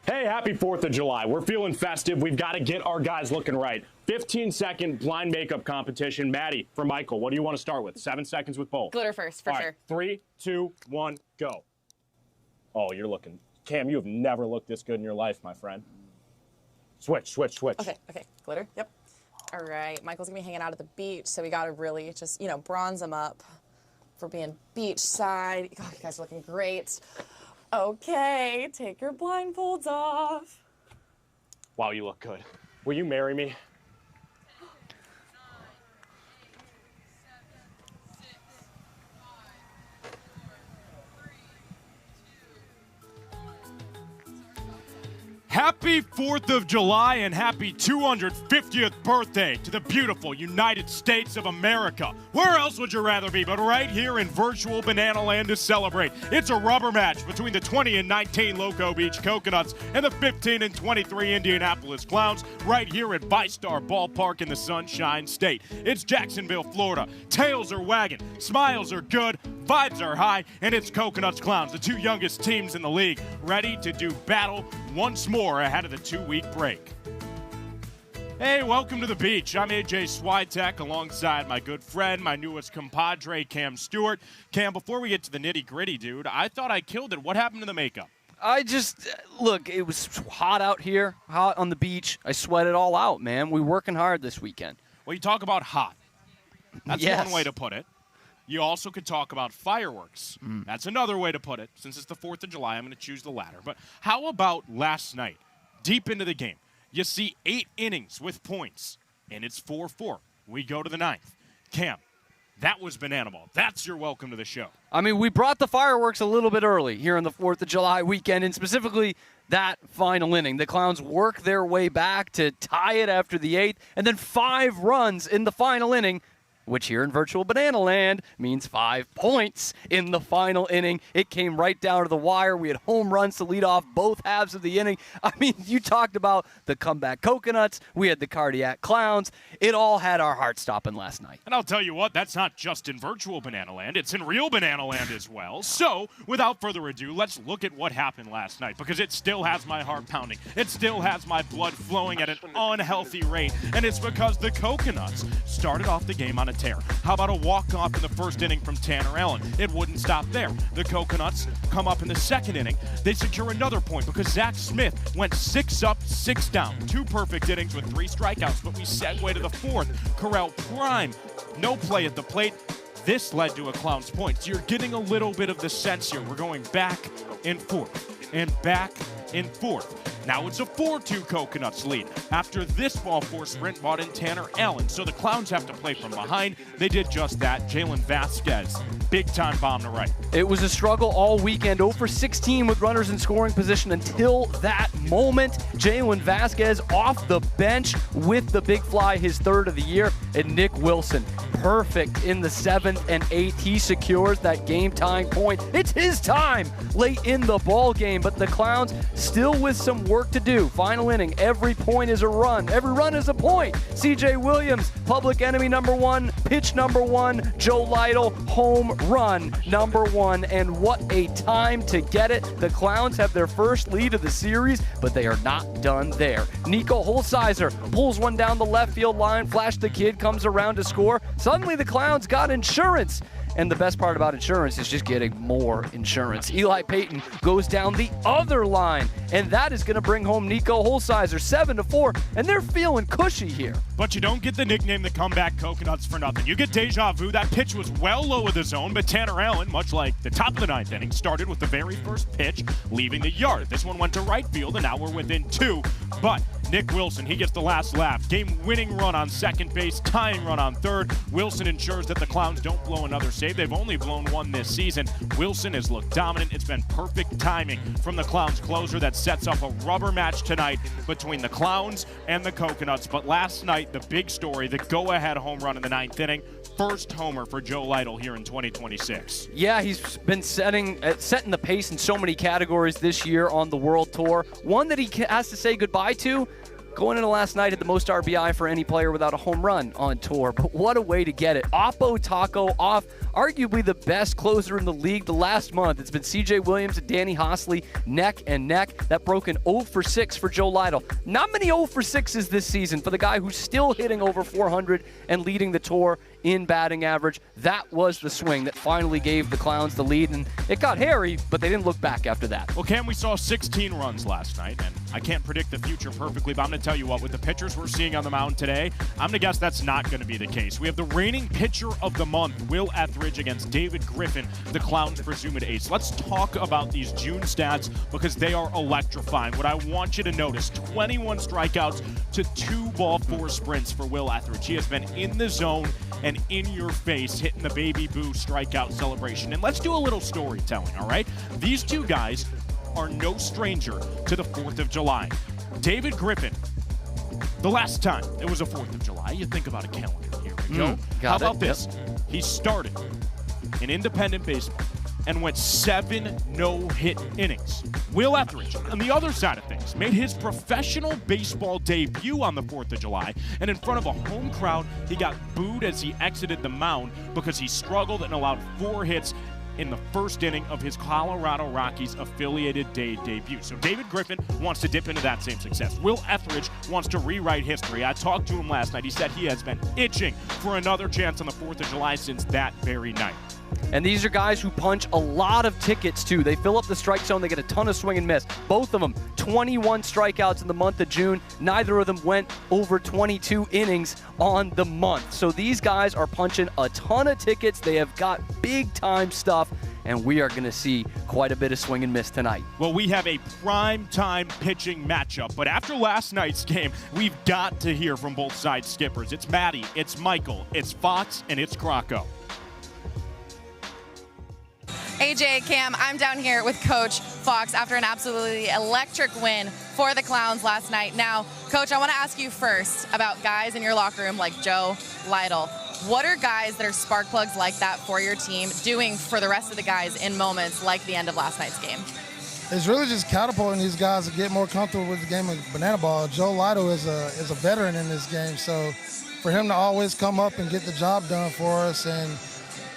Hey, happy 4th of July. We're feeling festive. We've got to get our guys looking right. 15-second blind makeup competition. Maddie, for Michael, what do you want to start with? 7 seconds with both. Glitter first, for sure. 3, 2, 1, go. Oh, you're looking. Cam, you have never looked this good in your life, my friend. Switch. Okay, glitter, yep. All right, Michael's gonna be hanging out at the beach, so we gotta really just, bronze him up for being beachside. Oh, you guys are looking great. Okay, take your blindfolds off. Wow, you look good. Will you marry me? 10, 9, 8, 7, 6, 5, 4, 3, 2, 1. Happy 4th of July and happy 250th birthday to the beautiful United States of America. Where else would you rather be but right here in virtual Banana Land to celebrate? It's a rubber match between the 20 and 19 Loco Beach Coconuts and the 15 and 23 Indianapolis Clowns right here at VyStar Ballpark in the Sunshine State. It's Jacksonville, Florida. Tails are wagging, smiles are good, vibes are high, and it's Coconuts Clowns, the two youngest teams in the league, ready to do battle once more ahead of the 2-week break. Hey, welcome to the beach. I'm AJ Switek alongside my good friend, my newest compadre, Cam Stewart. Cam, before we get to the nitty-gritty, dude, I thought I killed it. What happened to the makeup? Look, it was hot out here, hot on the beach. I sweat it all out, man. We're working hard this weekend. Well, you talk about hot. That's Yes. one way to put it. You also could talk about fireworks. That's another way to put it. Since it's the 4th of July, I'm going to choose the latter. But how about last night, deep into the game? You see 8 innings with points, and it's 4-4. We go to the 9th. Cam, that was Banana Ball. That's your welcome to the show. I mean, we brought the fireworks a little bit early here on the 4th of July weekend, and specifically that final inning. The Clowns work their way back to tie it after the 8th, and then 5 runs in the final inning, which here in virtual Banana Land means 5 points in the final inning. It came right down to the wire. We had home runs to lead off both halves of the inning. I mean, you talked about the comeback Coconuts. We had the cardiac Clowns. It all had our heart stopping last night. And I'll tell you what, that's not just in virtual Banana Land. It's in real Banana Land as well. So, without further ado, let's look at what happened last night, because it still has my heart pounding. It still has my blood flowing at an unhealthy rate. And it's because the Coconuts started off the game on a tear. How about a walk-off in the first inning from Tanner Allen? It wouldn't stop there. The Coconuts come up in the second inning. They secure another point because Zach Smith went 6 up, 6 down. 2 perfect innings with 3 strikeouts, but we segue to the 4th. Corral Prime, no play at the plate. This led to a Clowns point. So you're getting a little bit of the sense here. We're going back and forth and back and forth. Now it's a 4-2 Coconuts lead. After this ball 4 sprint brought in Tanner Allen, so the Clowns have to play from behind. They did just that. Jalen Vasquez, big-time bomb to right. It was a struggle all weekend, 0 for 16 with runners in scoring position until that moment. Jalen Vasquez off the bench with the big fly, his 3rd of the year, and Nick Wilson, perfect in the 7th and 8th. He secures that game-tying point. It's his time late in the ball game, but the Clowns still with some work to do. Final inning, every point is a run. Every run is a point. CJ Williams, public enemy number 1, pitch number 1, Joe Lytle, home run number 1. And what a time to get it. The Clowns have their first lead of the series, but they are not done there. Nico Holsizer pulls one down the left field line. Flash the Kid comes around to score. Suddenly the Clowns got insurance. And the best part about insurance is just getting more insurance. Eli Payton goes down the other line, and that is going to bring home Nico Holsizer 7-4, and they're feeling cushy here. But you don't get the nickname the comeback Coconuts for nothing. You get deja vu. That pitch was well low of the zone, but Tanner Allen, much like the top of the 9th inning, started with the very first pitch, leaving the yard. This one went to right field, and now we're within 2. But Nick Wilson, he gets the last laugh. Game-winning run on second base, tying run on third. Wilson ensures that the Clowns don't blow another save. They've only blown 1 this season. Wilson has looked dominant. It's been perfect timing from the Clowns closer that sets up a rubber match tonight between the Clowns and the Coconuts. But last night, the big story, the go-ahead home run in the 9th inning. First homer for Joe Lytle here in 2026. Yeah, he's been setting the pace in so many categories this year on the World Tour. One that he has to say goodbye to, going into last night, had the most RBI for any player without a home run on tour. But what a way to get it. Oppo Taco off arguably the best closer in the league the last month. It's been C.J. Williams and Danny Hosley neck and neck. That broke an 0 for 6 for Joe Lytle. Not many 0 for 6s this season for the guy who's still hitting over 400 and leading the tour in batting average. That was the swing that finally gave the Clowns the lead, and it got hairy, but they didn't look back after that. Well, Cam, we saw 16 runs last night, and I can't predict the future perfectly, but I'm going to tell you what, with the pitchers we're seeing on the mound today, I'm going to guess that's not going to be the case. We have the reigning pitcher of the month, Will Etheridge, against David Griffin, the Clowns' presumed ace. Let's talk about these June stats because they are electrifying. What I want you to notice, 21 strikeouts to 2 ball 4 sprints for Will Etheridge. He has been in the zone and in your face, hitting the baby boo strikeout celebration. And let's do a little storytelling, all right? These two guys are no stranger to the 4th of July. David Griffin, the last time it was a 4th of July, you think about a calendar. Here we go. How about this? He started in independent baseball and went 7 no-hit innings. Will Etheridge, on the other side of things, made his professional baseball debut on the 4th of July, and in front of a home crowd, he got booed as he exited the mound because he struggled and allowed 4 hits in the first inning of his Colorado Rockies affiliated day debut. So David Griffin wants to dip into that same success. Will Etheridge wants to rewrite history. I talked to him last night. He said he has been itching for another chance on the 4th of July since that very night. And these are guys who punch a lot of tickets, too. They fill up the strike zone. They get a ton of swing and miss. Both of them, 21 strikeouts in the month of June. Neither of them went over 22 innings on the month. So these guys are punching a ton of tickets. They have got big-time stuff, and we are going to see quite a bit of swing and miss tonight. Well, we have a prime-time pitching matchup, but after last night's game, we've got to hear from both sides' skippers. It's Maddie, it's Michael, it's Fox, and it's Crocco. AJ, Cam, I'm down here with Coach Fox after an absolutely electric win for the Clowns last night. Now, Coach, I want to ask you first about guys in your locker room like Joe Lytle. What are guys that are spark plugs like that for your team doing for the rest of the guys in moments like the end of last night's game? It's really just catapulting these guys to get more comfortable with the game of banana ball. Joe Lytle is a veteran in this game, so for him to always come up and get the job done for us and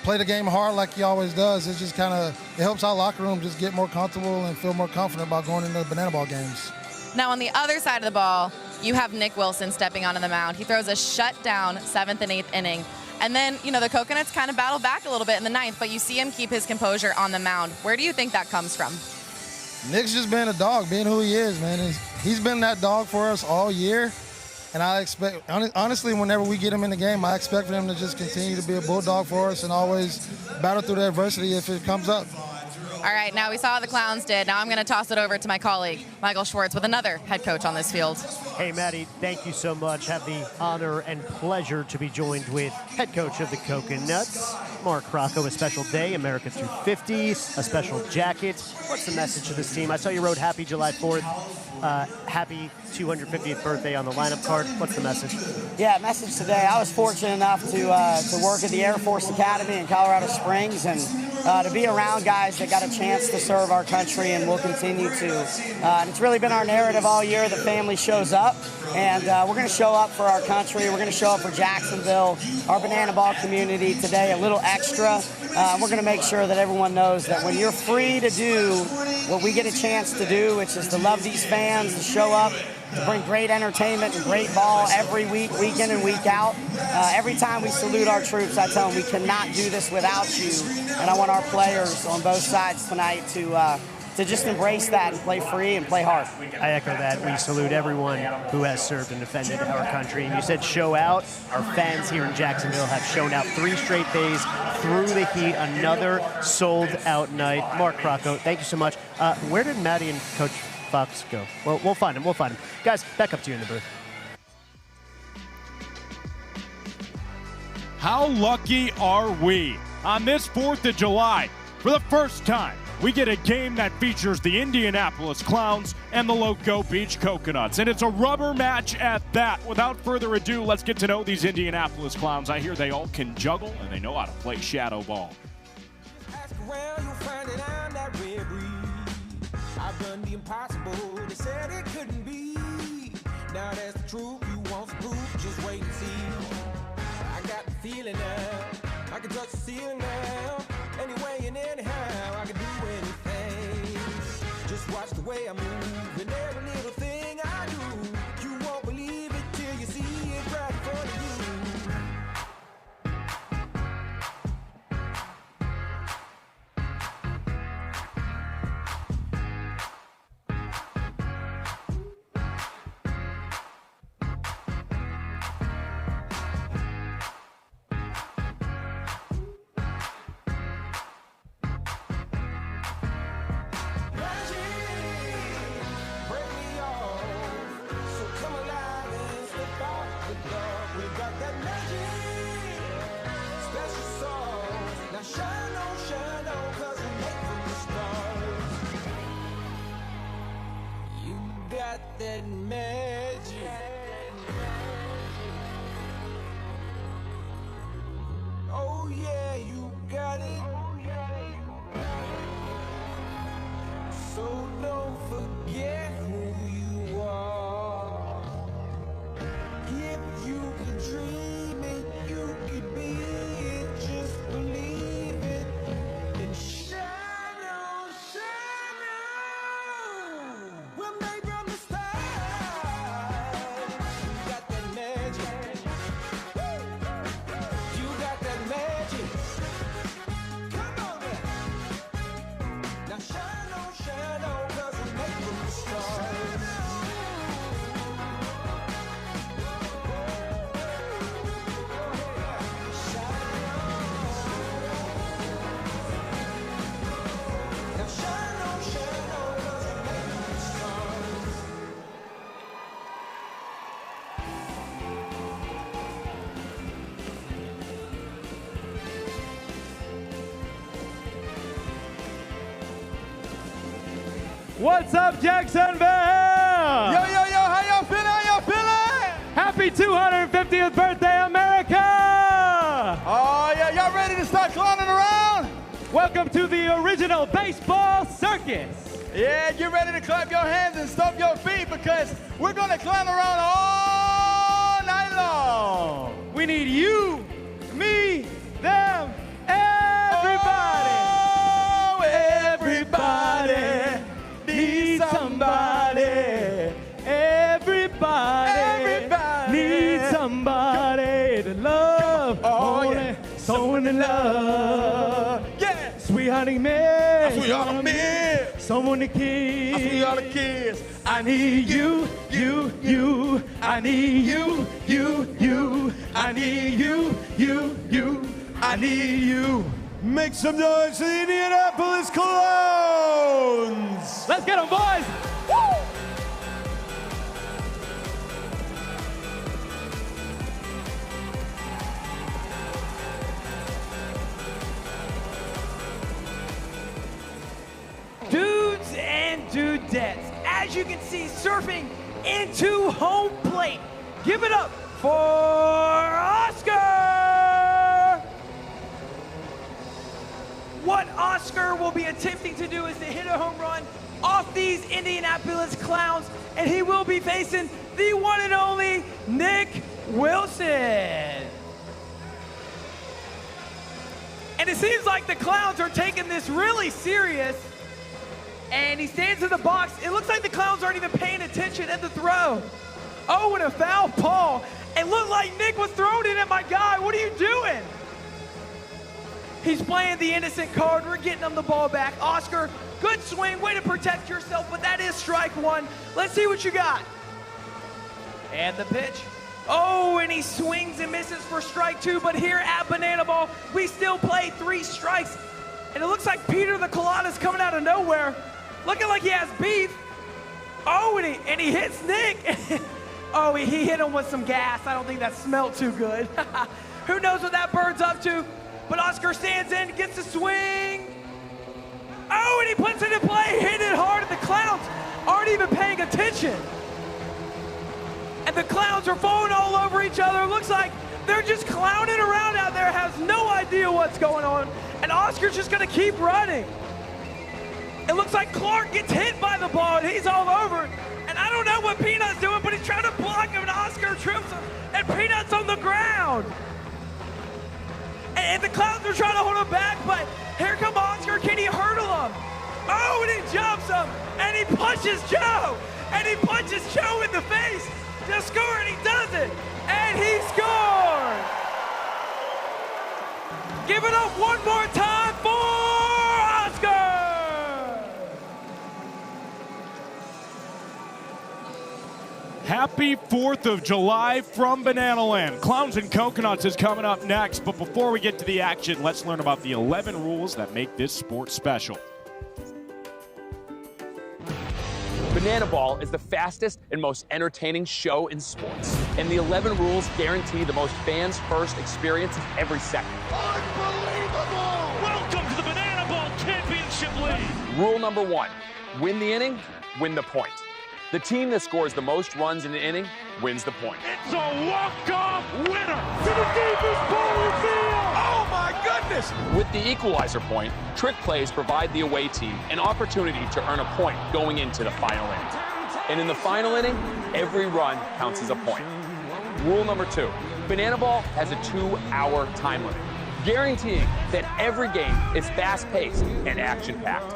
play the game hard like he always does, it just it helps our locker room just get more comfortable and feel more confident about going into banana ball games. Now on the other side of the ball, you have Nick Wilson stepping onto the mound. He throws a shutdown 7th and 8th inning. And then, the Coconuts kind of battle back a little bit in the 9th, but you see him keep his composure on the mound. Where do you think that comes from? Nick's just being a dog, being who he is, man. He's been that dog for us all year. And I expect, honestly, whenever we get him in the game, I expect for him to just continue to be a bulldog for us and always battle through the adversity if it comes up. All right, now we saw how the Clowns did. Now I'm going to toss it over to my colleague, Michael Schwartz, with another head coach on this field. Hey, Maddie, thank you so much. Have the honor and pleasure to be joined with head coach of the Coconuts, Mark Crocco. A special day, America 250, a special jacket. What's the message to this team? I saw you wrote Happy July 4th. Happy 250th birthday on the lineup card. What's the message? Yeah, message today. I was fortunate enough to work at the Air Force Academy in Colorado Springs and to be around guys that got a chance to serve our country and will continue to. And it's really been our narrative all year. The family shows up, and we're going to show up for our country. We're going to show up for Jacksonville, our banana ball community today, a little extra. We're going to make sure that everyone knows that when you're free to do what we get a chance to do, which is to love these fans, to show up, to bring great entertainment and great ball every week, week in and week out. Every time we salute our troops, I tell them we cannot do this without you. And I want our players on both sides tonight to just embrace that and play free and play hard. I echo that. We salute everyone who has served and defended our country. And you said show out. Our fans here in Jacksonville have shown out 3 straight days through the heat. Another sold-out night. Mark Crocco, thank you so much. Where did Maddie and Coach Fox go? Well, we'll find him. We'll find him. Guys, back up to you in the booth. How lucky are we? On this 4th of July, for the first time, we get a game that features the Indianapolis Clowns and the Loco Beach Coconuts. And it's a rubber match at that. Without further ado, let's get to know these Indianapolis Clowns. I hear they all can juggle and they know how to play shadow ball. Ask around, you'll find it I'm that rare breed. I've done the impossible, they said it couldn't be. Now that's the truth, you want some proof, just wait and see. I got the feeling now, I can touch the ceiling now. Anyway and anyhow, I can do anything. Just watch the way I move, and every little thing I do. You won't believe it till you see it right in front of you. That magic. Oh yeah, you got it. So don't forget who you are. If you could dream it, you could be it. Just believe it and shine on, shine on. We're made from the stars. What's up, Jacksonville? Yo, yo, yo, how y'all feeling? How y'all feeling? Happy 250th birthday, America! Oh, yeah, y'all ready to start clowning around? Welcome to the original baseball circus. Yeah, get ready to clap your hands and stomp your feet because we're going to clown around all night long. We need you, me, them, everybody. Oh, everybody needs somebody. Everybody needs somebody to love. Oh, yeah. Someone to love. Yeah. Sweetheart me. Sweetheart me. Someone to kiss. Sweetheart to kiss. I need you, you. I need you, you. I need you. I need you. Make some noise for the Indianapolis Clowns. Let's get them, boys. Woo! Dudes and dudettes, as you can see, surfing into home plate. Give it up for Oscar! What Oscar will be attempting to do is to hit a home run off these Indianapolis Clowns, and he will be facing the one and only Nick Wilson. And it seems like the Clowns are taking this really serious. And he stands in the box. It looks like the Clowns aren't even paying attention at the throw. Oh, and a foul ball. It looked like Nick was throwing it at my guy. What are you doing? He's playing the innocent card. We're getting him the ball back. Oscar, good swing. Way to protect yourself, but that is strike one. Let's see what you got. And the pitch. Oh, and he swings and misses for strike two, but here at Banana Ball, we still play 3 strikes. And it looks like Peter the Colada's coming out of nowhere, looking like he has beef. Oh, and he hits Nick. Oh, he hit him with some gas. I don't think that smelled too good. Who knows what that bird's up to? But Oscar stands in, gets the swing. Oh, and he puts it in play, hit it hard, and the Clowns aren't even paying attention. And the Clowns are falling all over each other. Looks like they're just clowning around out there, has no idea what's going on. And Oscar's just gonna keep running. It looks like Clark gets hit by the ball, and he's all over. And I don't know what Peanut's doing, but he's trying to block him, and Oscar trips him, and Peanut's on the ground. And the Clowns are trying to hold him back, but here come Oscar. Can he hurdle him? Oh, and he jumps him, and he punches Joe, and he punches Joe in the face to score, and he does it, and he scored. Give it up one more time for Oscar. Happy 4th of July from Banana Land. Clowns and Coconuts is coming up next, but before we get to the action, let's learn about the 11 rules that make this sport special. Banana Ball is the fastest and most entertaining show in sports. And the 11 rules guarantee the most fans-first experience every second. Unbelievable! Welcome to the Banana Ball Championship League! Rule number 1, win the inning, win the point. The team that scores the most runs in an inning wins the point. It's a walk-off winner! To the deepest part of the field! Oh my goodness! With the Equalizer Point, trick plays provide the away team an opportunity to earn a point going into the final inning. And in the final inning, every run counts as a point. Rule number 2, Banana Ball has a 2-hour time limit, guaranteeing that every game is fast-paced and action-packed.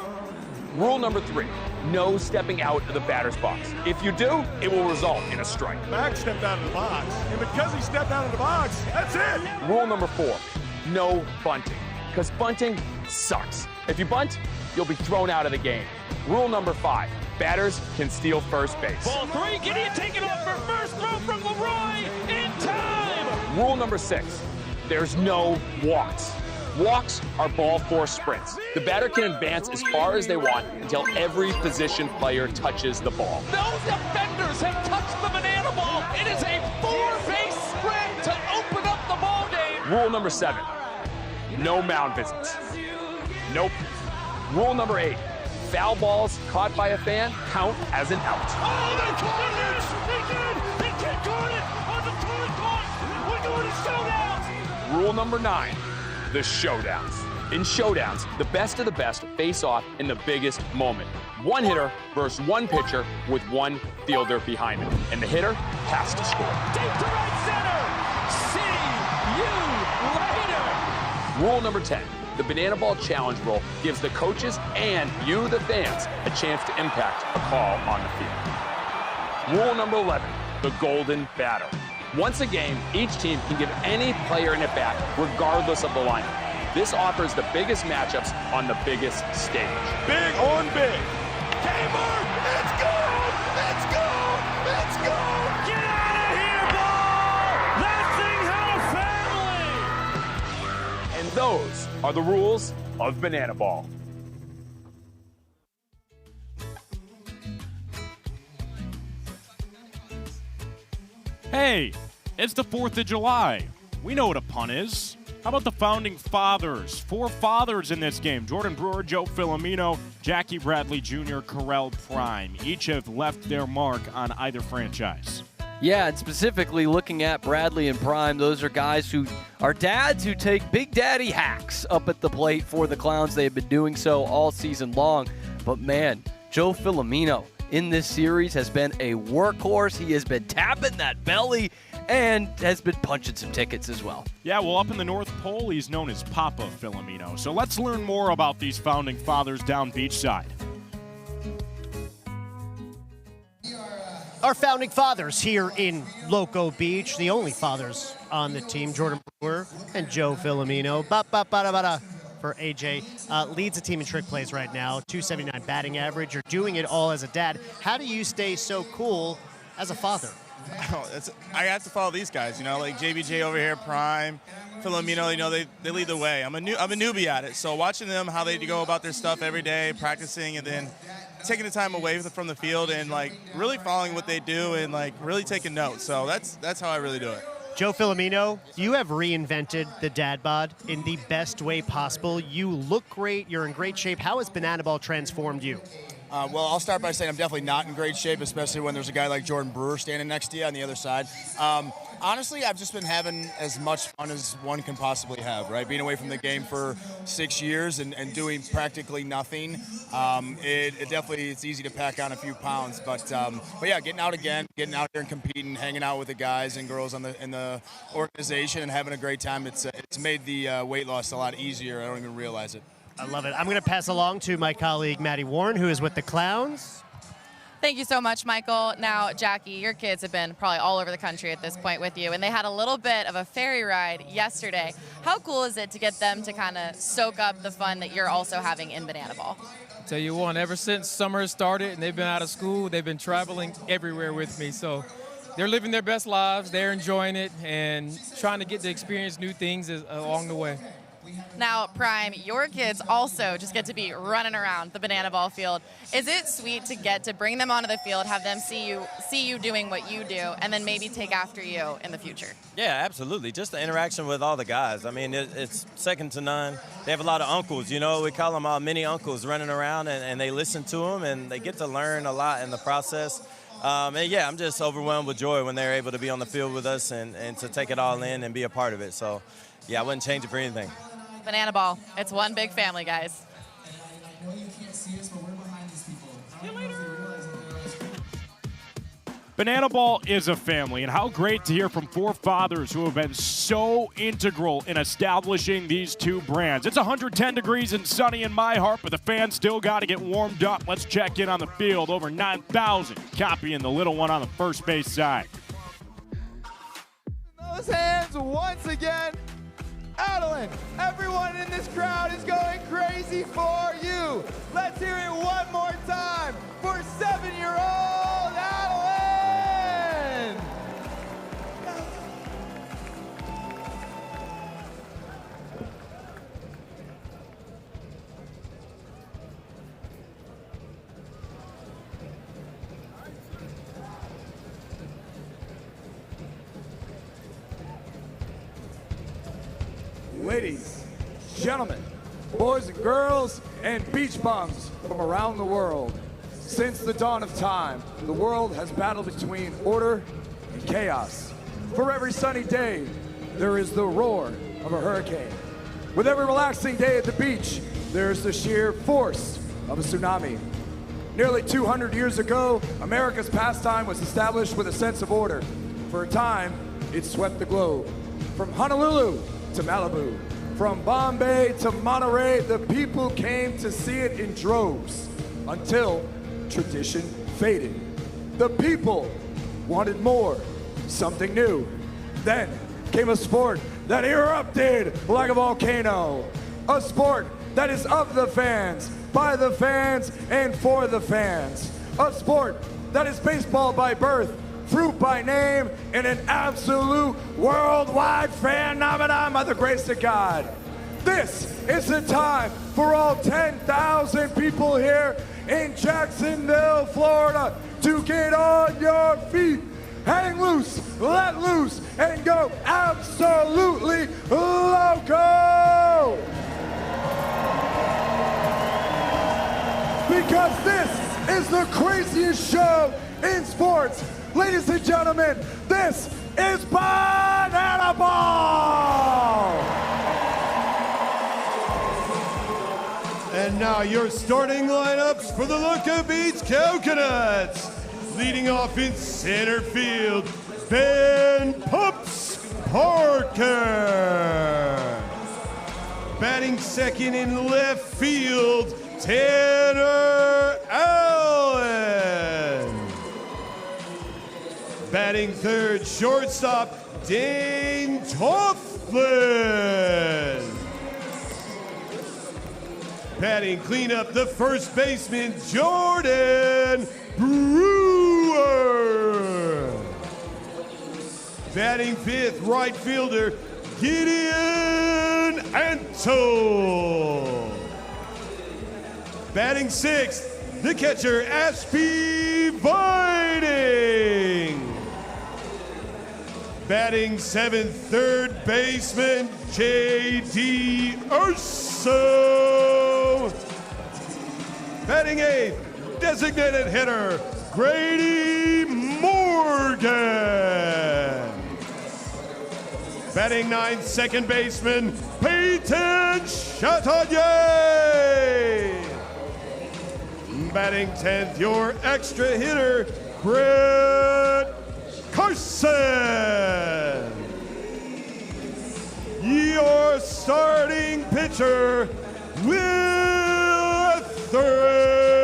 Rule number 3, no stepping out of the batter's box. If you do, it will result in a strike. Max stepped out of the box, and because he stepped out of the box, that's it. Rule number 4, no bunting, because bunting sucks. If you bunt, you'll be thrown out of the game. Rule number 5, batters can steal first base. Ball 3, Gideon taking off for first, throw from Leroy in time. Rule number 6, there's no walks. Walks are ball 4 sprints. The batter can advance as far as they want until every position player touches the ball. Those defenders have touched the Banana Ball. It is a 4-base sprint to open up the ball game. Rule number 7, no mound visits. Nope. Rule number 8, foul balls caught by a fan count as an out. Oh, they caught it! They did! They can't caught it on the third court. We're going to showdowns. Rule number 9, the showdowns. In showdowns, the best of the best face off in the biggest moment. One hitter versus one pitcher with one fielder behind him. And the hitter has to score. Deep to right center. See you later. Rule number 10, the Banana Ball Challenge rule gives the coaches and you, the fans, a chance to impact a call on the field. Rule number 11, the golden batter. Once a game, each team can give any player an at-bat regardless of the lineup. This offers the biggest matchups on the biggest stage. Big on big. Gamer, let's go! Let's go! Let's go! Get out of here, ball! That thing had a family! And those are the rules of Banana Ball. Hey, it's the 4th of July. We know what a pun is. How about the founding fathers? 4 fathers in this game. Jordan Brewer, Joe Filomeno, Jackie Bradley Jr., Carell Prime. Each have left their mark on either franchise. Yeah, and specifically looking at Bradley and Prime, those are guys who are dads who take Big Daddy hacks up at the plate for the Clowns. They have been doing so all season long. But man, Joe Filomeno in this series has been a workhorse. He has been tapping that belly and has been punching some tickets as well. Yeah, well, up in the North Pole, he's known as Papa Filomeno. So let's learn more about these founding fathers down beachside. Our founding fathers here in Loco Beach, the only fathers on the team, Jordan Brewer and Joe Filomeno. Ba-ba-ba-da-ba-da. For AJ, leads the team in trick plays right now, 279 batting average. You're doing it all as a dad. How do you stay so cool as a father? I have to follow these guys, you know, like JBJ over here, Prime, Filomeno, you know, they lead the way. I'm a newbie at it, so watching them, how they go about their stuff every day, practicing, and then taking the time away from the field and, like, really following what they do and, like, really taking notes. So that's how I really do it. Joe Filomeno, you have reinvented the dad bod in the best way possible. You look great. You're in great shape. How has Banana Ball transformed you? Well, I'll start by saying I'm definitely not in great shape, especially when there's a guy like Jordan Brewer standing next to you on the other side. Honestly, I've just been having as much fun as one can possibly have, right? Being away from the game for 6 years and doing practically nothing, it definitely, it's easy to pack on a few pounds. But yeah, getting out again, getting out there and competing, hanging out with the guys and girls in the organization and having a great time, it's made the weight loss a lot easier. I don't even realize it. I love it. I'm going to pass along to my colleague, Maddie Warren, who is with the Clowns. Thank you so much, Michael. Now, Jackie, your kids have been probably all over the country at this point with you, and they had a little bit of a ferry ride yesterday. How cool is it to get them to kind of soak up the fun that you're also having in Banana Ball? Tell you what, ever since summer started and they've been out of school, they've been traveling everywhere with me. So they're living their best lives, they're enjoying it, and trying to get to experience new things along the way. Now, Prime, your kids also just get to be running around the Banana Ball field. Is it sweet to get to bring them onto the field, have them see you doing what you do, and then maybe take after you in the future? Yeah, absolutely. Just the interaction with all the guys. I mean, it's second to none. They have a lot of uncles, you know. We call them all mini uncles running around, and they listen to them, and they get to learn a lot in the process. And yeah, I'm just overwhelmed with joy when they're able to be on the field with us and to take it all in and be a part of it. So, yeah, I wouldn't change it for anything. Banana Ball, it's one big family, guys. Banana Ball is a family, and how great to hear from four fathers who have been so integral in establishing these two brands. It's 110 degrees and sunny in my heart, but the fans still got to get warmed up. Let's check in on the field. Over 9,000 copying the little one on the first base side. Those hands once again. Adeline, everyone in this crowd is going crazy for you. Let's hear it one more time for 7-year-old Adeline. Ladies, gentlemen, boys and girls, and beach bums from around the world. Since the dawn of time, the world has battled between order and chaos. For every sunny day, there is the roar of a hurricane. With every relaxing day at the beach, there is the sheer force of a tsunami. Nearly 200 years ago, America's pastime was established with a sense of order. For a time, it swept the globe. From Honolulu to Malibu, from Bombay to Monterey, the people came to see it in droves until tradition faded. The people wanted more, something new. Then came a sport that erupted like a volcano. A sport that is of the fans, by the fans, and for the fans. A sport that is baseball by birth, fruit by name, and an absolute worldwide phenomenon by the grace of God. This is the time for all 10,000 people here in Jacksonville, Florida, to get on your feet, hang loose, let loose, and go absolutely loco! Because this is the craziest show in sports. Ladies and gentlemen, this is Banana Ball! And now your starting lineups for the Loco Beach Coconuts. Leading off in center field, Ben Pumps Parker. Batting second in left field, Tanner Allen. Batting third, shortstop, Dane Tofflin. Batting cleanup, the first baseman, Jordan Brewer. Batting fifth, right fielder, Gideon Antle. Batting sixth, the catcher, Ashby Vining. Batting seventh, third baseman, J.D. Urso. Batting eighth, designated hitter, Grady Morgan. Batting ninth, second baseman, Peyton Chatagnier. Batting 10th, your extra hitter, Brett Carson. Your starting pitcher, Will Etheridge.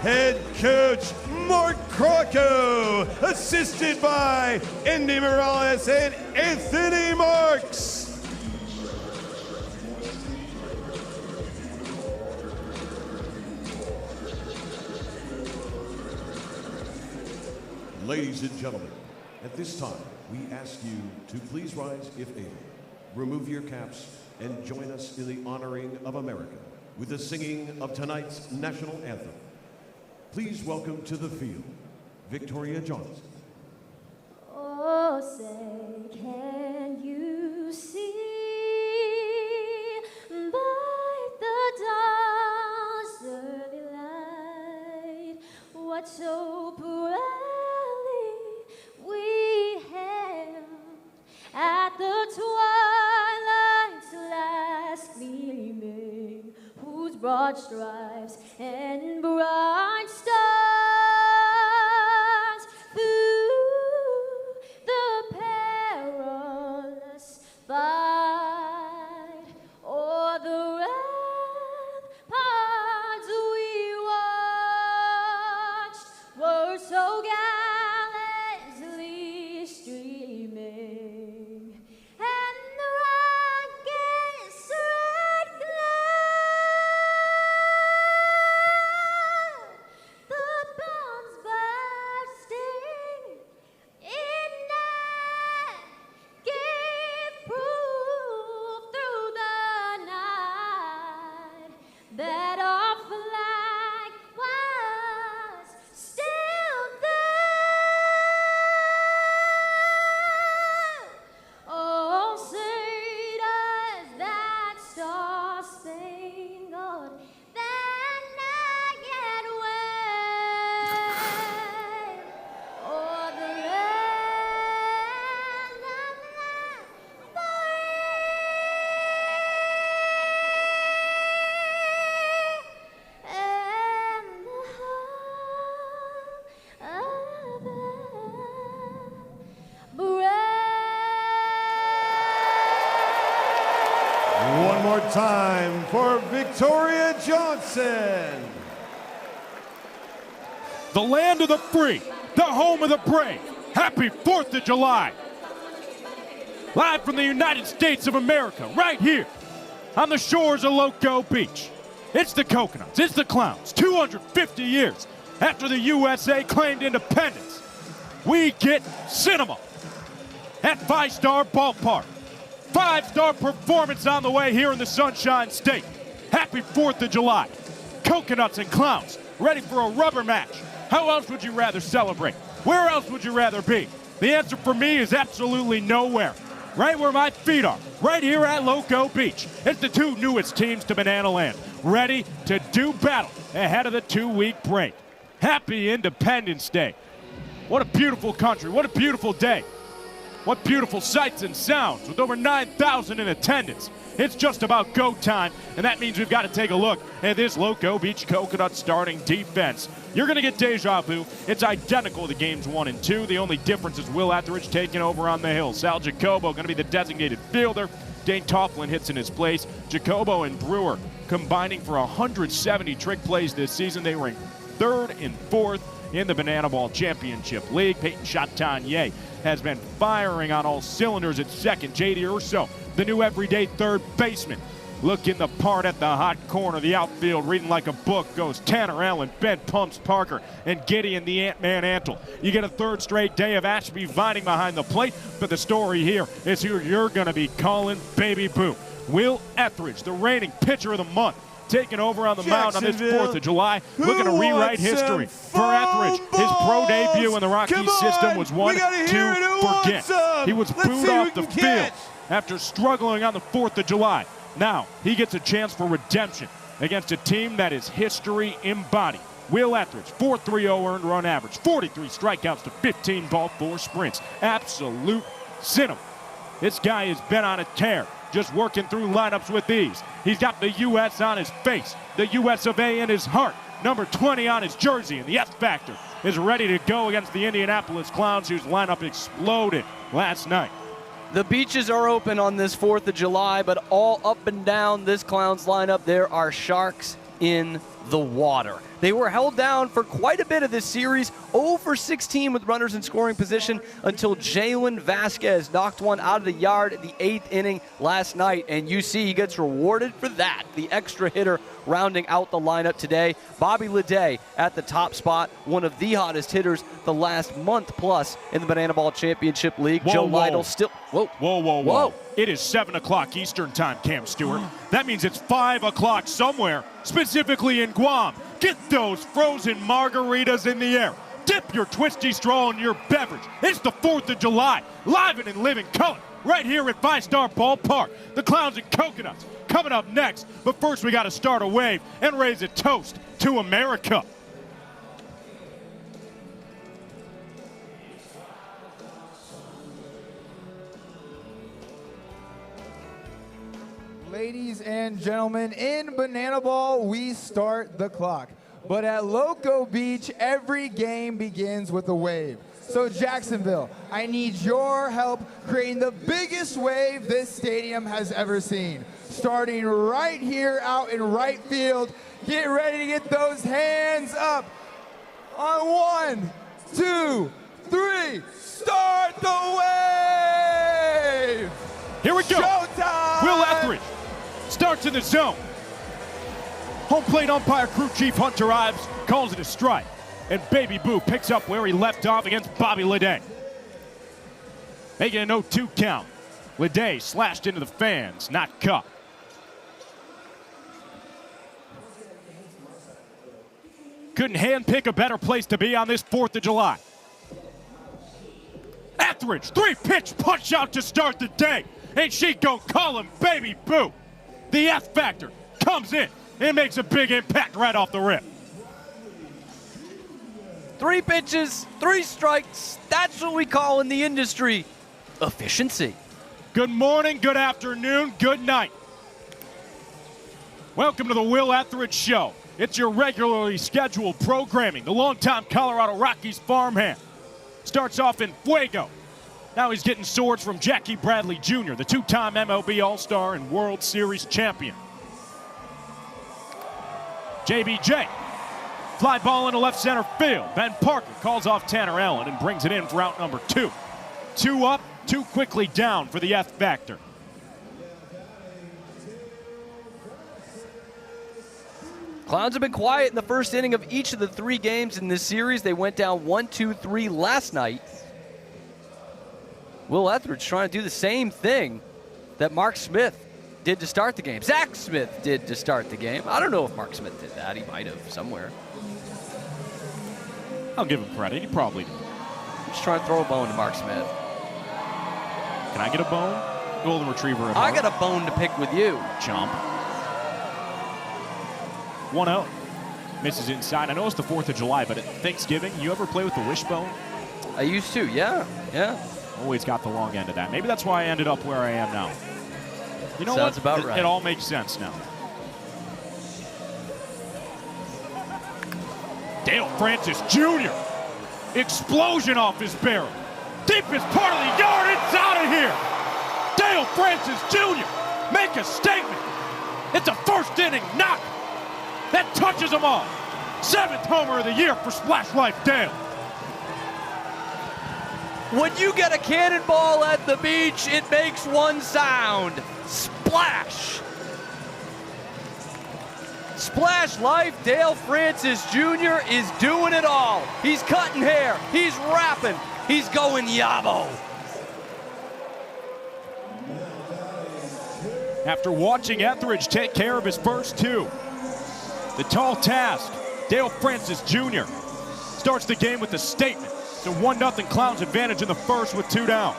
Head coach, Mark Crocco, assisted by Andy Morales and Anthony Marks. Ladies and gentlemen, at this time, we ask you to please rise if able, remove your caps, and join us in the honoring of America with the singing of tonight's national anthem. Please welcome to the field, Victoria Johnson. Oh, say, can you see by the dawn's early light what so proudly we hailed at the twilight's last gleaming, whose broad stripes and bright stars through the perilous fight o'er the ramparts we watched were so gallantly streaming, and the rocket's red glare, the bombs bursting in night gave proof through the night that our flag was still there. Oh, say does that star-spangled banner yet wave o'er the land of liberty and the home of One more time for Victoria Johnson. The land of the free, the home of the brave. Happy 4th of July. Live from the United States of America, right here on the shores of Loco Beach. It's the Coconuts, it's the Clowns. 250 years after the USA claimed independence, we get cinema at 5-Star Ballpark. 5-star performance on the way here in the Sunshine State. Happy 4th of July. Coconuts and Clowns ready for a rubber match. How else would you rather celebrate? Where else would you rather be? The answer for me is absolutely nowhere. Right where my feet are, right here at Loco Beach. It's the two newest teams to Banana Land, ready to do battle ahead of the 2-week break. Happy Independence Day. What a beautiful country, what a beautiful day. What beautiful sights and sounds with over 9,000 in attendance. It's just about go time, and that means we've got to take a look at this Loco Beach Coconuts starting defense. You're going to get deja vu. It's identical to games 1 and 2. The only difference is Will Etheridge taking over on the hill. Sal Jacobo going to be the designated fielder. Dane Toughlin hits in his place. Jacobo and Brewer combining for 170 trick plays this season. They rank 3rd and 4th in the Banana Ball Championship League. Peyton Chatagnier has been firing on all cylinders at second. J.D. Urso, the new everyday third baseman, looking the part at the hot corner. The outfield reading like a book goes Tanner Allen, Ben Pumps Parker, and Gideon the Ant-Man Antle. You get a 3rd straight day of Ashby Vining behind the plate, but the story here is who you're going to be calling Baby Boo. Will Etheridge, the reigning pitcher of the month, taking over on the mound on this 4th of July, looking to rewrite history. For Etheridge, his pro debut in the Rockies system was one to forget. He was booed off the field after struggling on the 4th of July. Now, he gets a chance for redemption against a team that is history embodied. Will Etheridge, 4.30 earned run average, 43 strikeouts to 15 ball, 4 sprints. Absolute cinema. This guy has been on a tear, just working through lineups with ease. He's got the U.S. on his face, the U.S. of A in his heart, number 20 on his jersey, and the F Factor is ready to go against the Indianapolis Clowns, whose lineup exploded last night. The beaches are open on this 4th of July, but all up and down this Clowns lineup, there are sharks in the water. They were held down for quite a bit of this series, 0 for 16 with runners in scoring position until Jalen Vasquez knocked one out of the yard at the 8th inning last night, and you see he gets rewarded for that. The extra hitter rounding out the lineup today. Bobby Leday at the top spot, one of the hottest hitters the last month plus in the Banana Ball Championship League. Whoa, Joe whoa. Lytle still... Whoa. Whoa, whoa, whoa. It is 7 o'clock Eastern time, Cam Stewart. That means it's 5 o'clock somewhere, specifically in Guam. Get those frozen margaritas in the air. Dip your twisty straw in your beverage. It's the 4th of July, live and in living color, right here at 5-Star Ballpark. The Clowns and Coconuts coming up next. But first, we got to start a wave and raise a toast to America. Ladies and gentlemen, in Banana Ball, we start the clock. But at Loco Beach, every game begins with a wave. So Jacksonville, I need your help creating the biggest wave this stadium has ever seen. Starting right here out in right field, get ready to get those hands up. On 1, 2, 3, start the wave! Here we go. Showtime! Will Etheridge starts in the zone. Home plate umpire crew chief Hunter Ives calls it a strike. And Baby Boo picks up where he left off against Bobby Leday. Making an 0-2 count. Leday slashed into the fans, not caught. Couldn't handpick a better place to be on this 4th of July. Etheridge, 3-pitch punch out to start the day. And she gon' call him Baby Boo. The F Factor comes in and makes a big impact right off the rip. 3 pitches, 3 strikes. That's what we call in the industry efficiency. Good morning, good afternoon, good night. Welcome to the Will Etheridge Show. It's your regularly scheduled programming. The longtime Colorado Rockies farmhand starts off in Fuego. Now he's getting swords from Jackie Bradley Jr., the 2-time MLB All-Star and World Series champion. JBJ, fly ball into left center field. Ben Parker calls off Tanner Allen and brings it in for out number 2. 2 up, 2 quickly down for the F Factor. Clowns have been quiet in the first inning of each of the 3 games in this series. They went down 1-2-3 last night. Will Etheridge trying to do the same thing that Mark Smith did to start the game. Zach Smith did to start the game. I don't know if Mark Smith did that. He might have somewhere. I'll give him credit. He probably did. I'm just trying to throw a bone to Mark Smith. Can I get a bone? Golden Retriever. I got a bone to pick with you. Jump. 1-0. Misses inside. I know it's the 4th of July, but at Thanksgiving, you ever play with the wishbone? I used to, yeah. Always got the long end of that. Maybe that's why I ended up where I am now. You know Sounds what? about right. It all makes sense now. Dale Francis Jr. Explosion off his barrel. Deepest part of the yard. It's out of here. Dale Francis Jr. Make a statement. It's a first inning knock. That touches them all. 7th homer of the year for Splash Life Dale. When you get a cannonball at the beach, it makes one sound. Splash. Splash Life, Dale Francis Jr. is doing it all. He's cutting hair, he's rapping, he's going yabo. After watching Etheridge take care of his first 2, the tall task, Dale Francis Jr. starts the game with a statement. It's a 1-0 Clowns advantage in the first with 2 down.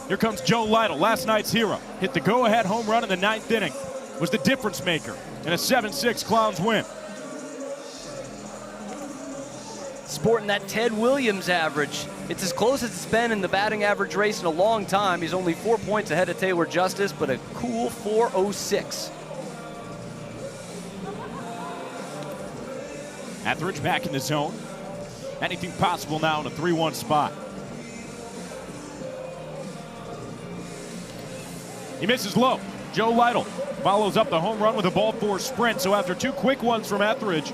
Here comes Joe Lytle, last night's hero. Hit the go-ahead home run in the 9th inning. was the difference maker in a 7-6 Clowns win. Sporting that Ted Williams average. It's as close as it's been in the batting average race in a long time. He's only 4 points ahead of Taylor Justice, but a cool 406. Etheridge back in the zone. Anything possible now in a 3-1 spot. He misses low. Joe Lytle follows up the home run with a ball four sprint. So after two quick ones from Etheridge,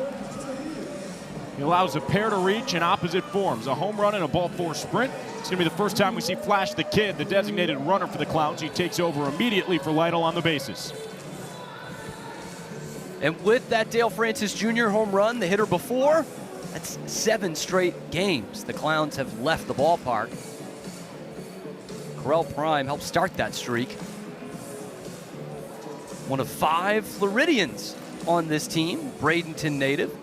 he allows a pair to reach in opposite forms. A home run and a ball four sprint. It's going to be the first time we see Flash the Kid, the designated runner for the Clowns. He takes over immediately for Lytle on the bases. And with that Dale Francis Jr. home run, the hitter before, that's 7 straight games the Clowns have left the ballpark. Correll Prime helped start that streak. One of 5 Floridians on this team, Bradenton native.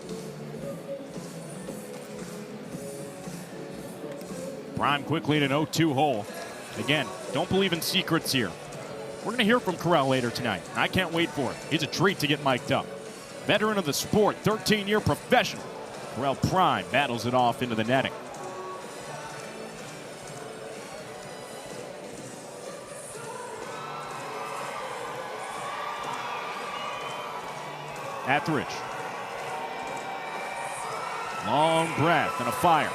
Prime quickly in an 0-2 hole. Again, don't believe in secrets here. We're going to hear from Correll later tonight. I can't wait for it. It's a treat to get mic'd up. Veteran of the sport, 13-year professional. Correll Prime battles it off into the netting. Etheridge. Long breath and a fire.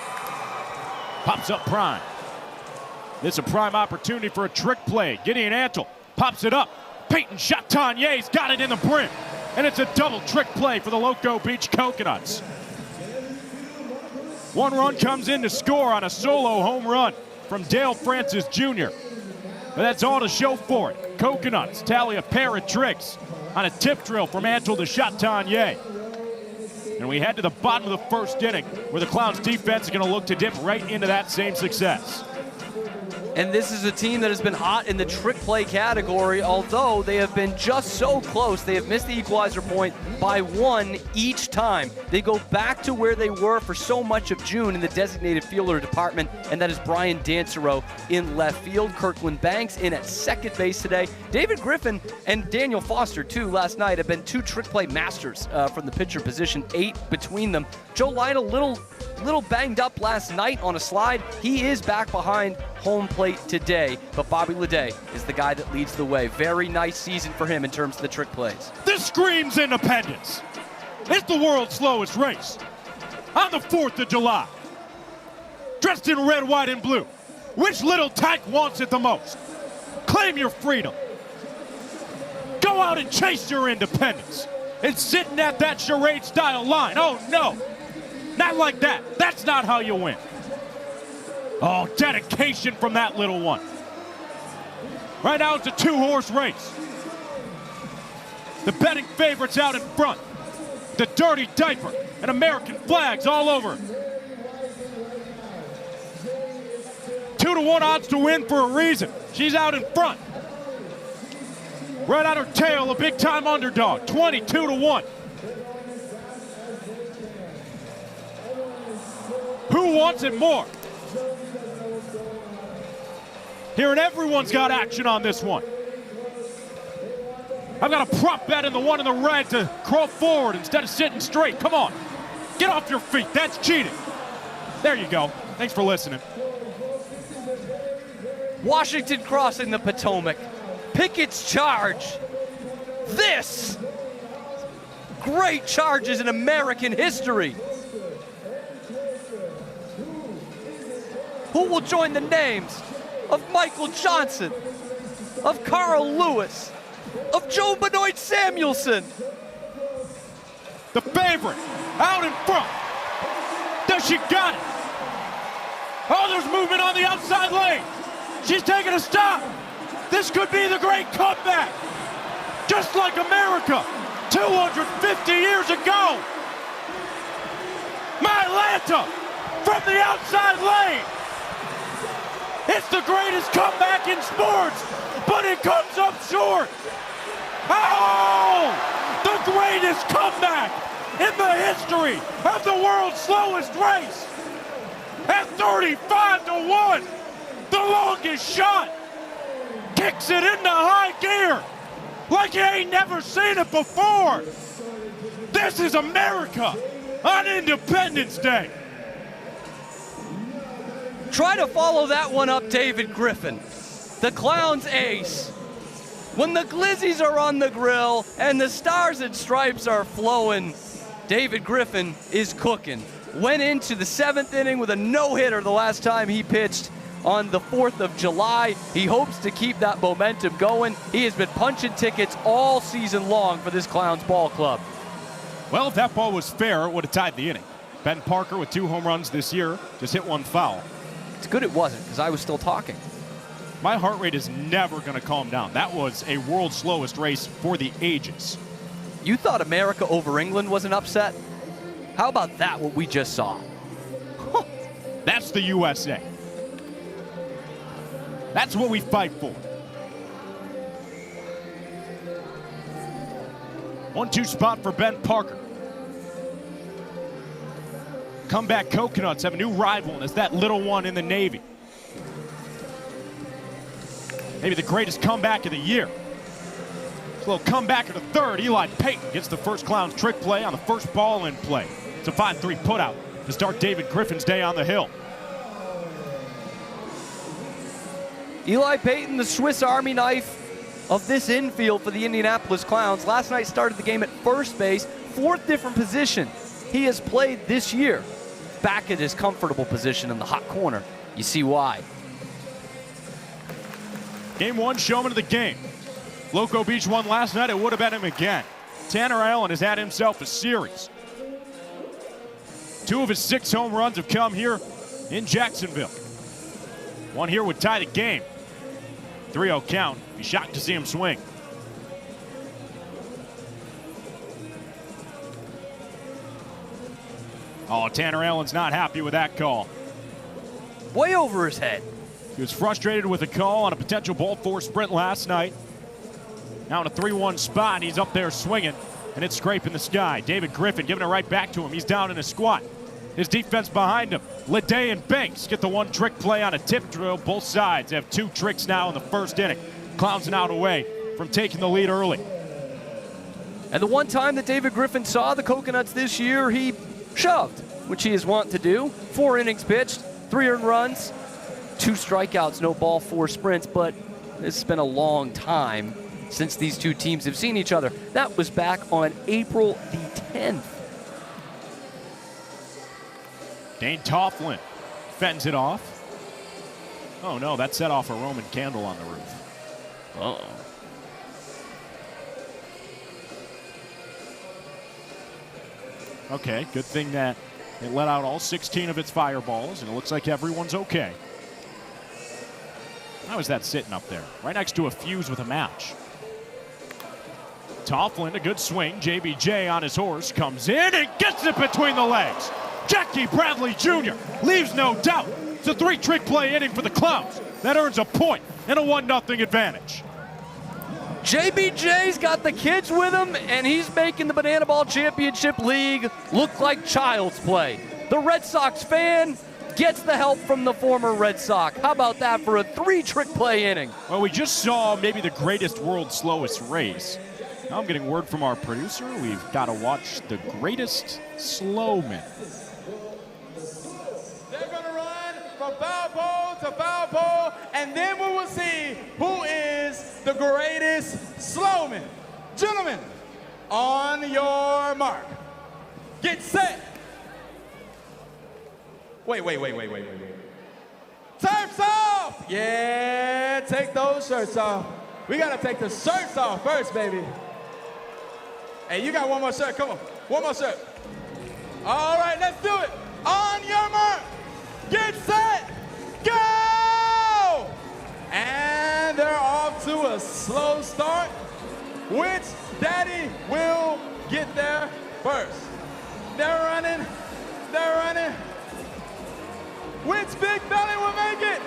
Pops up Prime. This is a prime opportunity for a trick play. Gideon Antle pops it up. Peyton Chatanier's got it in the brim. And it's a double trick play for the Loco Beach Coconuts. One run comes in to score on a solo home run from Dale Francis Jr. But that's all to show for it. Coconuts tally a pair of tricks on a tip drill from Antle to Chatanier. And we head to the bottom of the first inning where the Clowns defense is going to look to dip right into that same success. And this is a team that has been hot in the trick play category, although they have been just so close. They have missed the equalizer point by 1 each time. They go back to where they were for so much of June in the designated fielder department, and that is Brian Dansereau in left field. Kirkland Banks in at second base today. David Griffin and Daniel Foster, too, last night have been 2 trick play masters from the pitcher position, 8 between them. Joe Lytle, little banged up last night on a slide. He is back behind home plate today, but Bobby Leday is the guy that leads the way. Very nice season for him in terms of the trick plays. This screams independence. It's the world's slowest race. On the 4th of July, dressed in red, white, and blue, which little tyke wants it the most? Claim your freedom. Go out and chase your independence. It's sitting at that charade-style line. Oh, no. Not like that. That's not how you win. Oh, dedication from that little one. Right now it's a 2-horse race. The betting favorites out in front. The dirty diaper and American flags all over it. 2-1 odds to win for a reason. She's out in front. Right on her tail, a big-time underdog, 22-1. Who wants it more? Hearing everyone's got action on this one. I've got a prop bet in the one in the red to crawl forward instead of sitting straight. Come on, get off your feet. That's cheating. There you go. Thanks for listening. Washington crossing the Potomac. Pickett's charge. This great charges in American history. Who will join the names of Michael Johnson, of Carl Lewis, of Joe Benoit Samuelson? The favorite out in front. Does she got it? Oh, there's movement on the outside lane. She's taking a stop. This could be the great comeback. Just like America 250 years ago. My Atlanta from the outside lane. It's the greatest comeback in sports, but it comes up short. Oh, the greatest comeback in the history of the world's slowest race. At 35-1, the longest shot kicks it into high gear. like you ain't never seen it before. This is America on Independence Day. Try to follow that one up, David Griffin. The Clown's ace. When the glizzies are on the grill and the stars and stripes are flowing, David Griffin is cooking. Went into the 7th inning with a no-hitter the last time he pitched on the 4th of July. He hopes to keep that momentum going. He has been punching tickets all season long for this Clowns ball club. Well, if that ball was fair, it would have tied the inning. Ben Parker with 2 home runs this year, just hit 1 foul. It's good it wasn't, because I was still talking. My heart rate is never going to calm down. That was a world's slowest race for the ages. You thought America over England was an upset? How about that, what we just saw? That's the USA. That's what we fight for. 1-2 spot for Ben Parker. Comeback Coconuts have a new rival, and it's that little one in the Navy. Maybe the greatest comeback of the year. It's a little comeback of the third. Eli Payton gets the first Clowns trick play on the first ball in play. It's a 5-3 putout to start David Griffin's day on the hill. Eli Payton, the Swiss Army knife of this infield for the Indianapolis Clowns. Last night started the game at first base, 4th different position he has played this year. Back at his comfortable position in the hot corner. You see why. Game 1, showman of the game. Loco Beach won last night. It would have been him again. Tanner Allen has had himself a series. 2 of his 6 home runs have come here in Jacksonville. 1 here would tie the game. 3-0 count. Be shocked to see him swing. Oh, Tanner Allen's not happy with that call. Way over his head. He was frustrated with a call on a potential ball 4 sprint last night. Now in a 3-1 spot, he's up there swinging, and it's scraping the sky. David Griffin giving it right back to him. He's down in a squat. His defense behind him. Leday and Banks get the 1 trick play on a tip drill. Both sides have 2 tricks now in the first inning. Clowns an out away from taking the lead early. And the one time that David Griffin saw the Coconuts this year, he shoved, which he is wont to do. 4 innings pitched, 3 earned runs, 2 strikeouts, no ball, 4 sprints, but it's been a long time since these 2 teams have seen each other. That was back on April the 10th. Dane Toughlin fends it off. Oh no, that set off a Roman candle on the roof. Uh-oh. Okay, good thing that it let out all 16 of its fireballs, and it looks like everyone's okay. How is that sitting up there? Right next to a fuse with a match. Toughlin, a good swing. JBJ on his horse, comes in and gets it between the legs. Jackie Bradley Jr. leaves no doubt. It's a 3 trick play inning for the Clowns. That earns a point and a 1-0 advantage. JBJ's got the kids with him, and he's making the Banana Ball Championship League look like child's play. The Red Sox fan gets the help from the former Red Sox. How about that for a 3 trick play inning? Well, we just saw maybe the greatest world's slowest race. Now I'm getting word from our producer. We've got to watch the greatest slowman. They're going to run from foul pole to foul pole, and then we will see who is the greatest slowman. Gentlemen, on your mark, get set. Wait. Shirts off! Yeah, take those shirts off. We gotta take the shirts off first, baby. Hey, you got one more shirt, come on. One more shirt. All right, let's do it. On your mark, get set, go! And they're off to a slow start. Which daddy will get there first? They're running. Which big belly will make it?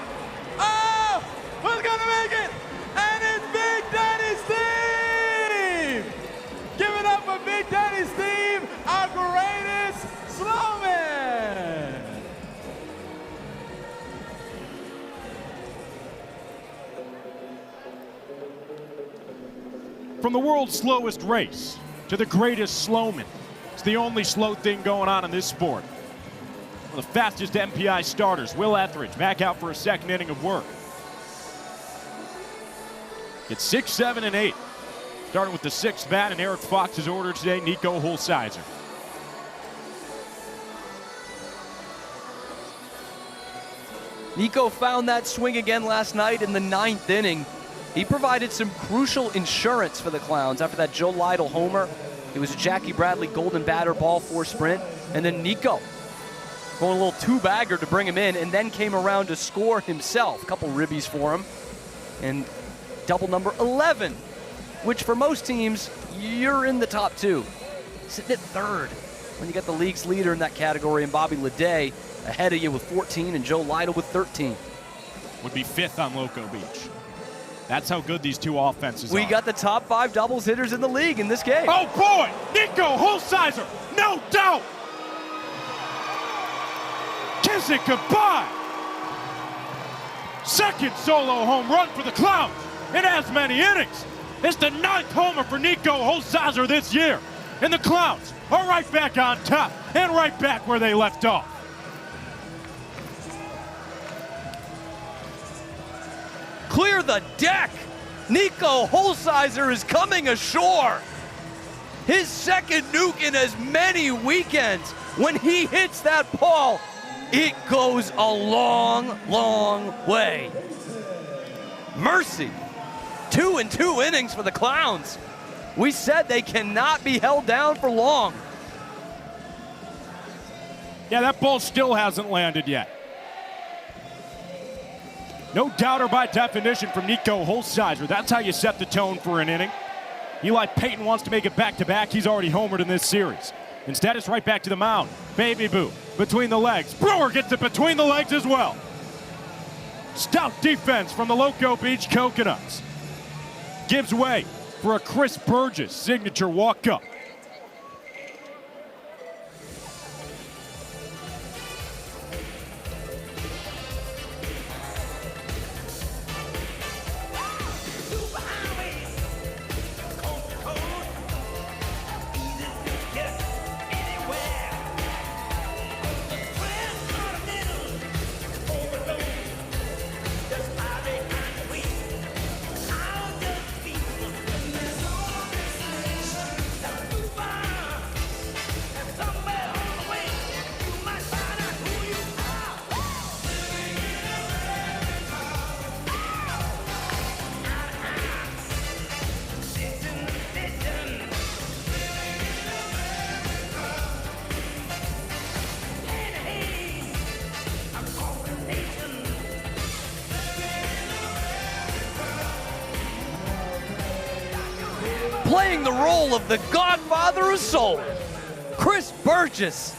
Oh, who's gonna make it? And it's Big Daddy Steve! Give it up for Big Daddy Steve, our greatest slowman! From the world's slowest race to the greatest slowman, it's the only slow thing going on in this sport. One of the fastest MPI starters, Will Etheridge, back out for a second inning of work. It's 6, 7, and 8. Starting with the 6th bat in Eric Fox's order today, Nico Holsizer. Nico found that swing again last night in the 9th inning. He provided some crucial insurance for the Clowns after that Joe Lytle homer. It was a Jackie Bradley golden batter ball 4 sprint. And then Nico going a little 2-bagger to bring him in, and then came around to score himself. A couple ribbies for him. And double number 11, which for most teams, you're in the top 2. Sitting at 3rd when you got the league's leader in that category in Bobby Leday ahead of you with 14 and Joe Lytle with 13. Would be 5th on Loco Beach. That's how good these two offenses are. We got the top 5 doubles hitters in the league in this game. Oh boy, Nico Holsizer, no doubt. Kiss it goodbye. Second solo home run for the Clowns in as many innings. It's the 9th homer for Nico Holsizer this year. And the Clowns are right back on top and right back where they left off. Clear the deck. Nico Holsizer is coming ashore. His second nuke in as many weekends. When he hits that ball, it goes a long, long way. Mercy. 2 in 2 innings for the Clowns. We said they cannot be held down for long. Yeah, that ball still hasn't landed yet. No doubter by definition from Nico Holsizer. That's how you set the tone for an inning. Eli Payton wants to make it back-to-back. He's already homered in this series. Instead, it's right back to the mound. Baby Boo between the legs. Brewer gets it between the legs as well. Stout defense from the Loco Beach Coconuts. Gives way for a Chris Burgess signature walk-up. Playing the role of the Godfather of Soul, Chris Burgess.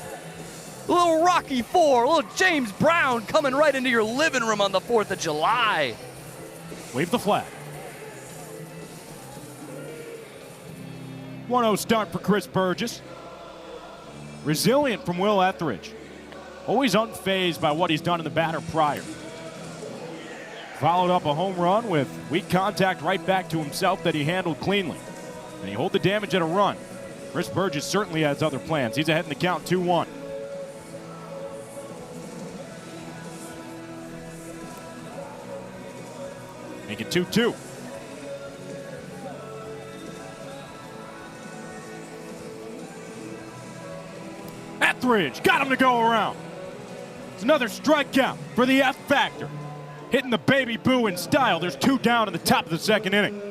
A little Rocky IV, a little James Brown coming right into your living room on the 4th of July. Wave the flag. 1-0 start for Chris Burgess. Resilient from Will Etheridge. Always unfazed by what he's done in the batter prior. Followed up a home run with weak contact right back to himself that he handled cleanly. And he hold the damage at a run. Chris Burgess certainly has other plans. He's ahead in the count 2-1. Make it 2-2. Etheridge got him to go around. It's another strikeout for the F factor. Hitting the Baby Boo in style. There's 2 down in the top of the 2nd inning.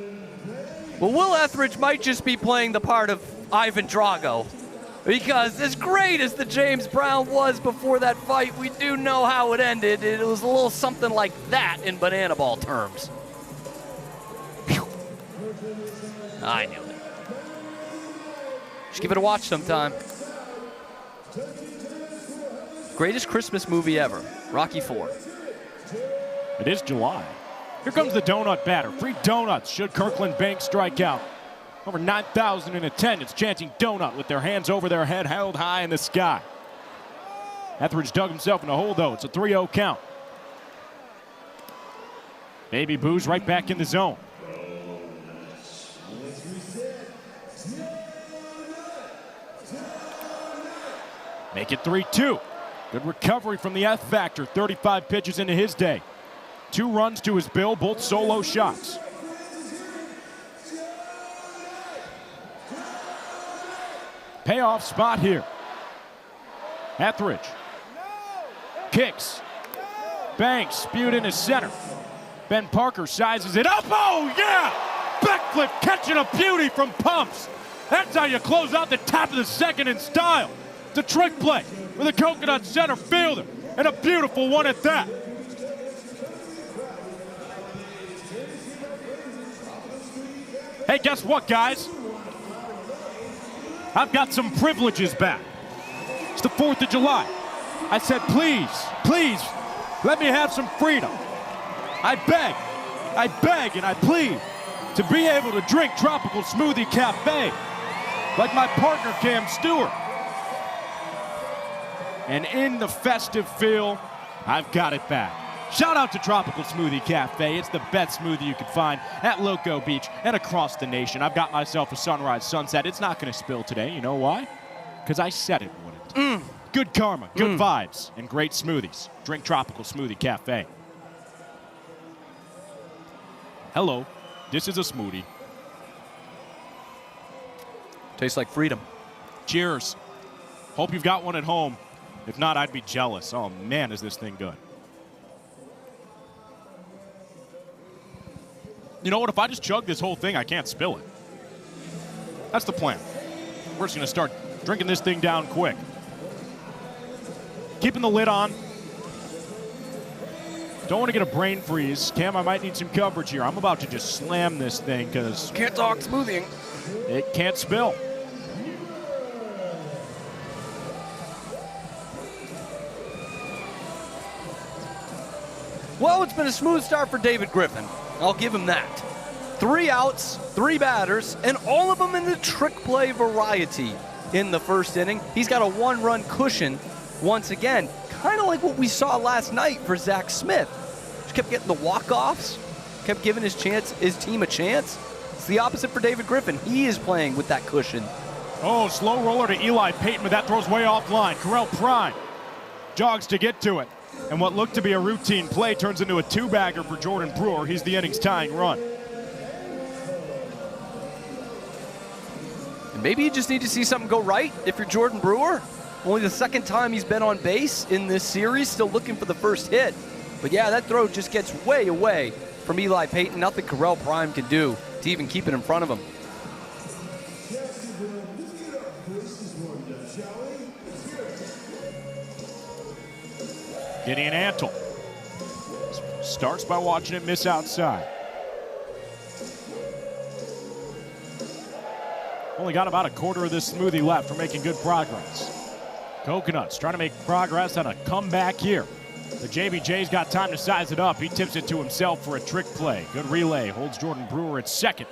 Well, Will Etheridge might just be playing the part of Ivan Drago, because as great as the James Brown was before that fight, we do know how it ended. It was a little something like that in banana ball terms. Whew. I knew it. Just give it a watch sometime. Greatest Christmas movie ever, Rocky IV. It is July. Here comes the donut batter. Free donuts should Kirkland Bank strike out. Over 9,000 in attendance chanting donut with their hands over their head held high in the sky. Etheridge dug himself in a hole, though. It's a 3-0 count. Baby Boo's right back in the zone. Make it 3-2. Good recovery from the F Factor, 35 pitches into his day. 2 runs to his bill, both solo shots. Payoff spot here. Etheridge kicks, banks, spewed into center. Ben Parker sizes it up. Oh, yeah! Backflip catching a beauty from Pumps. That's how you close out the top of the second in style. It's a trick play with a Coconut center fielder, and a beautiful one at that. Hey, guess what, guys? I've got some privileges back. It's the 4th of July. I said, please, please, let me have some freedom. I beg, and I plead to be able to drink Tropical Smoothie Cafe like my partner Cam Stewart. And in the festive feel, I've got it back. Shout out to Tropical Smoothie Cafe. It's the best smoothie you can find at Loco Beach and across the nation. I've got myself a sunrise sunset. It's not going to spill today. You know why? Because I said it wouldn't. Good karma, good vibes, and great smoothies. Drink Tropical Smoothie Cafe. Hello, this is a smoothie. Tastes like freedom. Cheers. Hope you've got one at home. If not, I'd be jealous. Oh, man, is this thing good. You know what? If I just chug this whole thing, I can't spill it. That's the plan. We're just going to start drinking this thing down quick. Keeping the lid on. Don't want to get a brain freeze. Cam, I might need some coverage here. I'm about to just slam this thing because... Can't talk smoothieing. It can't spill. Well, it's been a smooth start for David Griffin. I'll give him that. 3 outs, 3 batters, and all of them in the trick play variety in the first inning. He's got a 1-run cushion once again, kind of like what we saw last night for Zach Smith. Just kept getting the walk-offs, kept giving his team a chance. It's the opposite for David Griffin. He is playing with that cushion. Oh, slow roller to Eli Payton, but that throws way offline. Correll Prime jogs to get to it. And what looked to be a routine play turns into a 2-bagger for Jordan Brewer. He's the inning's tying run. And maybe you just need to see something go right if you're Jordan Brewer. Only the 2nd time he's been on base in this series, still looking for the first hit. But yeah, that throw just gets way away from Eli Payton. Nothing Correll Prime can do to even keep it in front of him. Gideon Antle starts by watching it miss outside. Only got about a quarter of this smoothie left. We're making good progress. Coconuts trying to make progress on a comeback here. The JBJ's got time to size it up. He tips it to himself for a trick play. Good relay. Holds Jordan Brewer at second.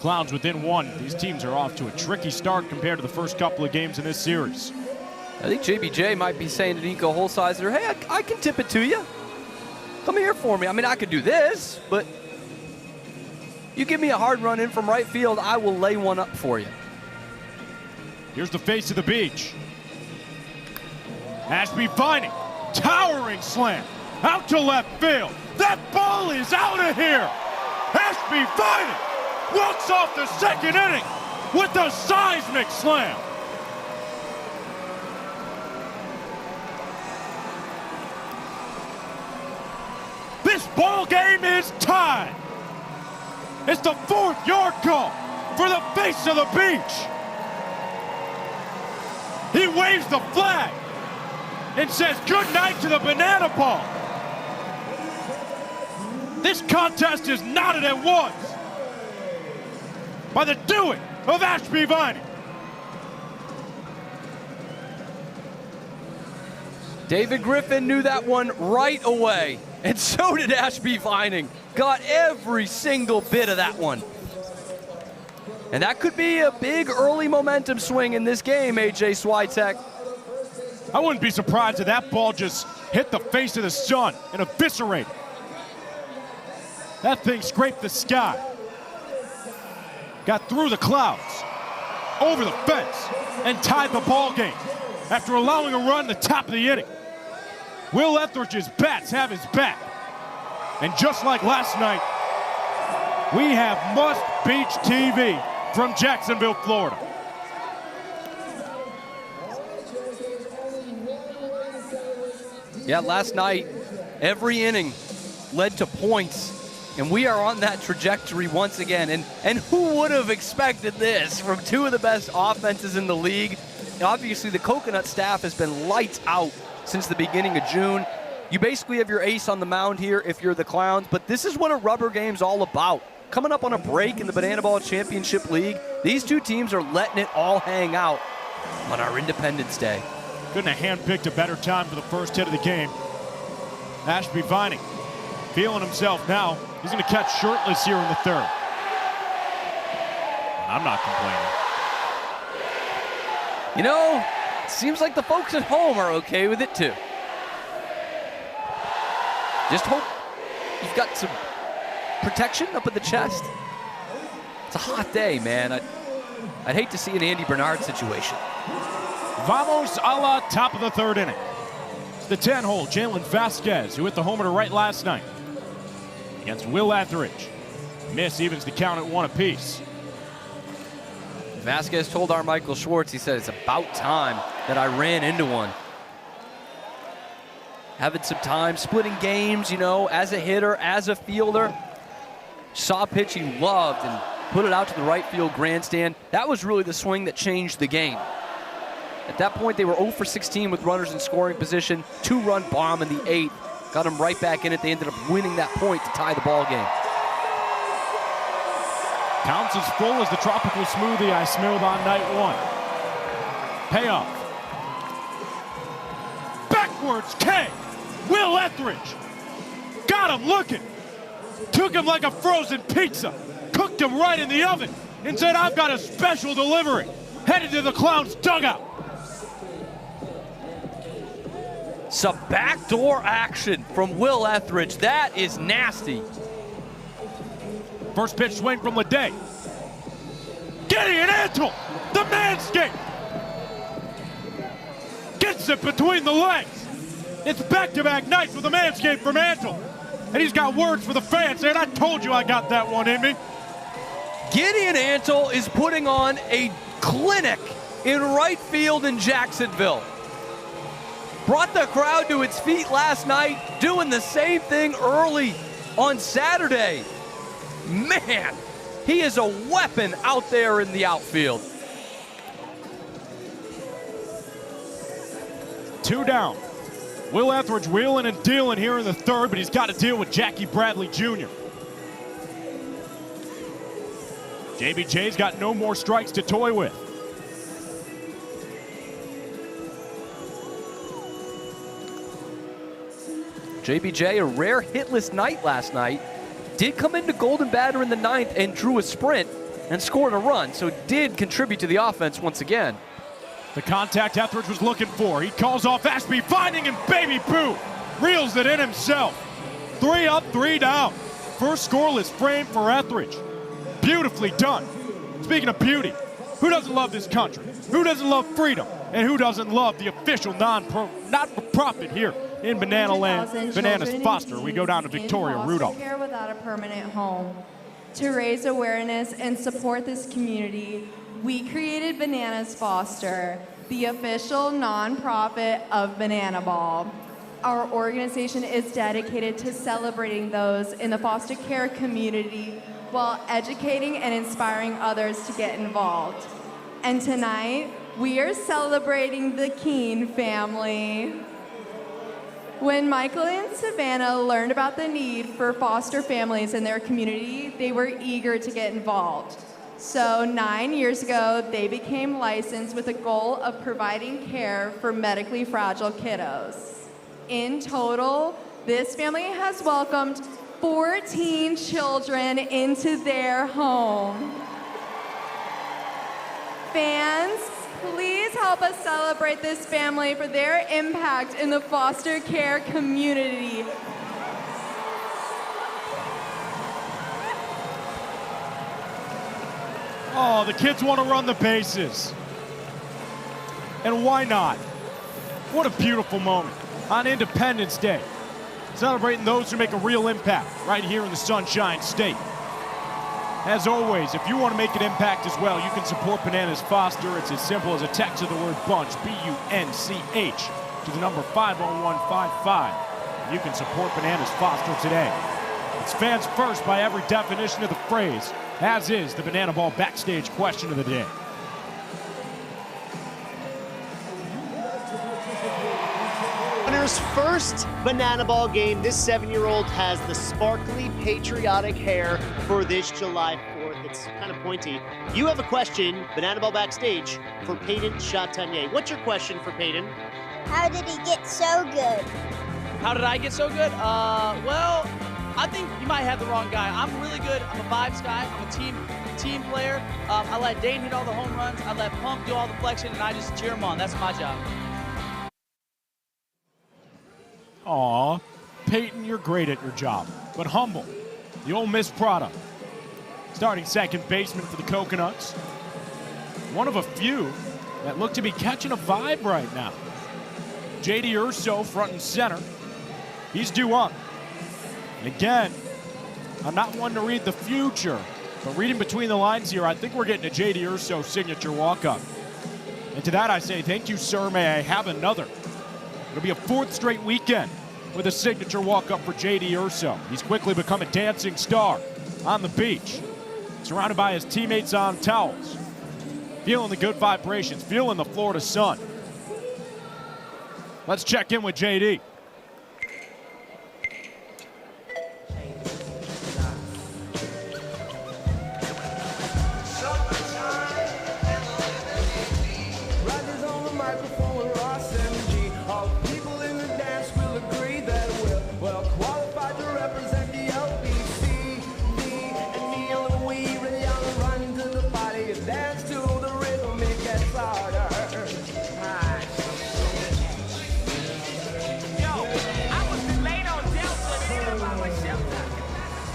Clowns within 1. These teams are off to a tricky start compared to the first couple of games in this series. I think JBJ might be saying to Nico Holsizer, hey, I can tip it to you. Come here for me. I mean, I could do this, but you give me a hard run in from right field, I will lay one up for you. Here's the face of the beach. Ashby Vining, towering slam, out to left field. That ball is out of here. Ashby Vining walks off the 2nd inning with a seismic slam. This ball game is tied. It's the 4th yard call for the face of the beach. He waves the flag and says good night to the banana ball. This contest is knotted at once by the doing of Ashby Vining. David Griffin knew that one right away, and so did Ashby Vining. Got every single bit of that one. And that could be a big early momentum swing in this game, AJ Switek. I wouldn't be surprised if that ball just hit the face of the sun and eviscerated. That thing scraped the sky. Got through the clouds, over the fence, and tied the ball game. after allowing a run at the top of the inning. Will Etheridge's bats have his back. And just like last night, we have Must Beach TV from Jacksonville, Florida. Yeah, last night, every inning led to points, and we are on that trajectory once again. And who would have expected this from two of the best offenses in the league? Obviously, the Coconut staff has been lights out since the beginning of June. You basically have your ace on the mound here if you're the Clowns, but this is what a rubber game's all about. Coming up on a break in the Banana Ball Championship League, these two teams are letting it all hang out on our Independence Day. Couldn't have handpicked a better time for the first hit of the game. Ashby Vining feeling himself now. He's going to catch shirtless here in the third. I'm not complaining. You know, seems like the folks at home are okay with it too. Just hope you've got some protection up at the chest. It's a hot day, man. I'd hate to see an Andy Bernard situation. Vamos a la top of the third inning. It's the 10-hole, Jalen Vasquez, who hit the homer to right last night against Will Etheridge. Miss evens the count at 1 apiece. Vasquez told our Michael Schwartz, he said, it's about time that I ran into one. Having some time, splitting games, you know, as a hitter, as a fielder. Saw a pitch he loved and put it out to the right field grandstand. That was really the swing that changed the game. At that point, they were 0 for 16 with runners in scoring position. 2-run bomb in the 8th. Got them right back in it. They ended up winning that point to tie the ball game. Counts as full as the tropical smoothie I smelled on night 1. Payoff. Backwards K. Will Etheridge. Got him looking. Took him like a frozen pizza. Cooked him right in the oven. And said, I've got a special delivery. Headed to the Clowns' dugout. Some backdoor action from Will Etheridge. That is nasty. First pitch swing from Leday. Gideon Antle, the manscape. Gets it between the legs. It's back-to-back nights with a manscape from Antle. And he's got words for the fans saying, I told you I got that one in me. Gideon Antle is putting on a clinic in right field in Jacksonville. Brought the crowd to its feet last night, doing the same thing early on Saturday. Man, he is a weapon out there in the outfield. 2 down. Will Etheridge wheeling and dealing here in the third, but he's got to deal with Jackie Bradley Jr. JBJ's got no more strikes to toy with. JBJ, a rare hitless night last night. Did come into golden batter in the 9th and drew a sprint and scored a run, so did contribute to the offense once again. The contact Etheridge was looking for. He calls off Ashby, finding him, baby boo. Reels it in himself. 3 up, 3 down. First scoreless frame for Etheridge. Beautifully done. Speaking of beauty, who doesn't love this country? Who doesn't love freedom? And who doesn't love the official not-for-profit here in Banana Land, Bananas Foster? We go down to Victoria Rudolph. Care without a permanent home. To raise awareness and support this community, we created Bananas Foster, the official nonprofit of Banana Ball. Our organization is dedicated to celebrating those in the foster care community while educating and inspiring others to get involved. And tonight, we are celebrating the Keene family. When Michael and Savannah learned about the need for foster families in their community, they were eager to get involved. So 9 years ago, they became licensed with the goal of providing care for medically fragile kiddos. In total, this family has welcomed 14 children into their home. Fans, please help us celebrate this family for their impact in the foster care community. Oh, the kids want to run the bases. And why not? What a beautiful moment on Independence Day. Celebrating those who make a real impact right here in the Sunshine State. As always, if you want to make an impact as well, you can support Bananas Foster. It's as simple as a text of the word bunch, B-U-N-C-H, to the number 50155. You can support Bananas Foster today. It's fans first by every definition of the phrase, as is the Banana Ball backstage question of the day. Winner's first Banana Ball game. This 7-year-old has the sparkly patriotic hair for this July 4th. It's kind of pointy. You have a question, Banana Ball backstage, for Peyton Chatanier. What's your question for Peyton? How did he get so good? How did I get so good? Well, I think you might have the wrong guy. I'm really good. I'm a vibes guy. I'm a team player. I let Dane hit all the home runs. I let Pump do all the flexion, and I just cheer him on. That's my job. Aw, Peyton, you're great at your job, but humble. The Ole Miss product. Starting second baseman for the Coconuts. One of a few that look to be catching a vibe right now. J.D. Urso front and center. He's due up. And again, I'm not one to read the future, but reading between the lines here, I think we're getting a J.D. Urso signature walk-up. And to that I say, thank you, sir, may I have another. It'll be a 4th straight weekend with a signature walk-up for J.D. Urso. He's quickly become a dancing star on the beach, surrounded by his teammates on towels, feeling the good vibrations, feeling the Florida sun. Let's check in with J.D.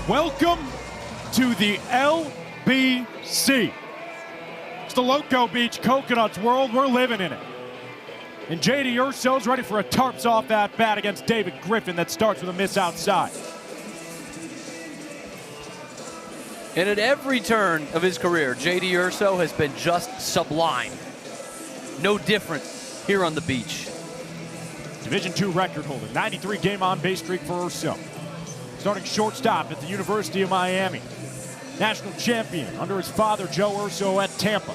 Welcome to the LBC. It's the Loco Beach Coconuts world. We're living in it. And J.D. Urso's ready for a tarps off at bat against David Griffin that starts with a miss outside. And at every turn of his career, J.D. Urso has been just sublime. No different here on the beach. Division II record holder, 93 game on base streak for Urso. Starting shortstop at the University of Miami. National champion under his father, Joe Urso, at Tampa.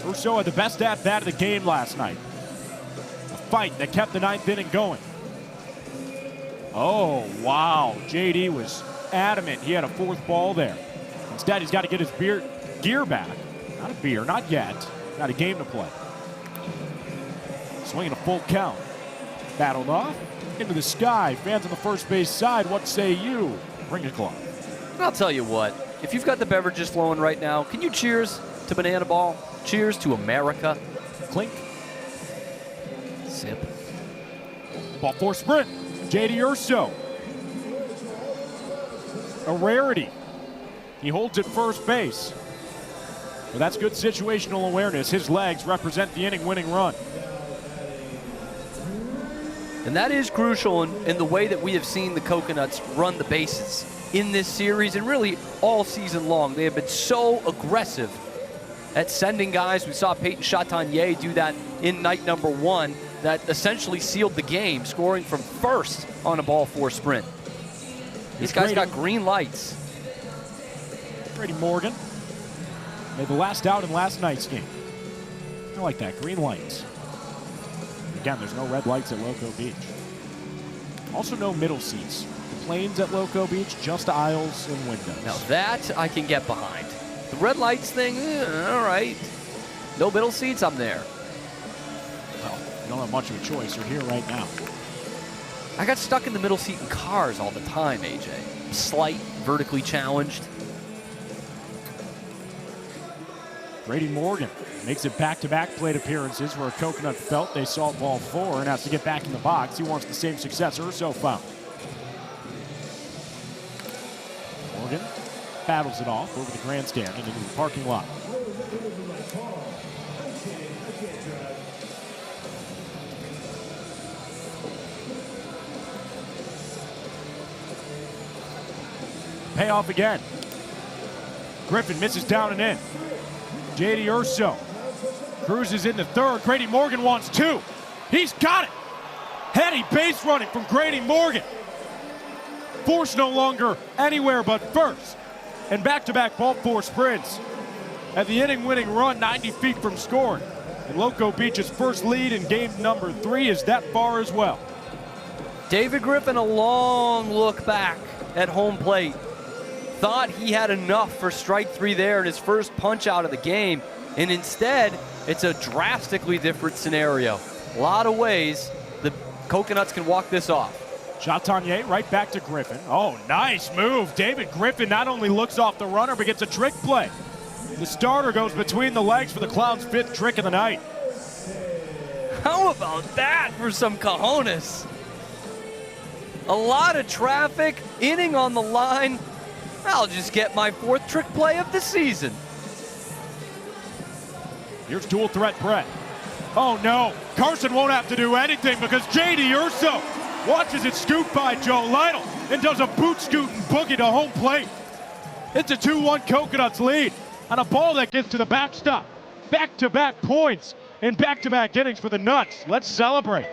Urso had the best at-bat of the game last night. A fight that kept the 9th inning going. Oh, wow. JD was adamant he had a 4th ball there. Instead, he's got to get his gear back. Not a beer, not yet. Got a game to play. Swinging a full count. Battled off, into the sky. Fans on the first base side, what say you? Bring it close. I'll tell you what, if you've got the beverages flowing right now, can you cheers to Banana Ball? Cheers to America. Clink. Sip. Ball 4 sprint. J.D. Urso. A rarity. He holds at first base. Well, that's good situational awareness. His legs represent the inning-winning run. And that is crucial in the way that we have seen the Coconuts run the bases in this series and really all season long. They have been so aggressive at sending guys. We saw Peyton Chatanier do that in night number 1 that essentially sealed the game, scoring from first on a ball 4 sprint. These guys got green lights. Brady Morgan made the last out in last night's game. I like that, green lights. Again, there's no red lights at Loco Beach. Also no middle seats. The planes at Loco Beach, just aisles and windows. Now that I can get behind. The red lights thing, all right. No middle seats, I'm there. Well, you don't have much of a choice. You're here right now. I got stuck in the middle seat in cars all the time, AJ. Slight, vertically challenged. Brady Morgan makes it back-to-back plate appearances where Coconut felt they saw ball 4 and has to get back in the box. He wants the same success Urso found. Morgan battles it off over the grandstand and into the parking lot. pay off again. Griffin misses down and in. J.D. Urso cruises into third. Grady Morgan wants two. He's got it. Heady base running from Grady Morgan. Force no longer anywhere but first. And back-to-back ball four sprints. At the inning-winning run, 90 feet from scoring. And Loco Beach's first lead in game number 3 is that far as well. David Griffin, a long look back at home plate. Thought he had enough for strike 3 there in his first punch out of the game. And instead, it's a drastically different scenario. A lot of ways the Coconuts can walk this off. Chatagnier right back to Griffin. Oh, nice move. David Griffin not only looks off the runner, but gets a trick play. The starter goes between the legs for the Clowns' 5th trick of the night. How about that for some cojones? A lot of traffic, inning on the line. I'll just get my 4th trick play of the season. Here's dual threat Brett. Oh no, Carson won't have to do anything because J.D. Urso watches it scooped by Joe Lytle and does a boot scoot and boogie to home plate. It's a 2-1 Coconuts lead on a ball that gets to the backstop. Back-to-back points and back-to-back innings for the Nuts. Let's celebrate.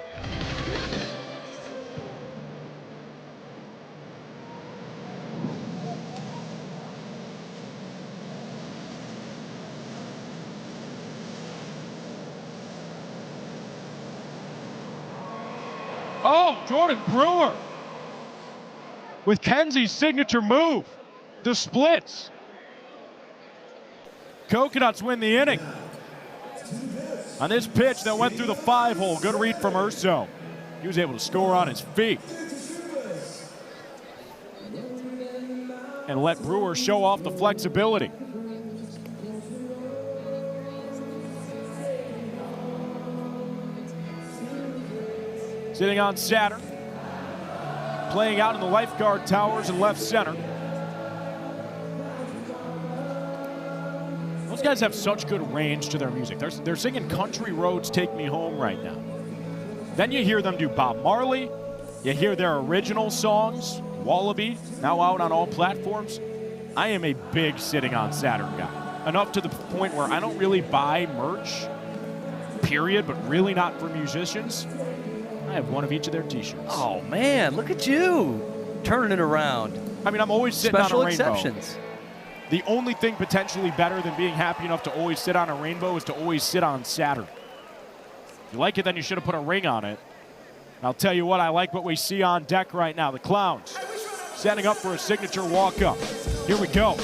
Oh, Jordan Brewer with Kenzie's signature move, the splits. Coconuts win the inning. On this pitch that went through the 5-hole, good read from Urso. He was able to score on his feet. And let Brewer show off the flexibility. Sitting on Saturn, playing out in the lifeguard towers in left center. Those guys have such good range to their music. They're singing Country Roads Take Me Home right now. Then you hear them do Bob Marley. You hear their original songs, Wallaby, now out on all platforms. I am a big Sitting on Saturn guy. Enough to the point where I don't really buy merch, period, but really not for musicians. I have one of each of their t-shirts. Oh man, look at you, turning it around. I mean, I'm always sitting Special on a rainbow. exceptions. The only thing potentially better than being happy enough to always sit on a rainbow is to always sit on Saturn. If you like it, then you should have put a ring on it. I'll tell you what, I like what we see on deck right now. The Clowns setting up for a signature walk-up. Here we go.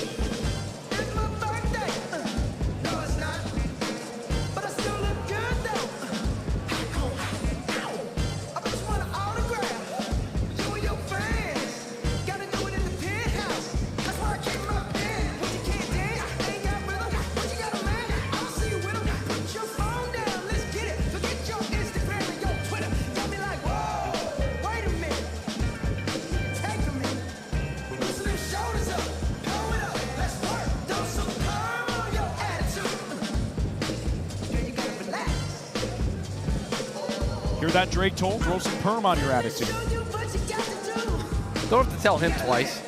Hear that, Drake Toll? Throw some perm on your attitude. Don't have to tell him twice.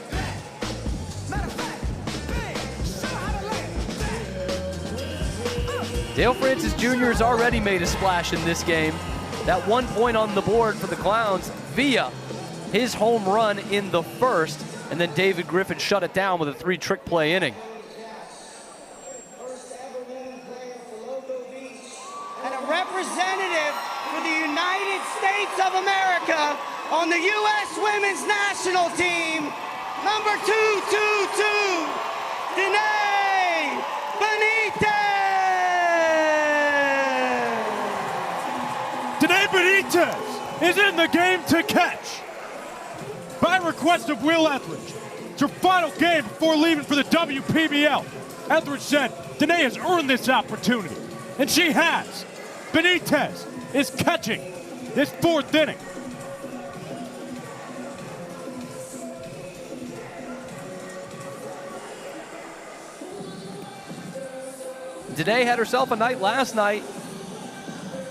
Dale Francis Jr. has already made a splash in this game. That 1 point on the board for the Clowns via his home run in the first, and then David Griffin shut it down with a 3-trick play inning. And a representative for the United States of America on the U.S. Women's National Team, number 222, Danae Benitez. Danae Benitez is in the game to catch. By request of Will Etheridge, it's her final game before leaving for the WPBL. Etheridge said Danae has earned this opportunity, and she has. Benitez is catching this 4th inning. Danae had herself a night last night.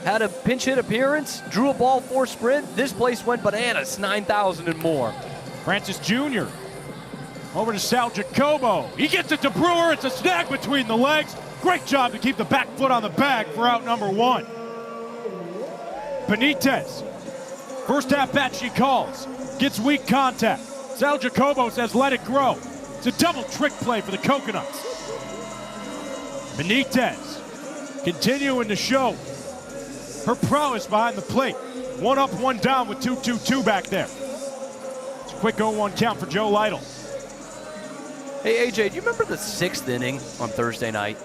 Had a pinch hit appearance, drew a ball 4 sprint. This place went bananas, 9,000 and more. Francis Jr. Over to Sal Jacobo. He gets it to Brewer. It's a snag between the legs. Great job to keep the back foot on the bag for out number 1. Benitez. First half bat she calls. Gets weak contact. Sal Jacobo says let it grow. It's a double trick play for the Coconuts. Benitez continuing to show her prowess behind the plate. 1 up, 1 down with 2-2-2 back there. It's a quick 0-1 count for Joe Lytle. Hey, AJ, do you remember the 6th inning on Thursday night?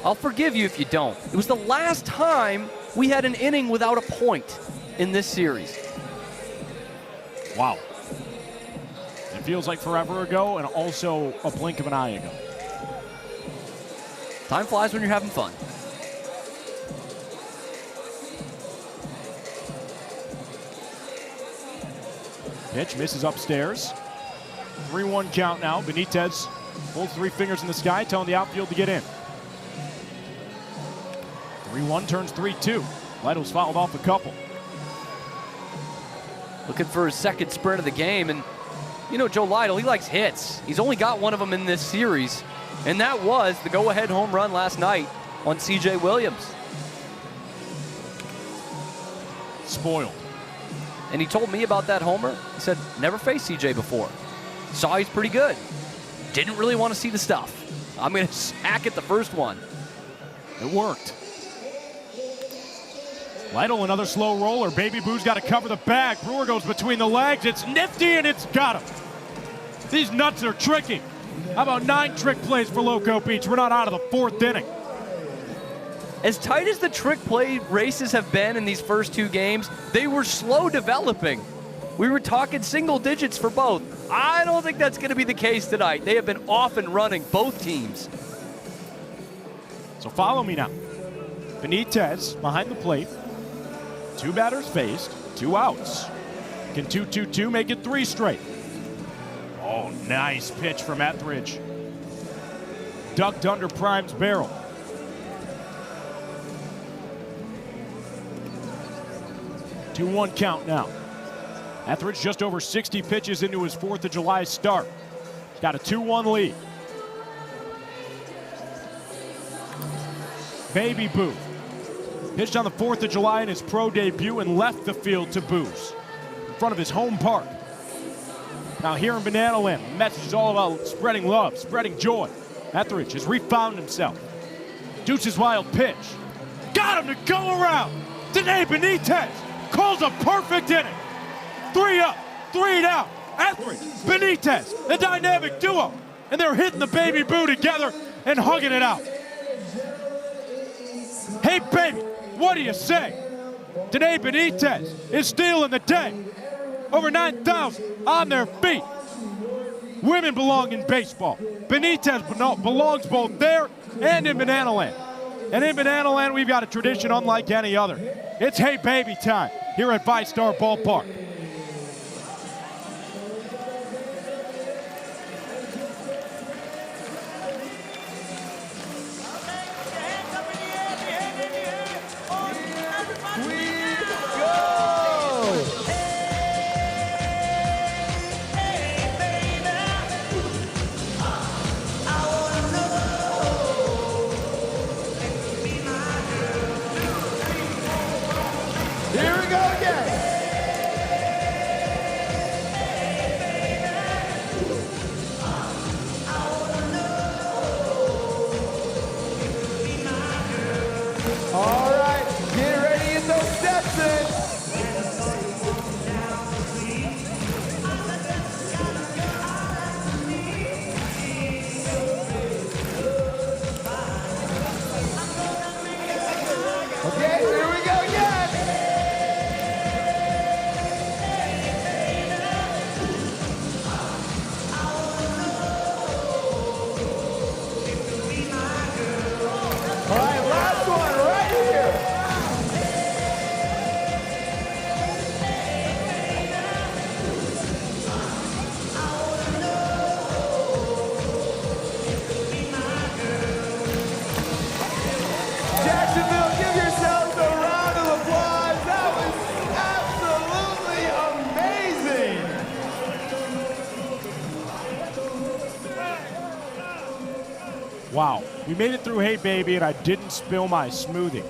I'll forgive you if you don't. It was the last time we had an inning without a point in this series. Wow. It feels like forever ago and also a blink of an eye ago. Time flies when you're having fun. Pitch misses upstairs. 3-1 count now. Benitez holds 3 fingers in the sky, telling the outfield to get in. 3-1 turns 3-2. Lytle's fouled off a couple. Looking for his second sprint of the game, and you know Joe Lytle, he likes hits. He's only got one of them in this series, and that was the go-ahead home run last night on C.J. Williams. Spoiled. And he told me about that homer. He said, never faced C.J. before. Saw he's pretty good. Didn't really want to see the stuff. I'm going to hack at the first one. It worked. Lytle, another slow roller. Baby Boo's got to cover the bag. Brewer goes between the legs. It's nifty and it's got him. These nuts are tricky. How about 9 trick plays for Loco Beach? We're not out of the 4th inning. As tight as the trick play races have been in these first 2 games, they were slow developing. We were talking single digits for both. I don't think that's going to be the case tonight. They have been off and running, both teams. So follow me now. Benitez behind the plate. 2 batters faced, 2 outs. Can 2-2-2 make it 3 straight? Oh, nice pitch from Etheridge. Ducked under Prime's barrel. Two-1 count now. Etheridge just over 60 pitches into his 4th of July start. He's got a 2-1 lead. Baby Boo pitched on the 4th of July in his pro debut and left the field to Booze in front of his home park. Now here in Banana Land, the message is all about spreading love, spreading joy. Etheridge has refound himself. Deuce's wild pitch. Got him to go around. Today Benitez calls a perfect inning. 3 up, 3 down. Etheridge, Benitez, the dynamic duo. And they're hitting the Baby Boo together and hugging it out. Hey, baby, what do you say? Today Benitez is stealing the day. Over 9,000 on their feet. Women belong in baseball. Benitez belongs both there and in Banana Land. And in Banana Land, we've got a tradition unlike any other. It's Hey Baby time here at VyStar Ballpark. Wow, we made it through Hey Baby and I didn't spill my smoothie.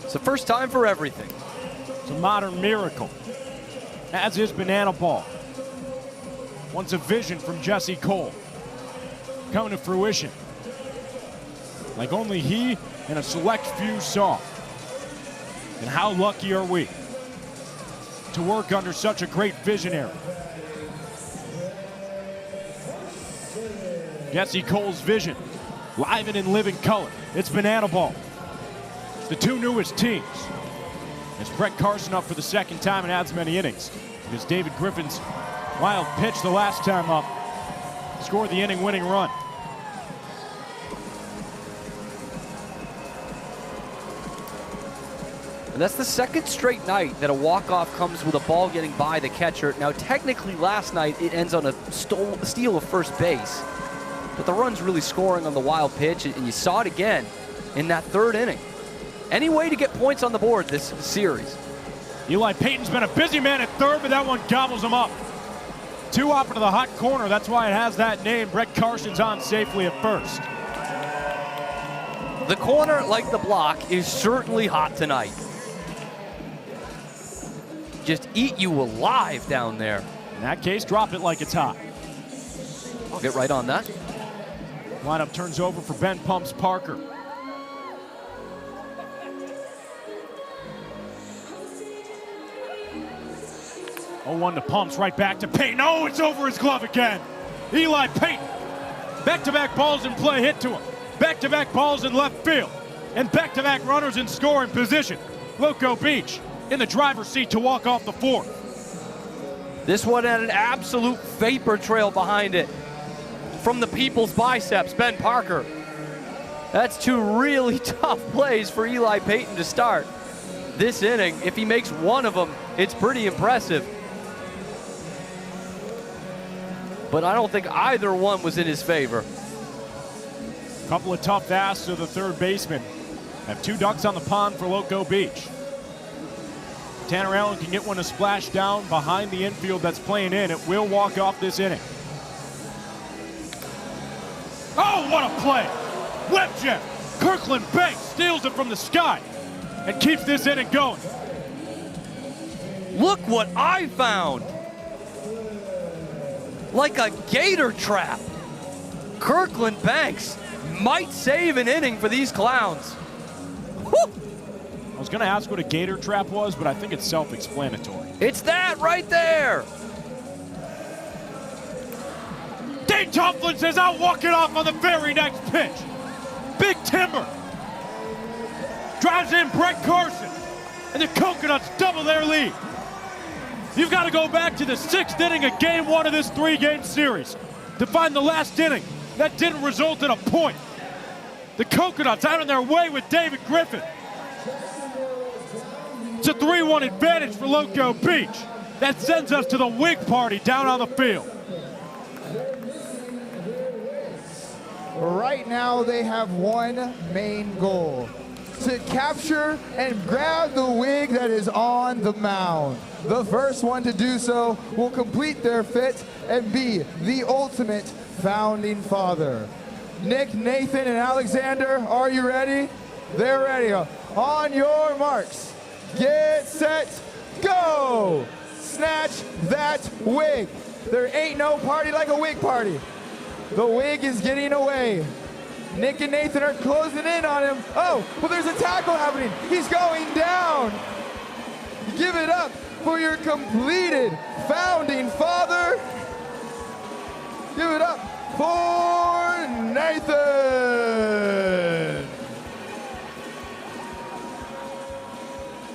It's the first time for everything. It's a modern miracle, as is Banana Ball. Once a vision from Jesse Cole, coming to fruition. Like only he and a select few saw. And how lucky are we to work under such a great visionary. Jesse Cole's vision, live and in living color. It's Banana Ball. The two newest teams. As Brett Carson up for the second time and adds many innings. Because David Griffin's wild pitch the last time up scored the inning-winning run. And that's the second straight night that a walk-off comes with a ball getting by the catcher. Now, technically, last night it ends on a steal of first base. But the run's really scoring on the wild pitch, and you saw it again in that third inning. Any way to get points on the board this series. Eli Payton's been a busy man at third, but that one gobbles him up. Two up into the hot corner. That's why it has that name. Brett Carson's on safely at first. The corner, like the block, is certainly hot tonight. Just eat you alive down there. In that case, drop it like it's hot. I'll get right on that. Lineup turns over for Ben Pumps Parker. Oh, 1 to Pumps, right back to Payton. Oh, it's over his glove again. Eli Payton. Back-to-back balls in play hit to him. Back-to-back balls in left field. And back-to-back runners in scoring position. Loco Beach in the driver's seat to walk off the fourth. This one had an absolute vapor trail behind it. From the people's biceps, Ben Parker. That's two really tough plays for Eli Payton to start this inning. If he makes one of them, it's pretty impressive. But I don't think either one was in his favor. Couple of tough asks to the third baseman. Have two ducks on the pond for Loco Beach. Tanner Allen can get one to splash down behind the infield that's playing in. It will walk off this inning. Oh, what a play! Web jet! Kirkland Banks steals it from the sky and keeps this inning going. Look what I found! Like a gator trap. Kirkland Banks might save an inning for these clowns. Whew. I was going to ask what a gator trap was, but I think it's self-explanatory. It's that right there. Dave Toughlin says I'll walk it off on the very next pitch. Big Timber drives in Brett Carson, and the Coconuts double their lead. You've got to go back to the 6th inning of game 1 of this 3-game series to find the last inning that didn't result in a point. The Coconuts out on their way with David Griffin. It's a 3-1 advantage for Loco Beach. That sends us to the wig party down on the field. Right now they have one main goal: to capture and grab the wig that is on the mound. The first one to do so will complete their fit and be the ultimate founding father. Nick, Nathan, and Alexander, are you ready? They're ready. On your marks, get set, go! Snatch that wig. There ain't no party like a wig party. The wig is getting away. Nick and Nathan are closing in on him. Oh, well, there's a tackle happening. He's going down. Give it up for your completed founding father. Give it up for Nathan.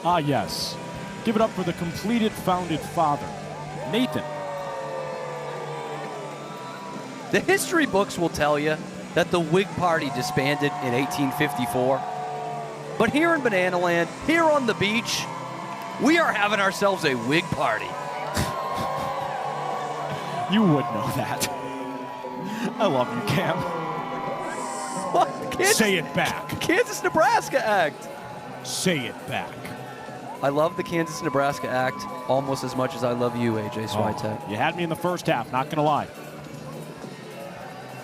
Ah, yes. Give it up for the completed founded father, Nathan. The history books will tell you that the Whig Party disbanded in 1854. But here in Banana Land, here on the beach, we are having ourselves a Whig Party. You would know that. I love you, Cam. What? Say it back. Kansas-Nebraska Act. Say it back. I love the Kansas-Nebraska Act almost as much as I love you, AJ Switek. You had me in the first half, not going to lie.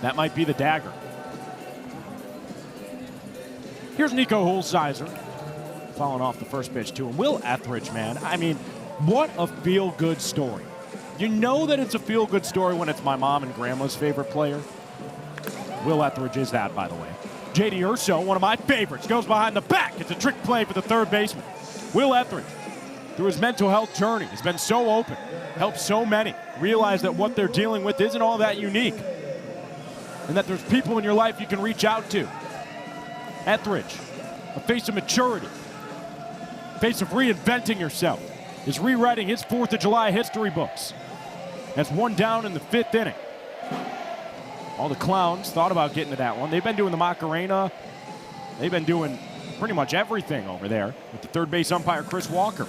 That might be the dagger. Here's Nico Holsizer following off the first pitch to him. Will Etheridge, man, I mean, what a feel-good story. You know that it's a feel-good story when it's my mom and grandma's favorite player. Will Etheridge is that, by the way. J.D. Urso, one of my favorites, goes behind the back. It's a trick play for the third baseman. Will Etheridge, through his mental health journey, has been so open, helped so many realize that what they're dealing with isn't all that unique, and that there's people in your life you can reach out to. Etheridge, a face of maturity, a face of reinventing yourself, is rewriting his 4th of July history books. That's one down in the 5th inning. All the Clowns thought about getting to that one. They've been doing the Macarena. They've been doing pretty much everything over there with the third base umpire, Chris Walker.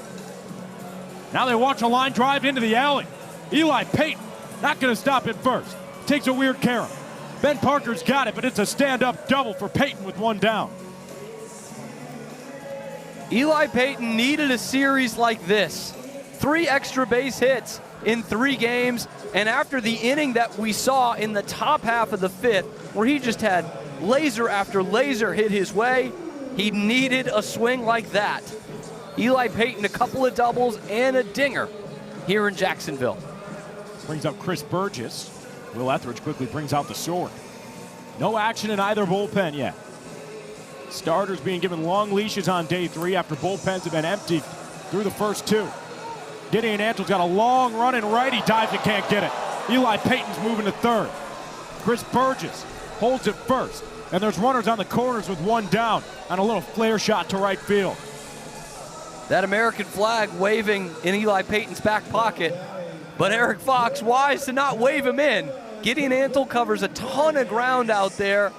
Now they watch a line drive into the alley. Eli Payton, not going to stop at first. Takes a weird carom. Ben Parker's got it, but it's a stand-up double for Payton with one down. Eli Payton needed a series like this. 3 extra base hits in 3 games, and after the inning that we saw in the top half of the 5th, where he just had laser after laser hit his way, he needed a swing like that. Eli Payton, a couple of doubles and a dinger here in Jacksonville. Brings up Chris Burgess. Will Etheridge quickly brings out the sword. No action in either bullpen yet. Starters being given long leashes on day 3 after bullpens have been emptied through the first 2. Gideon Antle's got a long run in right. He dives and can't get it. Eli Payton's moving to third. Chris Burgess holds it first. And there's runners on the corners with one down on a little flare shot to right field. That American flag waving in Eli Payton's back pocket. But Eric Fox wise to not wave him in. Gideon Antle covers a ton of ground out there.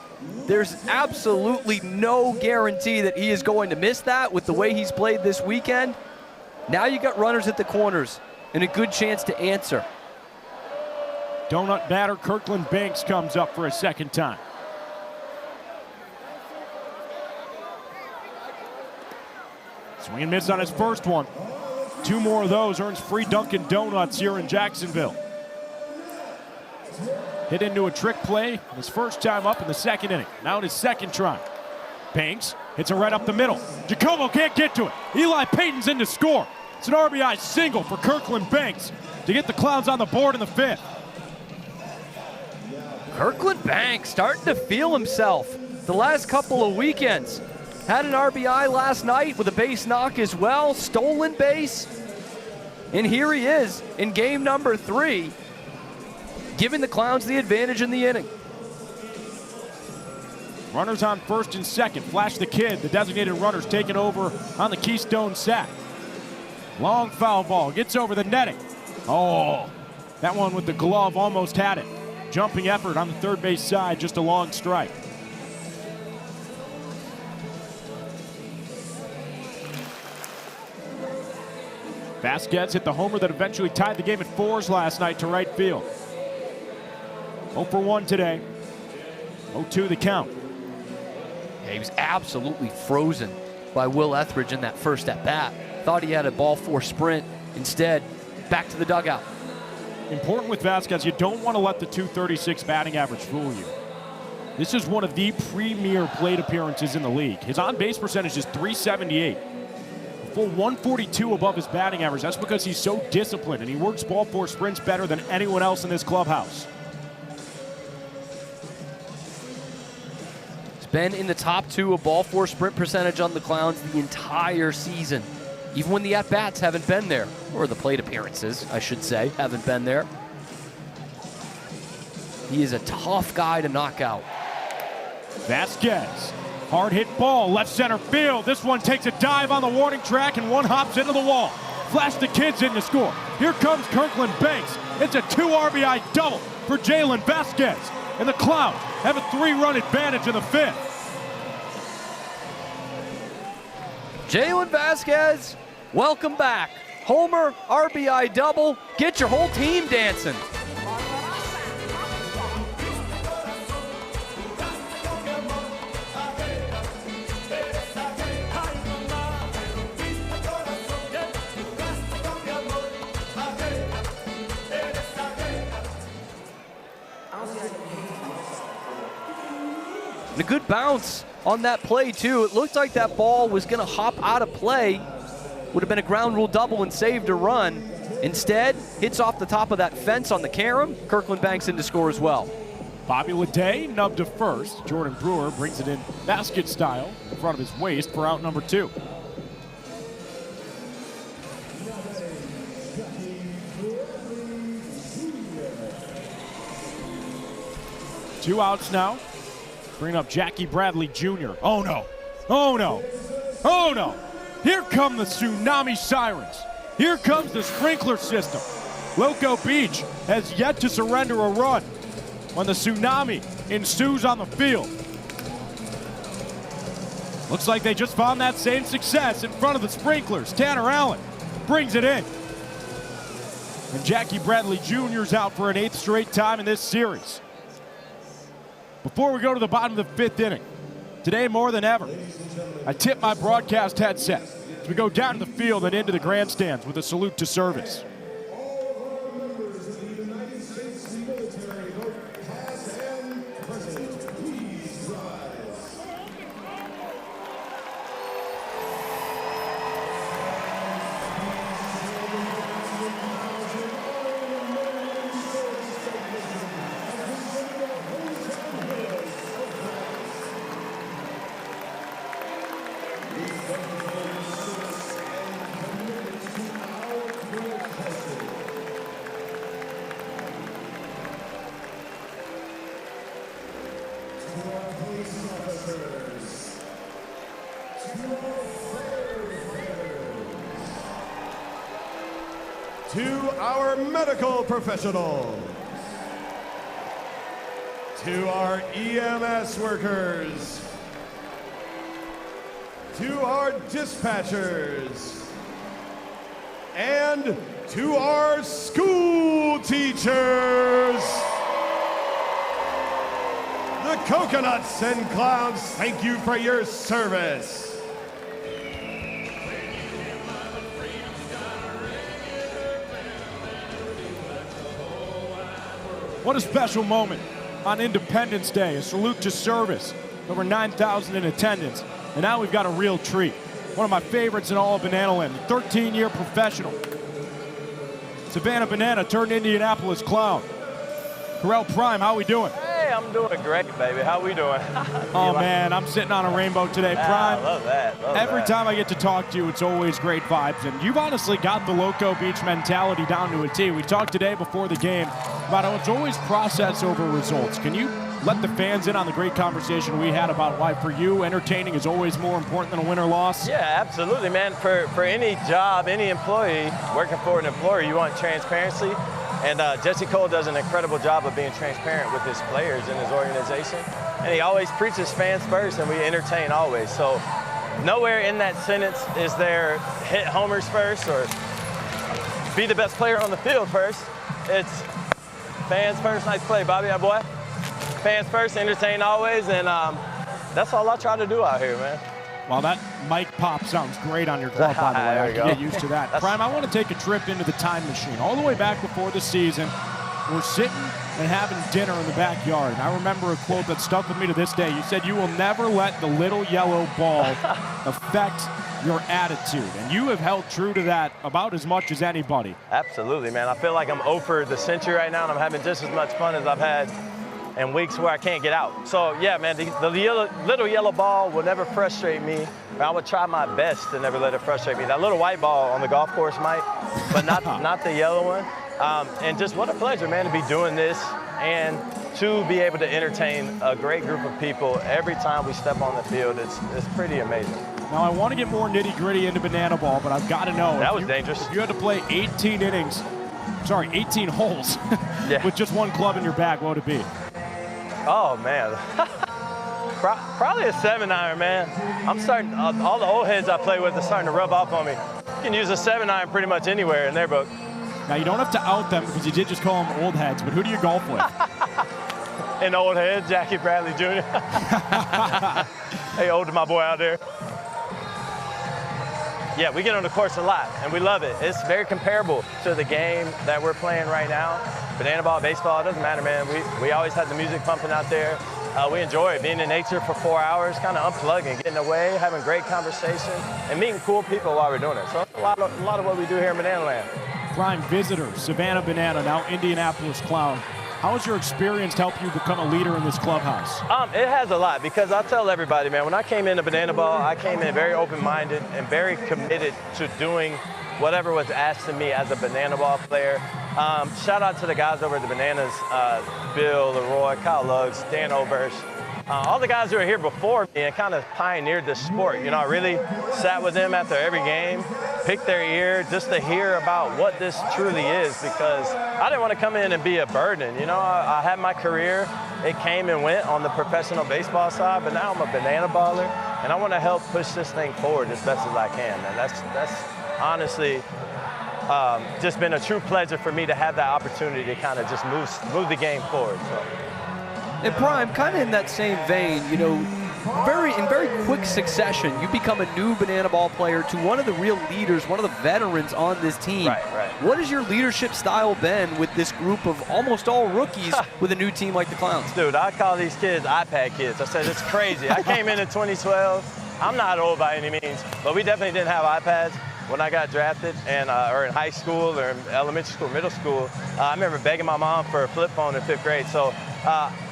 There's absolutely no guarantee that he is going to miss that with the way he's played this weekend. Now you got runners at the corners and a good chance to answer. Donut batter Kirkland Banks comes up for a second time. Swing and miss on his first one. 2 more of those, earns free Dunkin' Donuts here in Jacksonville. Hit into a trick play his first time up in the 2nd inning. Now in his 2nd try. Banks hits it right up the middle. Jacobo can't get to it. Eli Payton's in to score. It's an RBI single for Kirkland Banks to get the Clowns on the board in the 5th. Kirkland Banks starting to feel himself the last couple of weekends. Had an RBI last night with a base knock as well, stolen base. And here he is in game number 3, giving the Clowns the advantage in the inning. Runners on 1st and 2nd. Flash the Kid, the designated runner's taking over on the Keystone sack. Long foul ball, gets over the netting. Oh, that one with the glove almost had it. Jumping effort on the third base side, just a long strike. Vasquez hit the homer that eventually tied the game at 4s last night to right field. 0 for 1 today. 0-2 the count. Yeah, he was absolutely frozen by Will Etheridge in that first at-bat. Thought he had a ball 4 sprint. Instead, back to the dugout. Important with Vasquez, you don't want to let the .236 batting average fool you. This is one of the premier plate appearances in the league. His on-base percentage is .378. A full 142 above his batting average. That's because he's so disciplined and he works ball 4 sprints better than anyone else in this clubhouse. He's been in the top 2 of ball 4 sprint percentage on the Clowns the entire season. Even when the at-bats haven't been there, or the plate appearances, I should say, haven't been there. He is a tough guy to knock out. Vasquez, hard hit ball, left center field. This one takes a dive on the warning track and one hops into the wall. Flash the Kids in to score. Here comes Kirkland Banks. It's a 2 RBI double for Jalen Vasquez. And the Clowns have a 3-run advantage in the 5th. Jalen Vasquez, welcome back. Homer, RBI double, get your whole team dancing. And a good bounce on that play, too. It looked like that ball was going to hop out of play. Would have been a ground rule double and saved a run. Instead, hits off the top of that fence on the carom. Kirkland banks in to score as well. Bobby Leday nubbed to first. Jordan Brewer brings it in basket style in front of his waist for out number 2. Two outs now. Bring up Jackie Bradley Jr. Oh no, oh no, oh no. Here come the tsunami sirens. Here comes the sprinkler system. Loco Beach has yet to surrender a run when the tsunami ensues on the field. Looks like they just found that same success in front of the sprinklers. Tanner Allen brings it in. And Jackie Bradley Jr.'s out for an 8th straight time in this series. Before we go to the bottom of the 5th inning, today more than ever, I tip my broadcast headset as we go down to the field and into the grandstands with a salute to service. To our medical professionals, to our EMS workers, to our dispatchers, and to our school teachers. The Coconuts and Clowns, thank you for your service. What a special moment on Independence Day. A salute to service. Over 9,000 in attendance. And now we've got a real treat. One of my favorites in all of Banana Land, the 13-year professional. Savannah Banana turned Indianapolis Clown. Correll Prime, how we doing? Hey, I'm doing great, baby. How we doing? Oh, man, I'm sitting on a rainbow today. Prime, I love that. Every time I get to talk to you, it's always great vibes. And you've honestly got the Loco Beach mentality down to a T. We talked today before the game about how it's always process over results. Can you let the fans in on the great conversation we had about why, for you, entertaining is always more important than a win or loss? Yeah, absolutely, man. For any job, any employee, working for an employer, you want transparency. And Jesse Cole does an incredible job of being transparent with his players and his organization. And he always preaches fans first, and we entertain always. So nowhere in that sentence is there hit homers first or be the best player on the field first. It's fans first. Nice play, Bobby, our boy. Fans first, entertain always, and that's all I try to do out here, man. Well, that mic pop sounds great on your glove, by the way. I can get used to that. Prime, I want to take a trip into the time machine. All the way back before the season, we're sitting and having dinner in the backyard. And I remember a quote that stuck with me to this day. You said, "You will never let the little yellow ball affect your attitude." And you have held true to that about as much as anybody. Absolutely, man. I feel like I'm over the century right now, and I'm having just as much fun as I've had in weeks where I can't get out. So yeah, man, the little yellow ball will never frustrate me. I would try my best to never let it frustrate me. That little white ball on the golf course might, but not the yellow one. And just what a pleasure, man, to be doing this and to be able to entertain a great group of people every time we step on the field. It's pretty amazing. Now, I want to get more nitty-gritty into banana ball, but I've got to know. That was dangerous. If you had to play 18 holes with just one club in your bag, what would it be? Oh, man. Probably a 7-iron, man. I'm starting, all the old heads I play with are starting to rub off on me. You can use a 7-iron pretty much anywhere in their book. Now, you don't have to out them because you did just call them old heads, but who do you golf with? An old head, Jackie Bradley Jr. Hey, old to my boy out there. Yeah, we get on the course a lot, and we love it. It's very comparable to the game that we're playing right now. Banana ball, baseball, it doesn't matter, man. We always have the music pumping out there. We enjoy it, being in nature for 4 hours, kind of unplugging, getting away, having great conversation, and meeting cool people while we're doing it. So a lot of what we do here in Banana Land. Prime visitor, Savannah Banana, now Indianapolis Clown. How has your experience helped you become a leader in this clubhouse? It has a lot, because I tell everybody, man, when I came into Banana Ball, I came in very open-minded and very committed to doing whatever was asked of me as a Banana Ball player. Shout out to the guys over at the Bananas, Bill, Leroy, Kyle Luggs, Dan Oberst, all the guys who were here before me and kind of pioneered this sport. You know, I really sat with them after every game, picked their ear just to hear about what this truly is, because I didn't want to come in and be a burden. You know, I had my career. It came and went on the professional baseball side, but now I'm a Banana Baller, and I want to help push this thing forward as best as I can. And that's honestly just been a true pleasure for me to have that opportunity to kind of just move the game forward. So. And Prime, kind of in that same vein, you know, in very quick succession, you become a new Banana Ball player to one of the real leaders, one of the veterans on this team. Right. What has your leadership style been with this group of almost all rookies with a new team like the Clowns? Dude, I call these kids iPad kids. I said, it's crazy. I came in 2012. I'm not old by any means, but we definitely didn't have iPads when I got drafted, and or in high school or in elementary school, middle school. I remember begging my mom for a flip phone in 5th grade. So,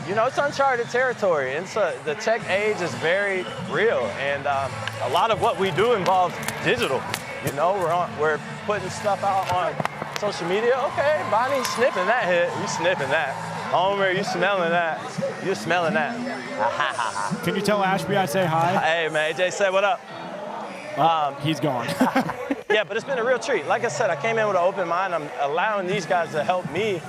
you know, it's uncharted territory. And so the tech age is very real, and a lot of what we do involves digital. You know, we're putting stuff out on social media. Okay, Bonnie's sniffing that hit. You sniffing that. Homer, you smelling that. You smelling that. Can you tell Ashby I say hi? Hey, man, AJ, say what up. He's gone. Yeah, but it's been a real treat. Like I said, I came in with an open mind. I'm allowing these guys to help me,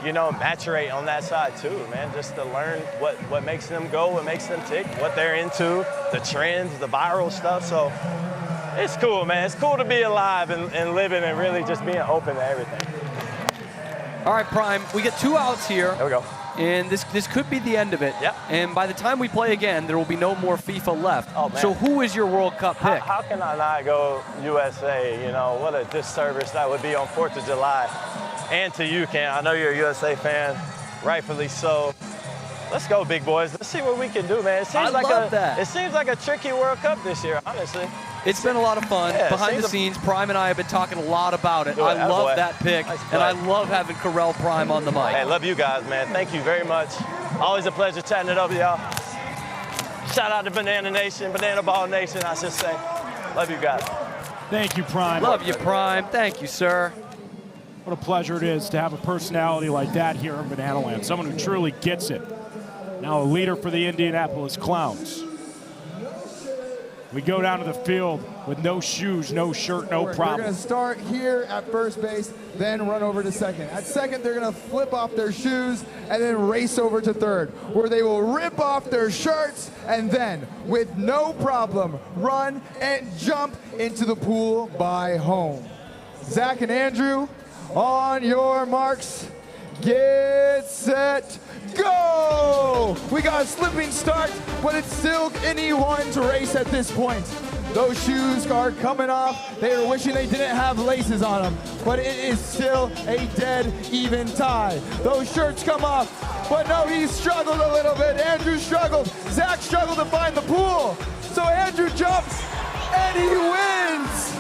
you know, maturate on that side too, man. Just to learn what makes them go, what makes them tick, what they're into, the trends, the viral stuff. So it's cool, man. It's cool to be alive and living and really just being open to everything. All right, Prime, we get 2 outs here. There we go. And this could be the end of it. Yep. And by the time we play again, there will be no more FIFA left. Oh, man. So who is your World Cup pick? How can I not go USA? You know, what a disservice that would be on 4th of July. And to you, Cam. I know you're a USA fan, rightfully so. Let's go, big boys. Let's see what we can do, man. It seems It seems like a tricky World Cup this year, honestly. It's been a lot of fun. Yeah, Behind the scenes, Prime and I have been talking a lot about it. I love boy. that pick, Nice and I play. love having Carell Prime on the mic. Hey, love you guys, man. Thank you very much. Always a pleasure chatting it up with y'all. Shout out to Banana Nation, Banana Ball Nation, I should say. Love you guys. Thank you, Prime. Love you, Prime. Thank you, sir. What a pleasure it is to have a personality like that here in Banana Land, someone who truly gets it. Now a leader for the Indianapolis Clowns. We go down to the field with no shoes, no shirt, no problem. They're going to start here at first base, then run over to second. At second, they're going to flip off their shoes and then race over to third, where they will rip off their shirts and then, with no problem, run and jump into the pool by home. Zach and Andrew, on your marks, get set, go! We got a slipping start, but it's still anyone's race at this point. Those shoes are coming off. They were wishing they didn't have laces on them, but it is still a dead even tie. Those shirts come off, but no, he struggled a little bit. Andrew struggled. Zach struggled to find the pool. So Andrew jumps, and he wins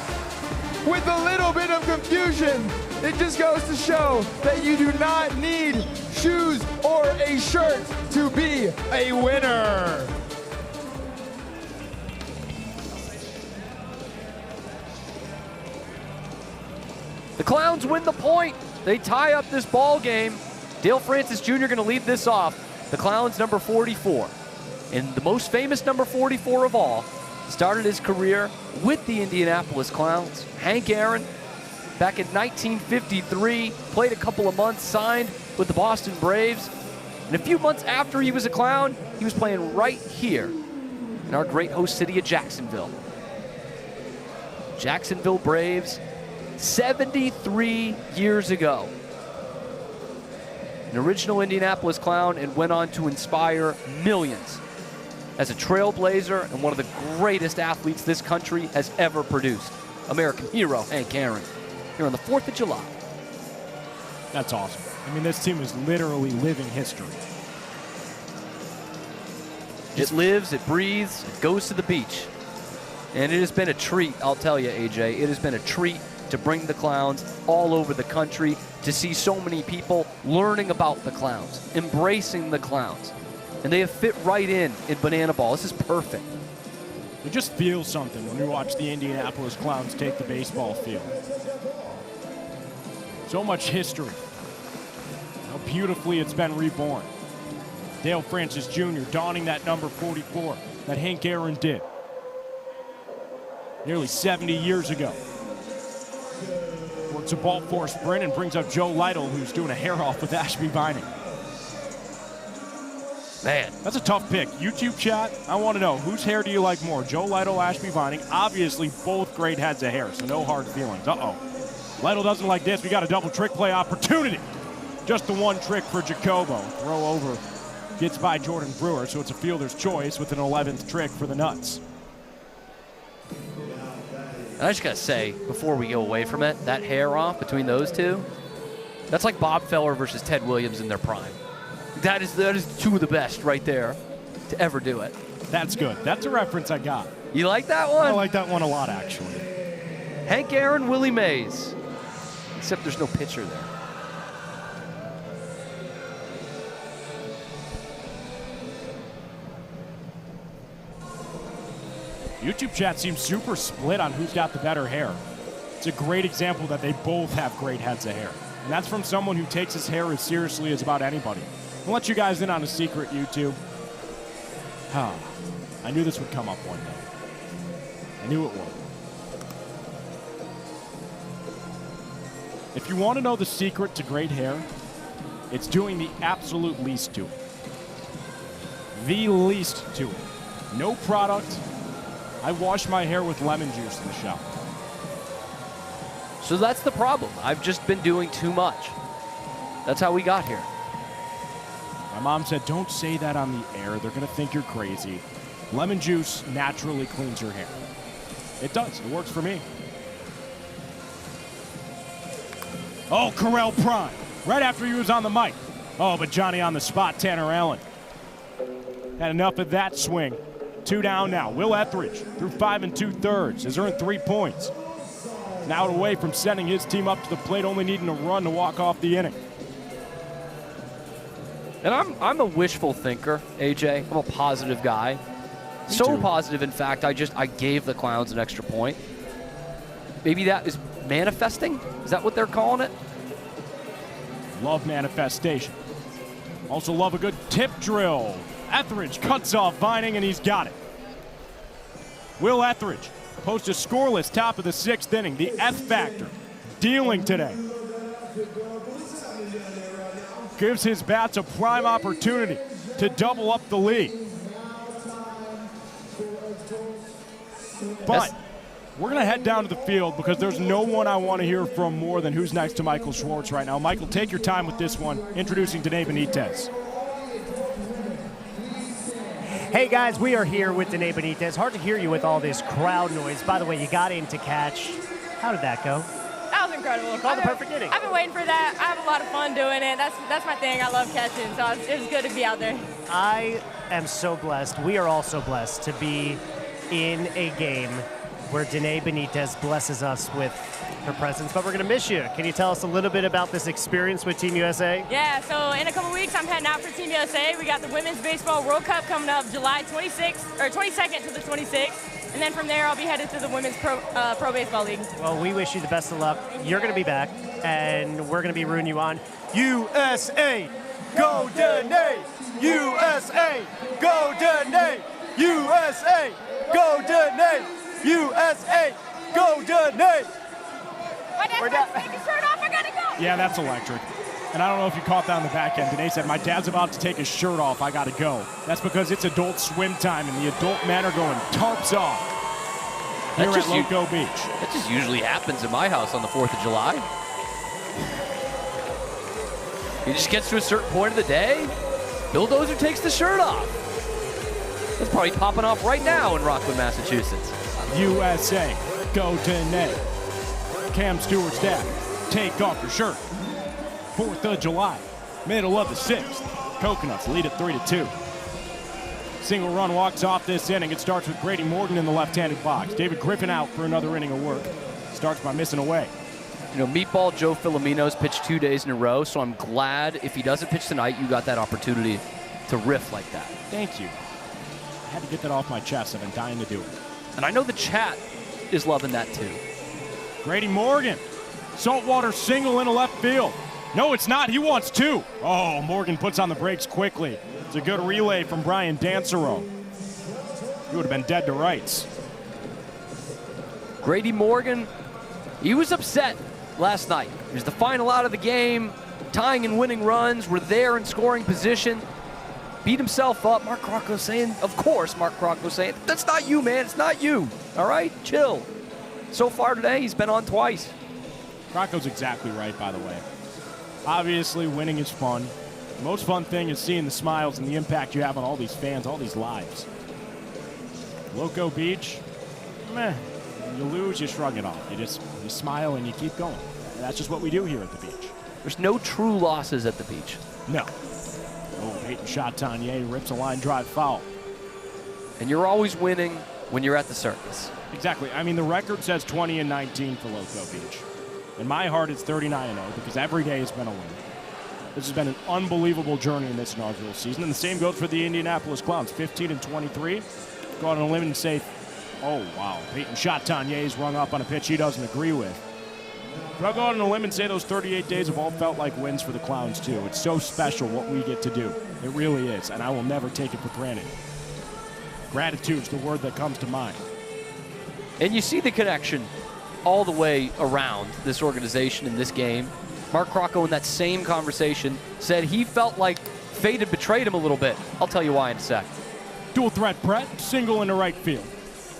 with a little bit of confusion. It just goes to show that you do not need shoes or a shirt to be a winner. The Clowns win the point. They tie up this ball game. Dale Francis Jr. going to lead this off. The Clowns, number 44. And the most famous number 44 of all started his career with the Indianapolis Clowns. Hank Aaron, back in 1953, played a couple of months, signed with the Boston Braves. And a few months after he was a Clown, he was playing right here in our great host city of Jacksonville. Jacksonville Braves, 73 years ago. An original Indianapolis Clown, and went on to inspire millions as a trailblazer and one of the greatest athletes this country has ever produced. American hero, Hank Aaron, here on the 4th of July. That's awesome. I mean, this team is literally living history. It lives, it breathes, it goes to the beach. And it has been a treat, I'll tell you, AJ. It has been a treat to bring the clowns all over the country, to see so many people learning about the clowns, embracing the clowns. And they have fit right in Banana Ball. This is perfect. You just feel something when you watch the Indianapolis Clowns take the baseball field. So much history. How beautifully it's been reborn. Dale Francis Jr. donning that number 44 that Hank Aaron did nearly 70 years ago. Works a ball four sprint and brings up Joe Lytle, who's doing a hair off with Ashby Vining. Man, that's a tough pick. YouTube chat, I want to know, whose hair do you like more, Joe Lytle, Ashby Vining? Obviously, both great heads of hair, so no hard feelings. Uh-oh. Lytle doesn't like this. We got a double trick play opportunity. Just the one trick for Jacobo. Throw over, gets by Jordan Brewer, so it's a fielder's choice with an 11th trick for the Nuts. And I just got to say, before we go away from it, that hair off between those two, that's like Bob Feller versus Ted Williams in their prime. That is two of the best right there to ever do it. That's good. That's a reference I got. You like that one? I like that one a lot, actually. Hank Aaron, Willie Mays. Except there's no pitcher there. YouTube chat seems super split on who's got the better hair. It's a great example that they both have great heads of hair. And that's from someone who takes his hair as seriously as about anybody. I'll let you guys in on a secret, YouTube. I knew this would come up one day. I knew it would. If you want to know the secret to great hair, it's doing the absolute least to it. The least to it. No product. I wash my hair with lemon juice in the shower. So that's the problem. I've just been doing too much. That's how we got here. My mom said, don't say that on the air. They're going to think you're crazy. Lemon juice naturally cleans your hair. It does. It works for me. Oh, Correll Prime. Right after he was on the mic. Oh, but Johnny on the spot, Tanner Allen. Had enough of that swing. 2 down now. Will Etheridge through 5 2/3 has earned 3 points. Now away from sending his team up to the plate, only needing a run to walk off the inning. And I'm a wishful thinker, AJ. I'm a positive guy. So positive, in fact, I gave the Clowns an extra point. Maybe that is manifesting? Is that what they're calling it? Love manifestation. Also love a good tip drill. Etheridge cuts off Vining, and he's got it. Will Etheridge posts a scoreless top of the 6th inning. The F factor dealing today. Gives his bats a prime opportunity to double up the lead. But we're going to head down to the field because there's no one I want to hear from more than who's next to Michael Schwartz right now. Michael, take your time with this one. Introducing Danae Benitez. Hey guys, we are here with Danae Benitez. Hard to hear you with all this crowd noise. By the way, you got in to catch. How did that go? That was incredible. Called the perfect inning. I've been waiting for that. I have a lot of fun doing it. That's my thing. I love catching, so it was good to be out there. I am so blessed. We are all so blessed to be in a game where Danae Benitez blesses us with her presence, but we're going to miss you. Can you tell us a little bit about this experience with Team USA? Yeah, so in a couple weeks, I'm heading out for Team USA. We got the Women's Baseball World Cup coming up July 22nd to the 26th, and then from there, I'll be headed to the Women's Pro Baseball League. Well, we wish you the best of luck. You're going to be back, and we're going to be rooting you on. USA! Go Danae! USA! Go Danae! USA! Go Danae! USA! Go Danae! My dad's about to take his shirt off. I gotta go! Yeah, that's electric. And I don't know if you caught that on the back end. Danae said, my dad's about to take his shirt off. I got to go. That's because it's adult swim time, and the adult men are going tarps off here at Loco Beach. That just usually happens in my house on the 4th of July. He just gets to a certain point of the day, Bill Dozer takes the shirt off. That's probably popping off right now in Rockland, Massachusetts. USA, go Danae. Cam Stewart's dad, take off your shirt. 4th of July, middle of the 6th. Coconuts lead at 3-2. Single run walks off this inning. It starts with Grady Morgan in the left-handed box. David Griffin out for another inning of work. Starts by missing away. You know, Meatball Joe Filomeno's pitched 2 days in a row, so I'm glad if he doesn't pitch tonight, you got that opportunity to riff like that. Thank you. I had to get that off my chest. I've been dying to do it. And I know the chat is loving that too. Grady Morgan. Saltwater single into left field. No, it's not. He wants 2. Oh, Morgan puts on the brakes quickly. It's a good relay from Brian Dancero. He would have been dead to rights. Grady Morgan, he was upset last night. It was the final out of the game. Tying and winning runs. Were there in scoring position. Beat himself up. Mark Crocco saying, of course, Mark Crocco saying, that's not you, man. It's not you. All right? Chill. So far today, he's been on twice. Crocco's exactly right, by the way. Obviously, winning is fun. The most fun thing is seeing the smiles and the impact you have on all these fans, all these lives. Loco Beach, meh. You lose, you shrug it off. You smile and you keep going. And that's just what we do here at the beach. There's no true losses at the beach. No. Oh, Peyton Chatagnier rips a line drive foul. And you're always winning when you're at the circus. Exactly. I mean, the record says 20-19 for Loco Beach. In my heart, it's 39-0 because every day has been a win. This has been an unbelievable journey in this inaugural season, and the same goes for the Indianapolis Clowns. 15-23. Go out on a limb and say, oh, wow, Peyton Chatagnier rung up on a pitch he doesn't agree with. But I'll go out on a limb and say those 38 days have all felt like wins for the Clowns, too. It's so special what we get to do. It really is, and I will never take it for granted. Gratitude's the word that comes to mind. And you see the connection all the way around this organization in this game. Mark Crocco in that same conversation said he felt like fate had betrayed him a little bit. I'll tell you why in a sec. Dual threat, Brett, single into right field.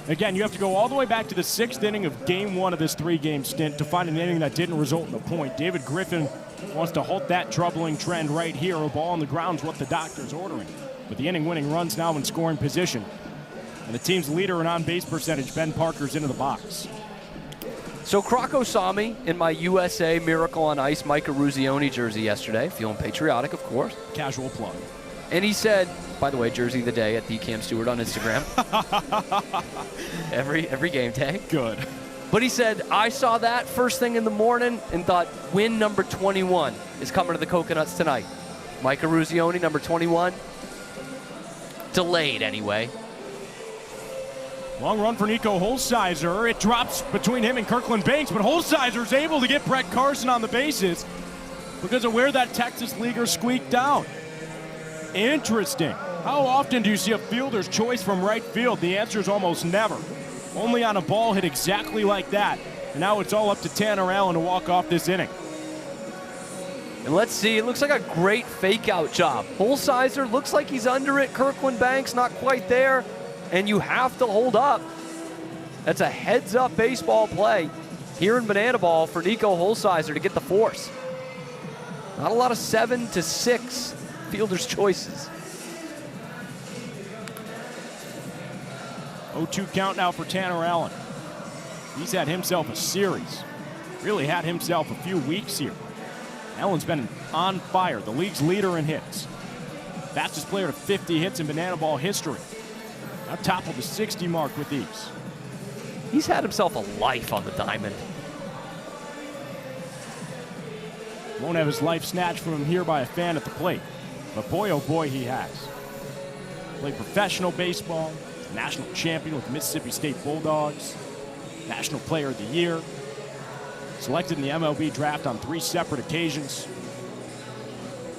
Again, you have to go all the way back to the 6th inning of game 1 of this 3-game stint to find an inning that didn't result in a point. David Griffin wants to halt that troubling trend right here. A ball on the ground is what the doctor's ordering. But the inning-winning run's now in scoring position. And the team's leader in on-base percentage, Ben Parker's into the box. So Crocco saw me in my USA Miracle on Ice Mike Eruzione jersey yesterday. Feeling patriotic, of course. Casual plug. And he said, by the way, jersey of the day at Cam Stewart on Instagram. every game day. Good. But he said, I saw that first thing in the morning and thought, win number 21 is coming to the Coconuts tonight. Mike Eruzione, number 21. Delayed anyway. Long run for Nico Holsizer. It drops between him and Kirkland Banks, but Holsizer's able to get Brett Carson on the bases because of where that Texas leaguer squeaked down. Interesting. How often do you see a fielder's choice from right field? The answer is almost never. Only on a ball hit exactly like that. And now it's all up to Tanner Allen to walk off this inning. And let's see, it looks like a great fake-out job. Holsizer looks like he's under it. Kirkland Banks not quite there. And you have to hold up. That's a heads-up baseball play here in Banana Ball for Nico Holsizer to get the force. Not a lot of 7 to 6 fielder's choices. 0-2 count now for Tanner Allen. He's had himself a series. Really had himself a few weeks here. Allen's been on fire, the league's leader in hits. Fastest player to 50 hits in Banana Ball history. Now toppled the 60 mark with ease. He's had himself a life on the diamond. Won't have his life snatched from him here by a fan at the plate. But boy, oh boy, he has. Played professional baseball, national champion with the Mississippi State Bulldogs, National Player of the Year, selected in the MLB draft on 3 separate occasions.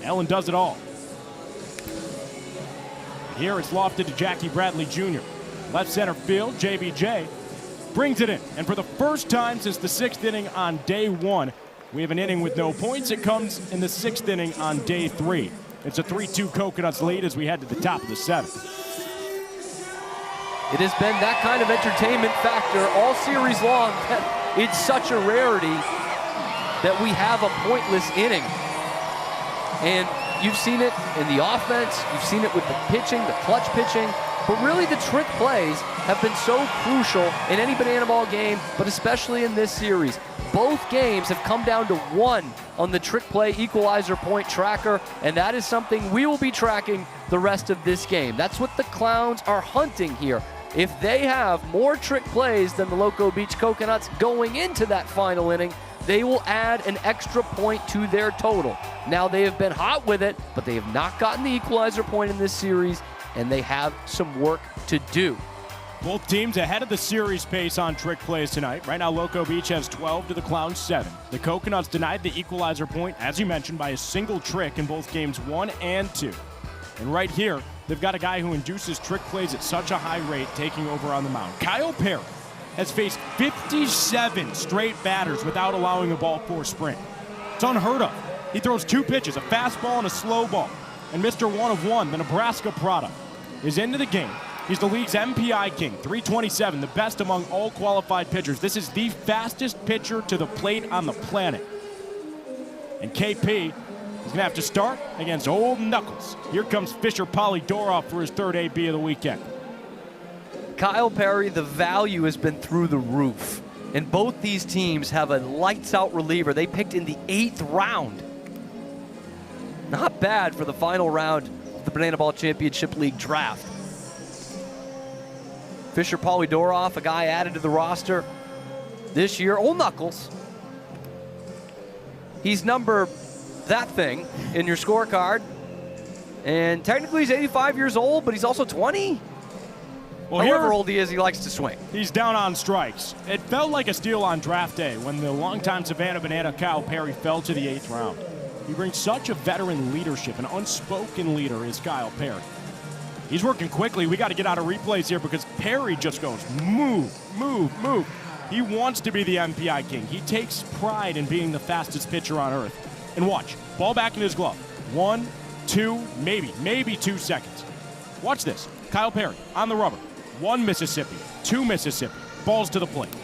Allen does it all. Here it's lofted to Jackie Bradley Jr. Left center field, JBJ brings it in. And for the first time since the 6th inning on day 1, we have an inning with no points. It comes in the 6th inning on day 3. It's a 3-2 Coconuts lead as we head to the top of the 7th. It has been that kind of entertainment factor all series long. It's such a rarity that we have a pointless inning. And you've seen it in the offense, you've seen it with the pitching, the clutch pitching. But really the trick plays have been so crucial in any banana ball game, but especially in this series. Both games have come down to 1 on the trick play equalizer point tracker, and that is something we will be tracking the rest of this game. That's what the Clowns are hunting here. If they have more trick plays than the Loco Beach Coconuts going into that final inning, they will add an extra point to their total. Now, they have been hot with it, but they have not gotten the equalizer point in this series, and they have some work to do. Both teams ahead of the series pace on trick plays tonight. Right now, Loco Beach has 12 to the Clowns 7. The Coconuts denied the equalizer point, as you mentioned, by a single trick in both games 1 and 2. And right here, they've got a guy who induces trick plays at such a high rate taking over on the mound. Kyle Perry has faced 57 straight batters without allowing a ball for a sprint. It's unheard of. He throws 2 pitches, a fastball and a slow ball. And Mr. 1 of 1, the Nebraska product, is into the game. He's the league's MPI king, 327, the best among all qualified pitchers. This is the fastest pitcher to the plate on the planet. And KP is going to have to start against Old Knuckles. Here comes Fisher Polydorov for his 3rd AB of the weekend. Kyle Perry, the value has been through the roof. And both these teams have a lights-out reliever they picked in the 8th round. Not bad for the final round of the Banana Ball Championship League draft. Fisher Polydorov, a guy added to the roster this year. Old Knuckles. He's number that thing in your scorecard. And technically he's 85 years old, but he's also 20. Well, however old he is, he likes to swing. He's down on strikes. It felt like a steal on draft day when the longtime Savannah Banana Kyle Perry fell to the 8th round. He brings such a veteran leadership, an unspoken leader is Kyle Perry. He's working quickly. We got to get out of replays here because Perry just goes move, move, move. He wants to be the MPI king. He takes pride in being the fastest pitcher on earth. And watch, ball back in his glove. 1, 2, maybe 2 seconds. Watch this. Kyle Perry on the rubber. 1 Mississippi, 2 Mississippi. Balls to the plate.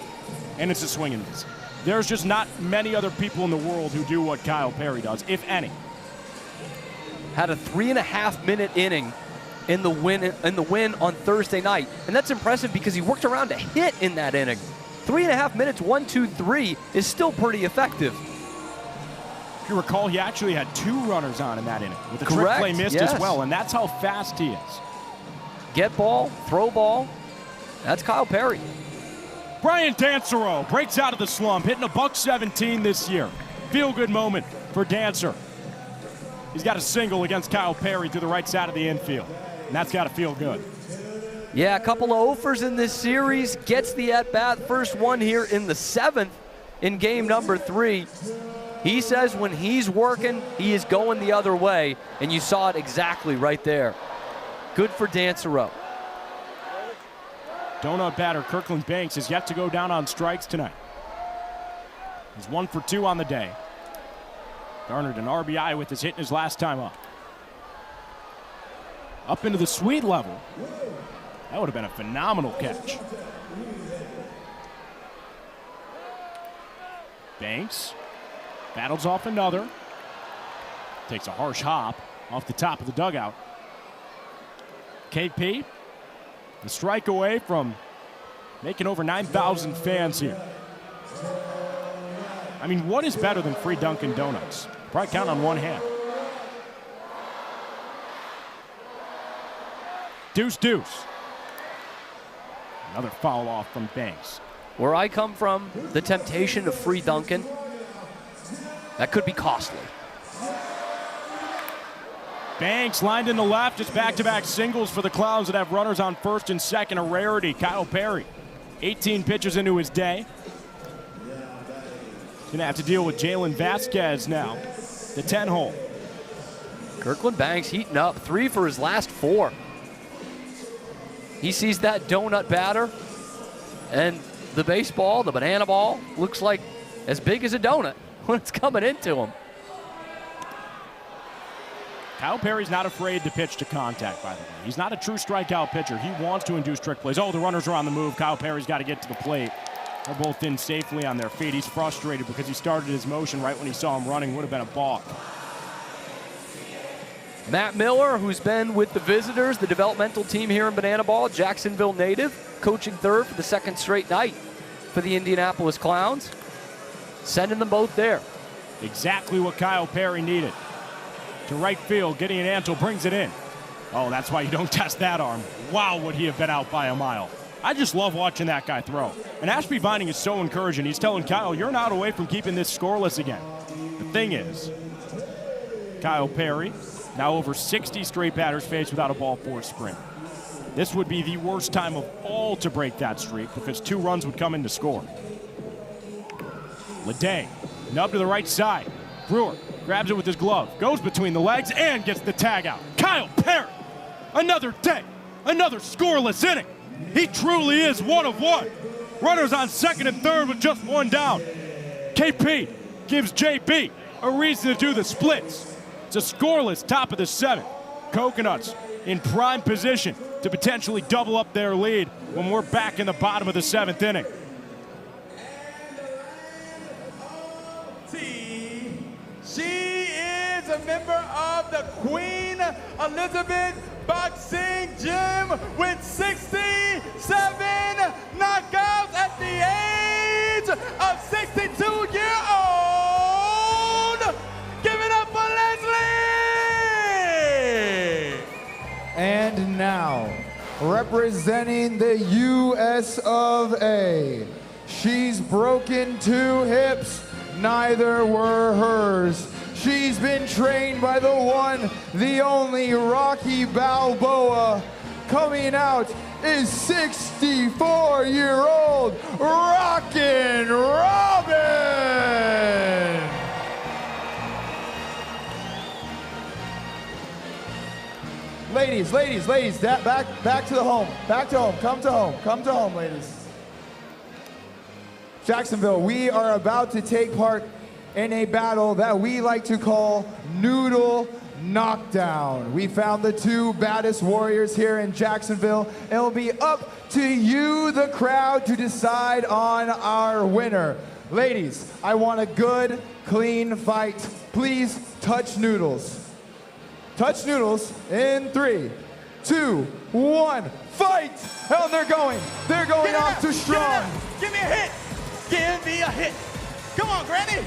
And it's a swing and miss. There's just not many other people in the world who do what Kyle Perry does, if any. Had a 3.5-minute inning in the win on Thursday night. And that's impressive because he worked around a hit in that inning. 3.5 minutes, 1, 2, 3 is still pretty effective. If you recall, he actually had 2 runners on in that inning with a trick Correct, play missed yes. as well, and that's how fast he is. Get ball, throw ball. That's Kyle Perry. Brian Dansereau breaks out of the slump, hitting a $117 this year. Feel-good moment for Dancer. He's got a single against Kyle Perry through the right side of the infield, and that's got to feel good. Yeah, a couple of offers in this series. Gets the at-bat, first one here in the 7th in game number 3. He says when he's working, he is going the other way, and you saw it exactly right there. Good for Dansereau. Donut batter Kirkland Banks is yet to go down on strikes tonight. He's 1 for 2 on the day. Garnered an RBI with his hit in his last time up. Up into the sweet level. That would have been a phenomenal catch. Banks battles off another. Takes a harsh hop off the top of the dugout. KP, the strike away from making over 9,000 fans here. I mean, what is better than free Dunkin' Donuts? Probably count on one hand. Deuce, deuce. Another foul off from Banks. Where I come from, the temptation of free Dunkin', that could be costly. Banks lined in the left, just back-to-back singles for the Clowns that have runners on first and second, a rarity. Kyle Perry, 18 pitches into his day. He's gonna have to deal with Jalen Vasquez now, the 10-hole. Kirkland Banks heating up, 3 for his last 4. He sees that donut batter, and the baseball, the banana ball, looks like as big as a donut when it's coming into him. Kyle Perry's not afraid to pitch to contact, by the way. He's not a true strikeout pitcher. He wants to induce trick plays. Oh, the runners are on the move. Kyle Perry's got to get to the plate. They're both in safely on their feet. He's frustrated because he started his motion right when he saw him running. Would have been a balk. Matt Miller, who's been with the Visitors, the developmental team here in Banana Ball, Jacksonville native, coaching third for the second straight night for the Indianapolis Clowns. Sending them both there. Exactly what Kyle Perry needed. To right field, Gideon Antle brings it in. Oh, that's why you don't test that arm. Wow, would he have been out by a mile. I just love watching that guy throw. And Ashby Vining is so encouraging. He's telling Kyle, you're not away from keeping this scoreless again. The thing is, Kyle Perry, now over 60 straight batters faced without a ball four sprint. This would be the worst time of all to break that streak because 2 runs would come in to score. Leday, nub to the right side. Brewer grabs it with his glove, goes between the legs, and gets the tag out. Kyle Perry, another day, another scoreless inning. He truly is one of one. Runners on second and third with just 1 down. KP gives JB a reason to do the splits. It's a scoreless top of the 7th. Coconuts in prime position to potentially double up their lead when we're back in the bottom of the 7th inning. She is a member of the Queen Elizabeth Boxing Gym with 67 knockouts at the age of 62-year-old. Give it up for Leslie! And now, representing the US of A, she's broken 2 hips, neither were hers. She's been trained by the one, the only Rocky Balboa. Coming out is 64-year-old Rockin' Robin. Ladies, back to the home. Back to home. Come to home, ladies. Jacksonville, we are about to take part in a battle that we like to call Noodle Knockdown. We found the 2 baddest warriors here in Jacksonville. It'll be up to you, the crowd, to decide on our winner. Ladies, I want a good, clean fight. Please touch noodles. Touch noodles in 3, 2, 1, fight! Oh, they're going off too strong. Give me a hit. Give me a hit. Come on, Granny.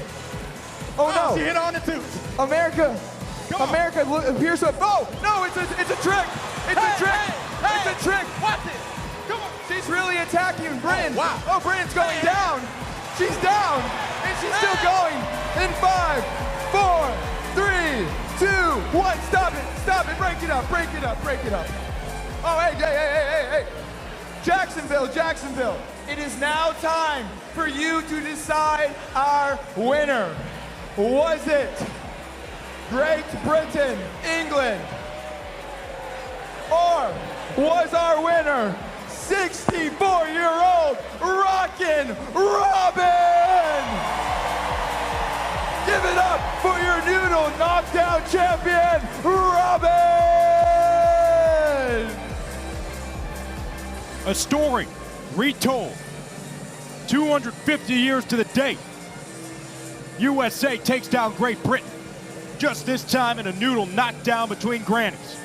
Oh no! She hit on the tooth. America, look, here's a. Oh no! It's a trick. It's a trick. It's a trick. Watch it. Come on. She's really attacking Bryn. Wow. Oh, Bryn's going down. She's down, and she's still going. In 5, 4, 3, 2, 1. Stop it. Break it up. Oh, hey. Jacksonville. It is now time for you to decide our winner. Was it Great Britain, England? Or was our winner 64-year-old Rockin' Robin? Give it up for your Noodle Knockdown champion, Robin! A story retold 250 years to the date. USA takes down Great Britain, just this time in a noodle knockdown between grannies.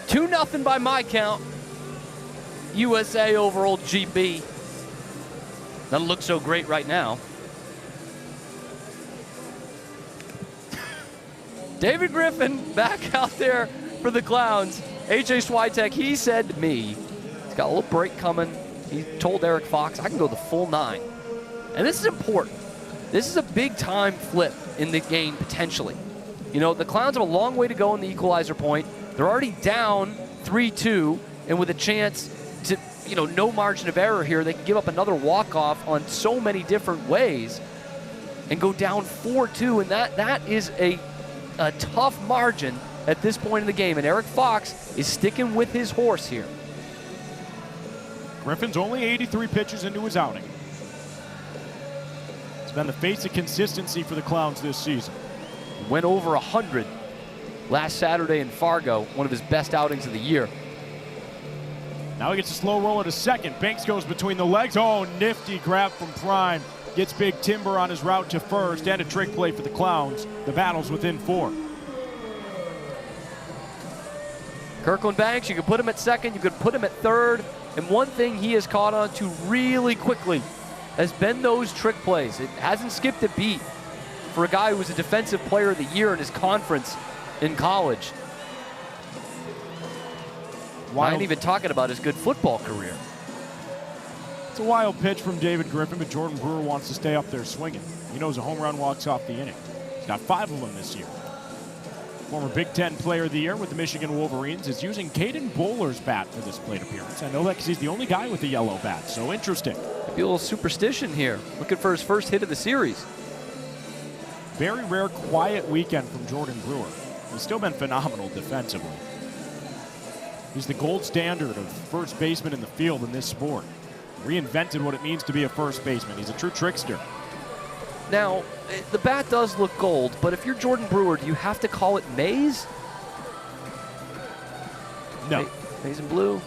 2-0 by my count. USA over old GB. Doesn't look so great right now. David Griffin back out there for the Clowns. AJ Switek, he said to me, he's got a little break coming. He told Eric Fox, I can go the full 9. And this is important. This is a big time flip in the game, potentially. You know, the Clowns have a long way to go in the Equalizer Point. They're already down 3-2, and with a chance to, no margin of error here, they can give up another walk-off on so many different ways and go down 4-2, and that is a tough margin at this point in the game, and Eric Fox is sticking with his horse here. Griffin's only 83 pitches into his outing. It's been the face of consistency for the Clowns this season. Went over 100 last Saturday in Fargo, one of his best outings of the year. Now he gets a slow roll at a second. Banks goes between the legs. Oh, nifty grab from Prime. gets big timber on his route to first, and a trick play for the Clowns. The battle's within 4. Kirkland Banks, you could put him at second, you could put him at third, and one thing he has caught on to really quickly has been those trick plays. It hasn't skipped a beat for a guy who was a Defensive Player of the Year in his conference in college. I ain't even talking about his good football career. It's a wild pitch from David Griffin, but Jordan Brewer wants to stay up there swinging. He knows a home run walks off the inning. He's got 5 of them this year. Former Big Ten Player of the Year with the Michigan Wolverines is using Caden Bowler's bat for this plate appearance. I know that because he's the only guy with a yellow bat, so interesting. Maybe a little superstition here, looking for his first hit of the series. Very rare, quiet weekend from Jordan Brewer. He's still been phenomenal defensively. He's the gold standard of first baseman in the field in this sport. Reinvented what it means to be a first baseman. He's a true trickster. Now, the bat does look gold, but if you're Jordan Brewer, do you have to call it maize? No. Maize and blue? You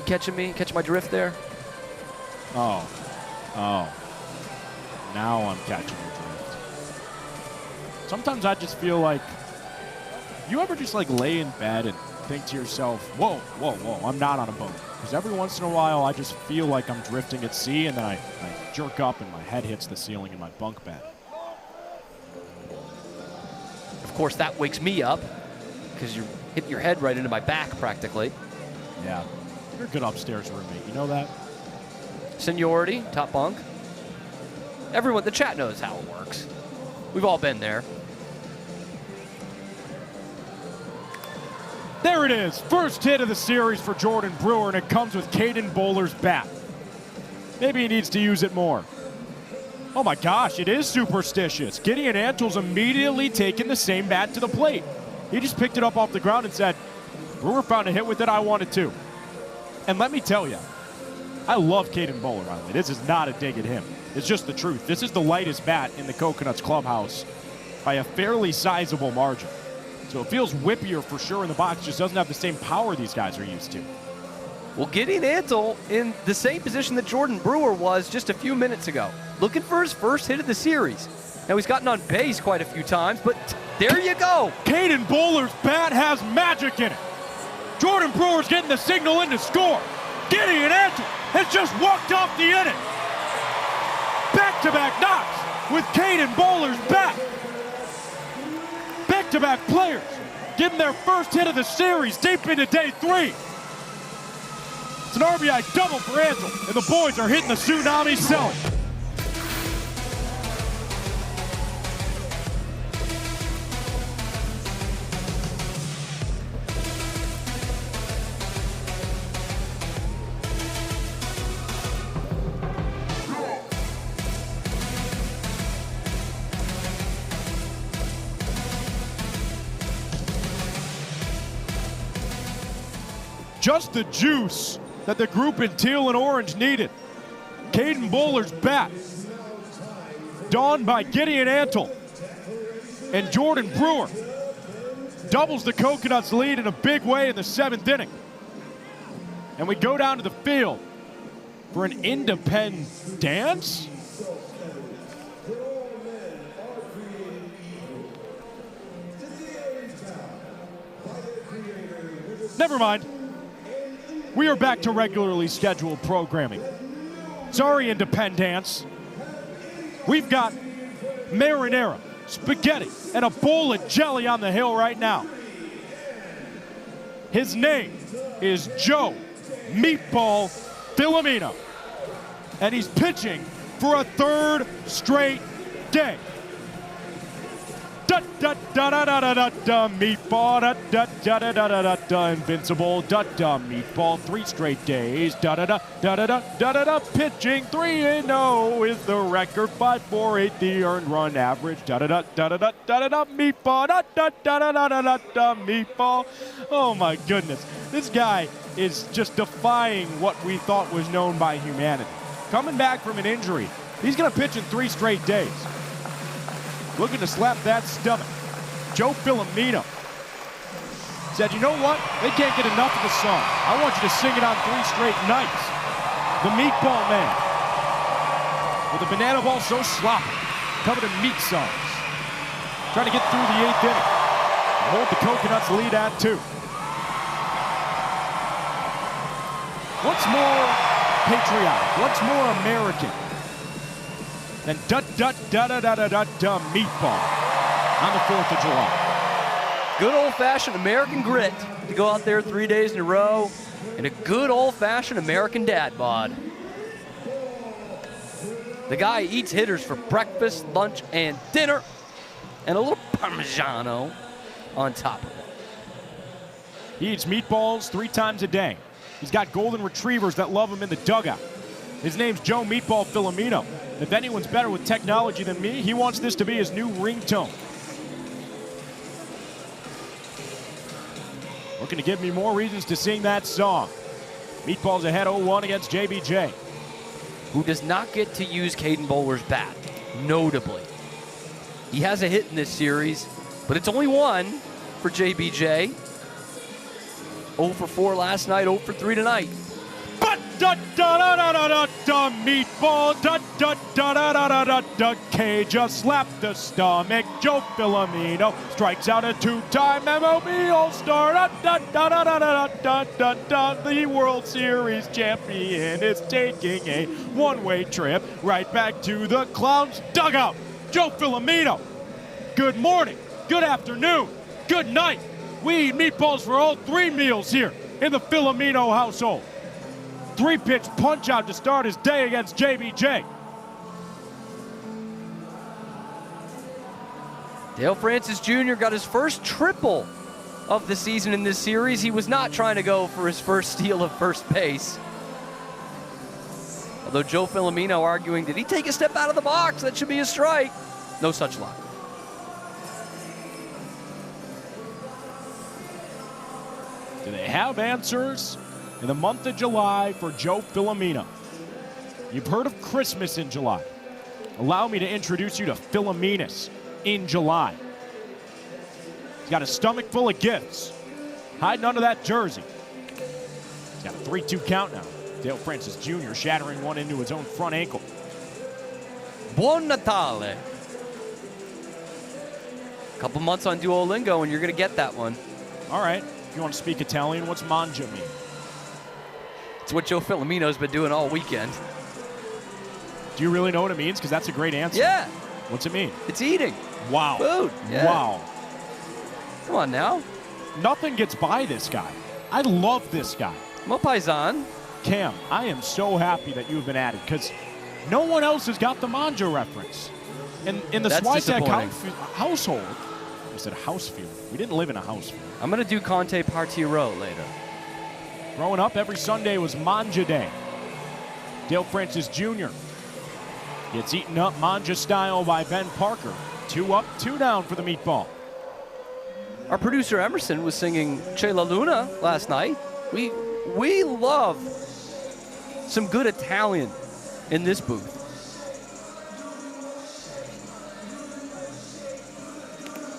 catching me? Catching my drift there? Oh. Now I'm catching your drift. Sometimes I just feel like, you ever just like lay in bed and think to yourself, whoa, I'm not on a boat. Because every once in a while, I just feel like I'm drifting at sea, and then I jerk up and my head hits the ceiling in my bunk bed. Of course, that wakes me up, because you're hitting your head right into my back, practically. Yeah. You're a good upstairs roommate. You know that? Seniority, top bunk. Everyone, the chat knows how it works. We've all been there. There it is, first hit of the series for Jordan Brewer, and it comes with Caden Bowler's bat. Maybe he needs to use it more. Oh my gosh, it is superstitious. Gideon Antle's immediately taken the same bat to the plate. He just picked it up off the ground and said, Brewer found a hit with it, I wanted to. And let me tell you, I love Caden Bowler, by the way. This is not a dig at him. It's just the truth. This is the lightest bat in the Coconuts clubhouse by a fairly sizable margin. So it feels whippier for sure in the box, just doesn't have the same power these guys are used to. Well, Gideon Antle in the same position that Jordan Brewer was just a few minutes ago, looking for his first hit of the series. Now, he's gotten on base quite a few times, but there you go. Caden Bowler's bat has magic in it. Jordan Brewer's getting the signal in to score. Gideon Antle has just walked off the inning. Back-to-back knocks with Caden Bowler's bat. Back-to-back players getting their first hit of the series deep into day 3. It's an RBI double for Antle, and the boys are hitting the tsunami selling. Just the juice that the group in teal and orange needed. Caden Bowler's bat, donned by Gideon Antle, and Jordan Brewer doubles the Coconuts lead in a big way in the 7th inning. And we go down to the field for an independent dance. Never mind. We are back to regularly scheduled programming. Sorry, Independence. We've got marinara, spaghetti, and a bowl of jelly on the hill right now. His name is Joe Meatball Filomeno, and he's pitching for a 3rd straight day. Da da da da da da da da meatball da da da da da da da invincible da da meatball 3 straight days da da da da da da da da da pitching 3-0 is the record 5.48 the earned run average da da da da da da da da meatball da da da da da da da meatball. Oh my goodness, this guy is just defying what we thought was known by humanity. Coming back from an injury, he's gonna pitch in 3 straight days. Looking to slap that stomach. Joe Filomeno said, you know what? They can't get enough of the song. I want you to sing it on 3 straight nights. The Meatball Man. with the banana ball so sloppy, covered in meat sauce. Trying to get through the 8th inning. Hold the Coconuts lead at 2. What's more patriotic? What's more American than da-da-da-da-da-da-da meatball on the 4th of July? Good old-fashioned American grit to go out there 3 days in a row, and a good old-fashioned American dad bod. The guy eats hitters for breakfast, lunch, and dinner, and a little Parmigiano on top of it. He eats meatballs 3 times a day. He's got golden retrievers that love him in the dugout. His name's Joe Meatball Filomeno. If anyone's better with technology than me, he wants this to be his new ringtone. Looking to give me more reasons to sing that song. Meatball's ahead 0-1 against JBJ. Who does not get to use Caden Bowler's bat, notably. He has a hit in this series, but it's only 1 for JBJ. 0 for 4 last night, 0 for 3 tonight. But da-da-da-da-da-da, meatball, da-da-da-da-da-da, K just slapped the stomach. Joe Filomeno strikes out a 2-time MLB All-Star. Da-da-da-da-da-da-da, the World Series champion is taking a one-way trip right back to the Clowns dugout. Joe Filomeno, good morning, good afternoon, good night. We eat meatballs for all 3 meals here in the Filomeno household. 3-pitch punch out to start his day against JBJ. Dale Francis Jr. got his first triple of the season in this series. He was not trying to go for his first steal of first base. Although Joe Filomeno arguing, did he take a step out of the box? That should be a strike. No such luck. Do they have answers in the month of July for Joe Filomeno? You've heard of Christmas in July. Allow me to introduce you to Philomenas in July. He's got a stomach full of gifts, hiding under that jersey. He's got a 3-2 count now. Dale Francis Jr. shattering one into his own front ankle. Buon Natale. Couple months on Duolingo and you're going to get that one. All right. If you want to speak Italian, what's manja mean? It's what Joe Filomeno's been doing all weekend. Do you really know what it means? Because that's a great answer. Yeah. What's it mean? It's eating. Wow. Food. Yeah. Wow. Come on now. Nothing gets by this guy. I love this guy. Mo Paisan. Cam, I am so happy that you've been added because no one else has got the manja reference. In the Switek household, I said house field. We didn't live in a house field. I'm going to do Conte Partiro later. Growing up, every Sunday was Manja Day. Dale Francis Jr. gets eaten up Manja style by Ben Parker. 2 up, 2 down for the meatball. Our producer Emerson was singing Che La Luna last night. We love some good Italian in this booth.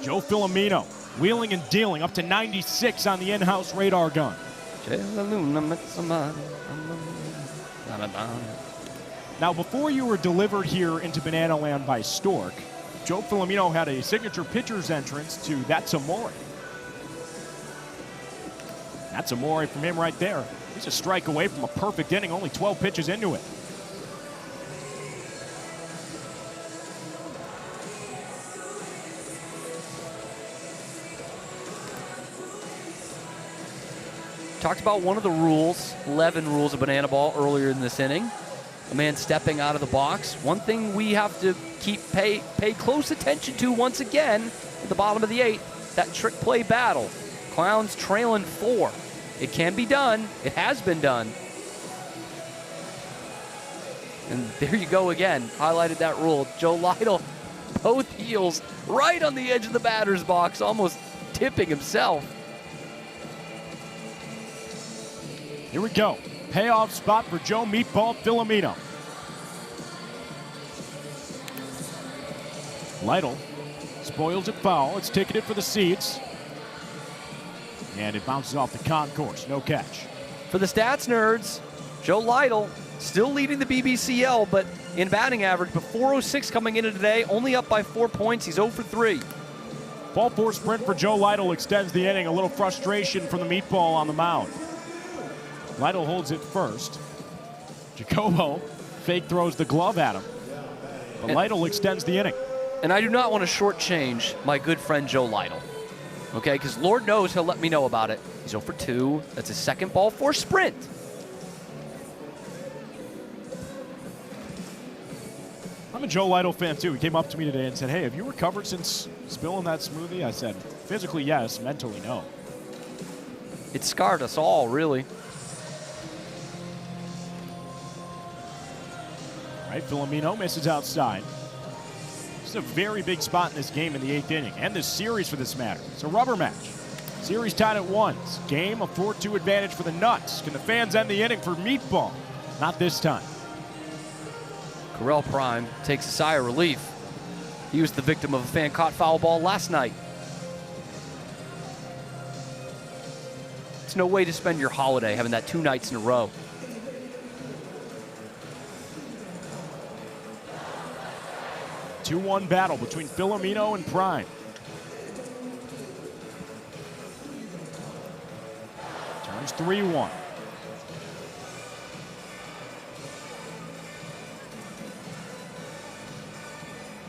Joe Filomeno wheeling and dealing up to 96 on the in-house radar gun. Now, before you were delivered here into Banana Land by Stork, Joe Filomeno had a signature pitcher's entrance to That's Amore. That's Amore from him right there. He's a strike away from a perfect inning, only 12 pitches into it. Talked about one of the rules, 11 rules of banana ball earlier in this inning. A man stepping out of the box. One thing we have to pay close attention to once again at the bottom of the 8th, that trick play battle. Clowns trailing 4. It can be done. It has been done. And there you go again. Highlighted that rule. Joe Lytle, both heels right on the edge of the batter's box, almost tipping himself. Here we go. Payoff spot for Joe Meatball Filomeno. Lytle spoils it foul. It's ticketed for the seats. And it bounces off the concourse. No catch. For the stats nerds, Joe Lytle still leading the BBCL, but in batting average, but 406 coming into today, only up by 4 points. He's 0 for 3. Ball four sprint for Joe Lytle extends the inning. A little frustration from the meatball on the mound. Lytle holds it first. Jacobo fake throws the glove at him. But Lytle extends the inning. And I do not want to shortchange my good friend Joe Lytle. Okay, because Lord knows he'll let me know about it. He's 0 for 2. That's his second ball four sprint. I'm a Joe Lytle fan too. He came up to me today and said, hey, have you recovered since spilling that smoothie? I said, physically yes, mentally no. It scarred us all, really. Right, Filomeno misses outside. This is a very big spot in this game in the 8th inning, and this series for this matter. It's a rubber match. Series tied at 1. Game, a 4-2 advantage for the Nuts. Can the fans end the inning for Meatball? Not this time. Correll Prime takes a sigh of relief. He was the victim of a fan-caught foul ball last night. It's no way to spend your holiday having that 2 nights in a row. A 2-1 battle between Filomeno and Prime. Turns 3-1.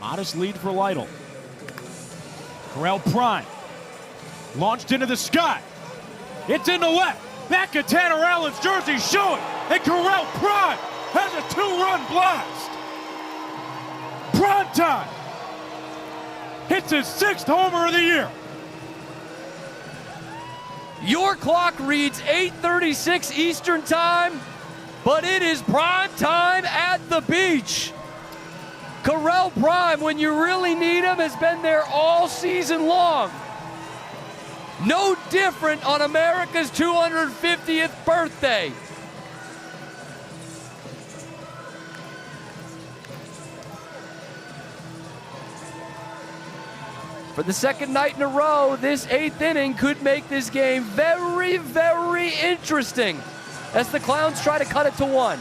Modest lead for Lytle. Correll Prime launched into the sky. It's in the left. Back of Tanner Allen's jersey showing. And Correll Prime has a 2-run blast. Primetime hits his 6th homer of the year. Your clock reads 8:36 Eastern time, but it is prime time at the beach. Correll Prime, when you really need him, has been there all season long. No different on America's 250th birthday. For the second night in a row, this 8th inning could make this game very, very interesting as the Clowns try to cut it to 1.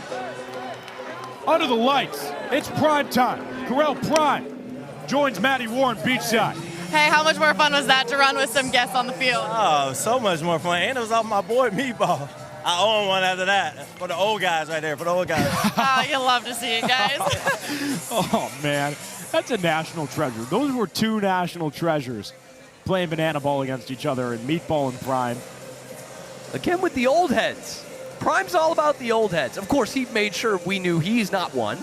Under the lights, it's prime time. Correll Prime joins Matty Warren beachside. Hey, how much more fun was that to run with some guests on the field? Oh, so much more fun. And it was off my boy Meatball. I owe him one after that. For the old guys right there, for the old guys. Oh, you love to see it, guys. Oh, man. That's a national treasure. Those were 2 national treasures playing banana ball against each other, and Meatball and Prime. Again with the old heads. Prime's all about the old heads. Of course, he made sure we knew he's not one.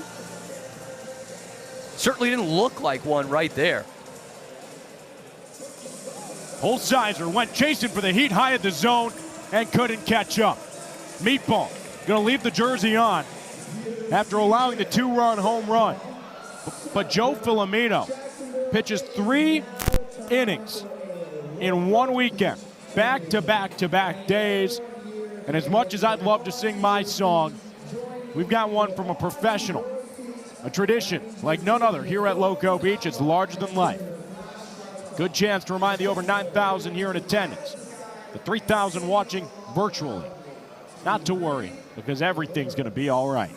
Certainly didn't look like one right there. Holsizer went chasing for the heat high at the zone and couldn't catch up. Meatball going to leave the jersey on after allowing the 2-run home run. But Joe Filomeno pitches 3 innings in 1 weekend, back-to-back-to-back days. And as much as I'd love to sing my song, we've got one from a professional, a tradition like none other here at Loco Beach. It's larger than life. Good chance to remind the over 9,000 here in attendance, the 3,000 watching virtually, not to worry, because everything's going to be all right.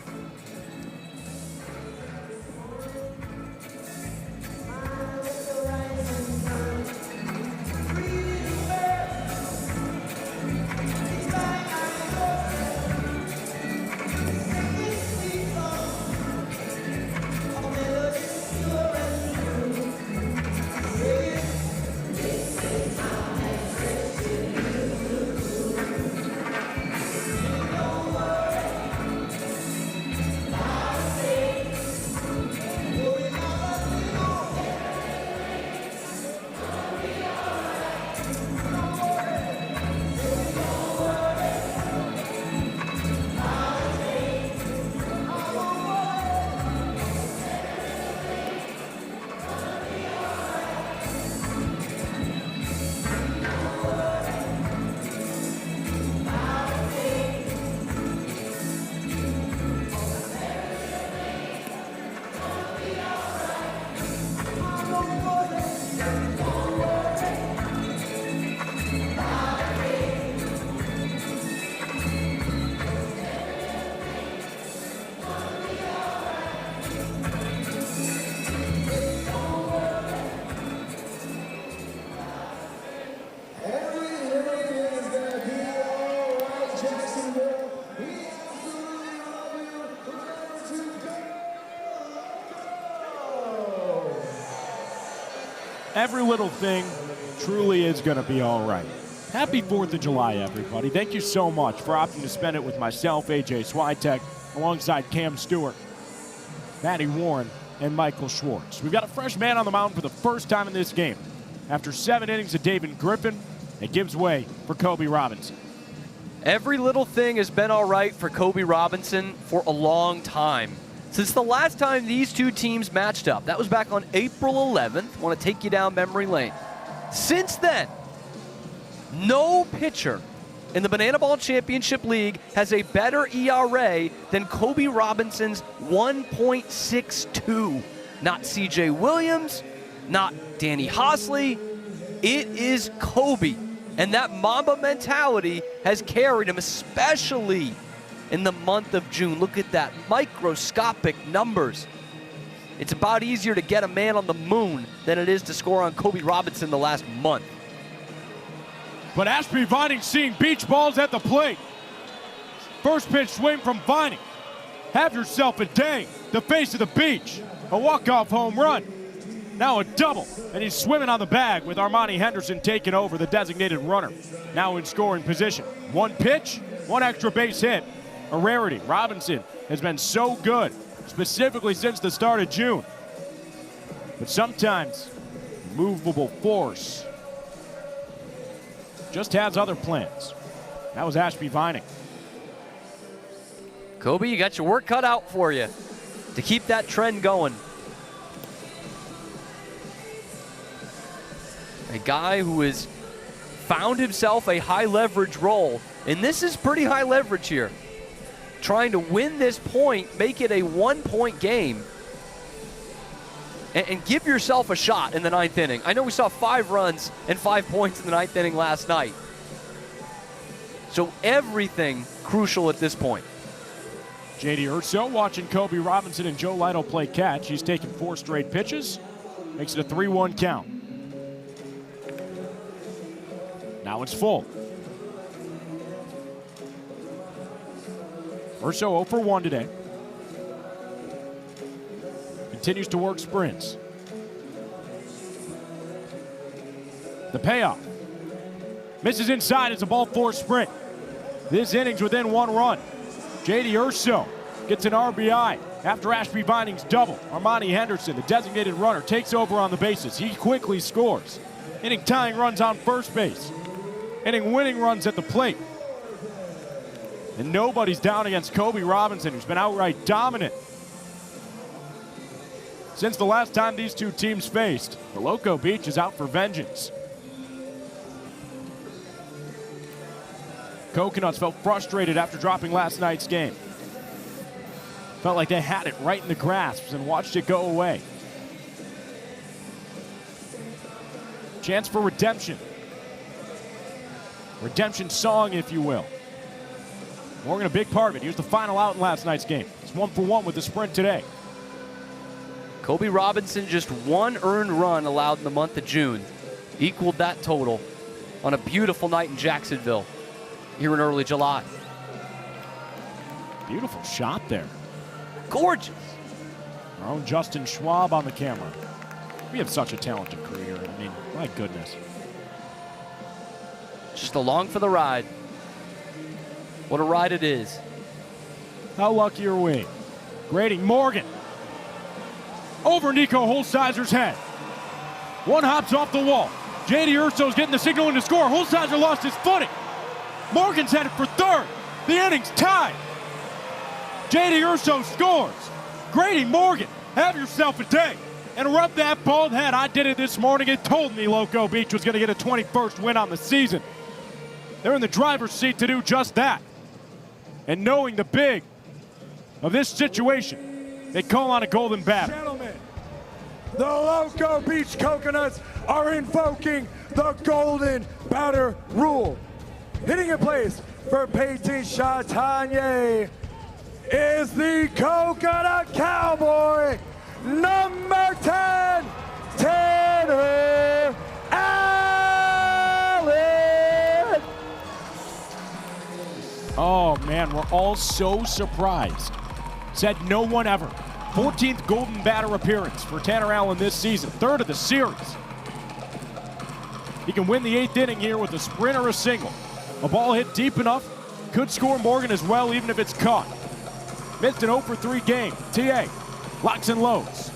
Every little thing truly is going to be all right. Happy 4th of July, everybody. Thank you so much for opting to spend it with myself, AJ Switek, alongside Cam Stewart, Matty Warren, and Michael Schwartz. We've got a fresh man on the mound for the first time in this game. After 7 innings of David Griffin, it gives way for Kobe Robinson. Every little thing has been all right for Kobe Robinson for a long time. Since the last time these two teams matched up, that was back on April 11th. I want to take you down memory lane. Since then, no pitcher in the Banana Ball Championship League has a better ERA than Kobe Robinson's 1.62. Not CJ Williams, not Danny Hosley. It is Kobe. And that Mamba mentality has carried him, especially in the month of June. Look at that, microscopic numbers. It's about easier to get a man on the moon than it is to score on Kobe Robinson the last month. But Ashby Vining seeing beach balls at the plate. First pitch swing from Vining. Have yourself a day. The face of the beach. A walk-off home run. Now a double, and he's swimming on the bag with Armani Henderson taking over, the designated runner. Now in scoring position. One pitch, one extra base hit. A rarity. Robinson has been so good, specifically since the start of June. But sometimes, movable force just has other plans. That was Ashby Vining. Kobe, you got your work cut out for you to keep that trend going. A guy who has found himself a high leverage role, and this is pretty high leverage here. Trying to win this point, make it a 1-point game, and give yourself a shot in the 9th inning. I know we saw 5 runs and 5 points in the 9th inning last night. So everything crucial at this point. JD Urso watching Kobe Robinson and Joe Lytle play catch. He's taken 4 straight pitches, makes it a 3-1 count. Now it's full. Urso 0 for 1 today. Continues to work sprints. The payoff. Misses inside as a ball 4 sprint. This inning's within 1 run. JD Urso gets an RBI after Ashby Vining's double. Armani Henderson, the designated runner, takes over on the bases. He quickly scores. Inning tying runs on first base. Inning winning runs at the plate. And nobody's down against Kobe Robinson, who's been outright dominant since the last time these two teams faced. The Loco Beach is out for vengeance. Coconuts felt frustrated after dropping last night's game. Felt like they had it right in the grasp and watched it go away. Chance for redemption. Redemption song, if you will. Morgan, a big part of it. He was the final out in last night's game. It's 1 for 1 with the sprint today. Kobe Robinson, just 1 earned run allowed in the month of June. Equaled that total on a beautiful night in Jacksonville here in early July. Beautiful shot there. Gorgeous. Our own Justin Schwab on the camera. We have such a talented crew here. I mean, my goodness. Just along for the ride. What a ride it is. How lucky are we? Grading Morgan. Over Nico Holzheiser's head. One hops off the wall. JD Urso's getting the signal in to score. Holzheiser lost his footing. Morgan's headed for third. The inning's tied. JD Urso scores. Grading Morgan, have yourself a day. And rub that bald head. I did it this morning. It told me Loco Beach was going to get a 21st win on the season. They're in the driver's seat to do just that. And knowing the big of this situation, they call on a golden bat. Gentlemen, the Loco Beach Coconuts are invoking the golden batter rule. Hitting in place for Peyton Chatagnier is the Coconut Cowboy, number 10, Tanner Allen. Oh, man, we're all so surprised. Said no one ever. 14th Golden Batter appearance for Tanner Allen this season. 3rd of the series. He can win the 8th inning here with a sprint or a single. A ball hit deep enough, could score Morgan as well, even if it's caught. Missed an 0-for-3 game. TA locks and loads.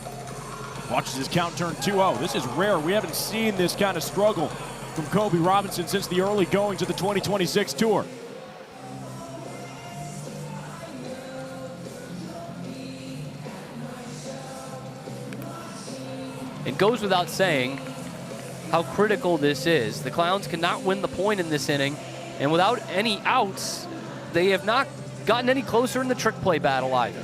Watches his count turn 2-0. This is rare. We haven't seen this kind of struggle from Kobe Robinson since the early goings of the 2026 tour. It goes without saying how critical this is. The Clowns cannot win the point in this inning, and without any outs, they have not gotten any closer in the trick play battle either.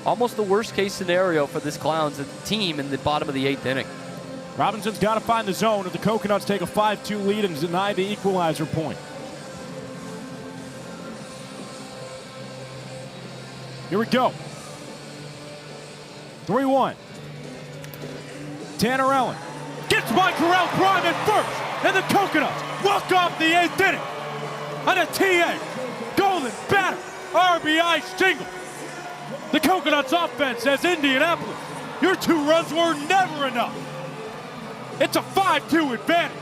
Almost the worst case scenario for this Clowns team in the bottom of the 8th inning. Robinson's got to find the zone if the Coconuts take a 5-2 lead and deny the equalizer point. Here we go. 3-1. Tanner Allen gets by Corral Prime at first, and the Coconuts walk off the 8th inning on a TA golden batter RBI single. The Coconuts offense says, Indianapolis, your 2 runs were never enough. It's a 5-2 advantage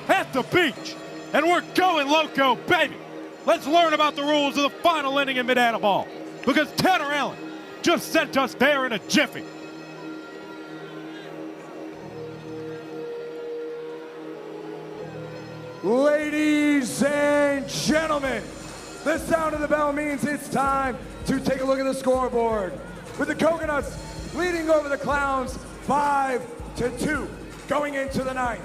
at the beach, and we're going loco, baby. Let's learn about the rules of the final inning in Banana Ball, because Tanner Allen just sent us there in a jiffy. Ladies and gentlemen, the sound of the bell means it's time to take a look at the scoreboard. With the Coconuts leading over the Clowns 5-2 going into the 9th.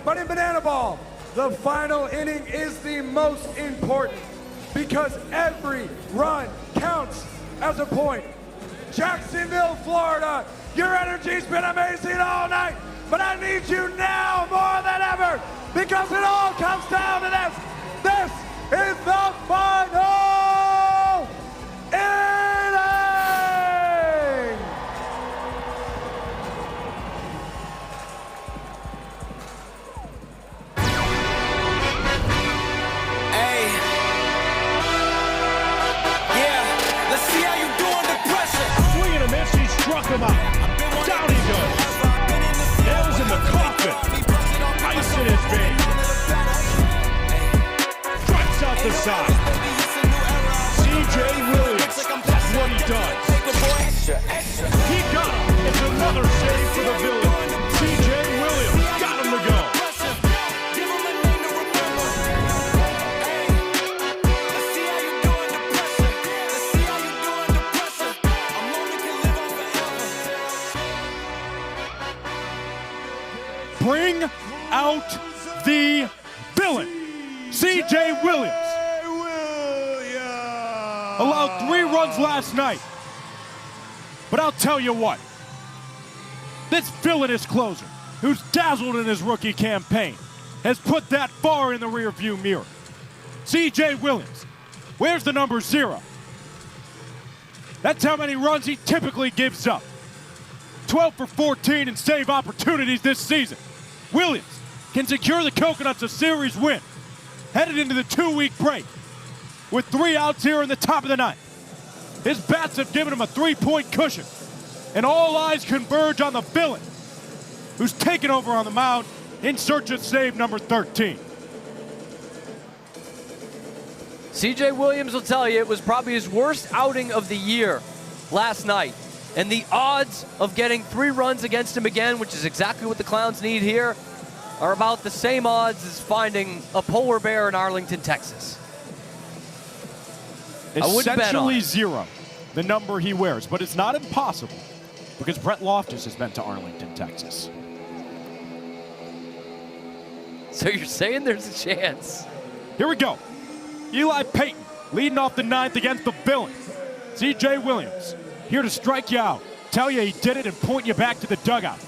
But in Banana Ball, the final inning is the most important because every run counts as a point. Jacksonville, Florida, your energy's been amazing all night, but I need you now more than ever because it all comes down to this. This is the final inning! Hey. Yeah, let's see how you do under pressure. Swing and a miss, he struck him out. Down he goes. Nails in the coffin. Ice in his veins. Strikes out the side. C.J. Williams, that's what he does. He got him. It's another save for the Villain. C.J. Williams got him to go. Bring out the villain, C.J. Williams. Allowed 3 runs last night. But I'll tell you what, this villainous closer, who's dazzled in his rookie campaign, has put that far in the rearview mirror. C.J. Williams, where's the number 0? That's how many runs he typically gives up. 12 for 14 in save opportunities this season. Williams can secure the Coconuts a series win, headed into the 2-week break with 3 outs here in the top of the 9th. His bats have given him a 3-point cushion, and all eyes converge on the villain, who's taken over on the mound in search of save number 13. C.J. Williams will tell you it was probably his worst outing of the year last night. And the odds of getting 3 runs against him again, which is exactly what the Clowns need here, are about the same odds as finding a polar bear in Arlington, Texas. Essentially 0, the number he wears. But it's not impossible because Brett Loftus has been to Arlington, Texas. So you're saying there's a chance. Here we go. Eli Payton leading off the 9th against the villain, C.J. Williams. Here to strike you out, tell you he did it, and point you back to the dugout.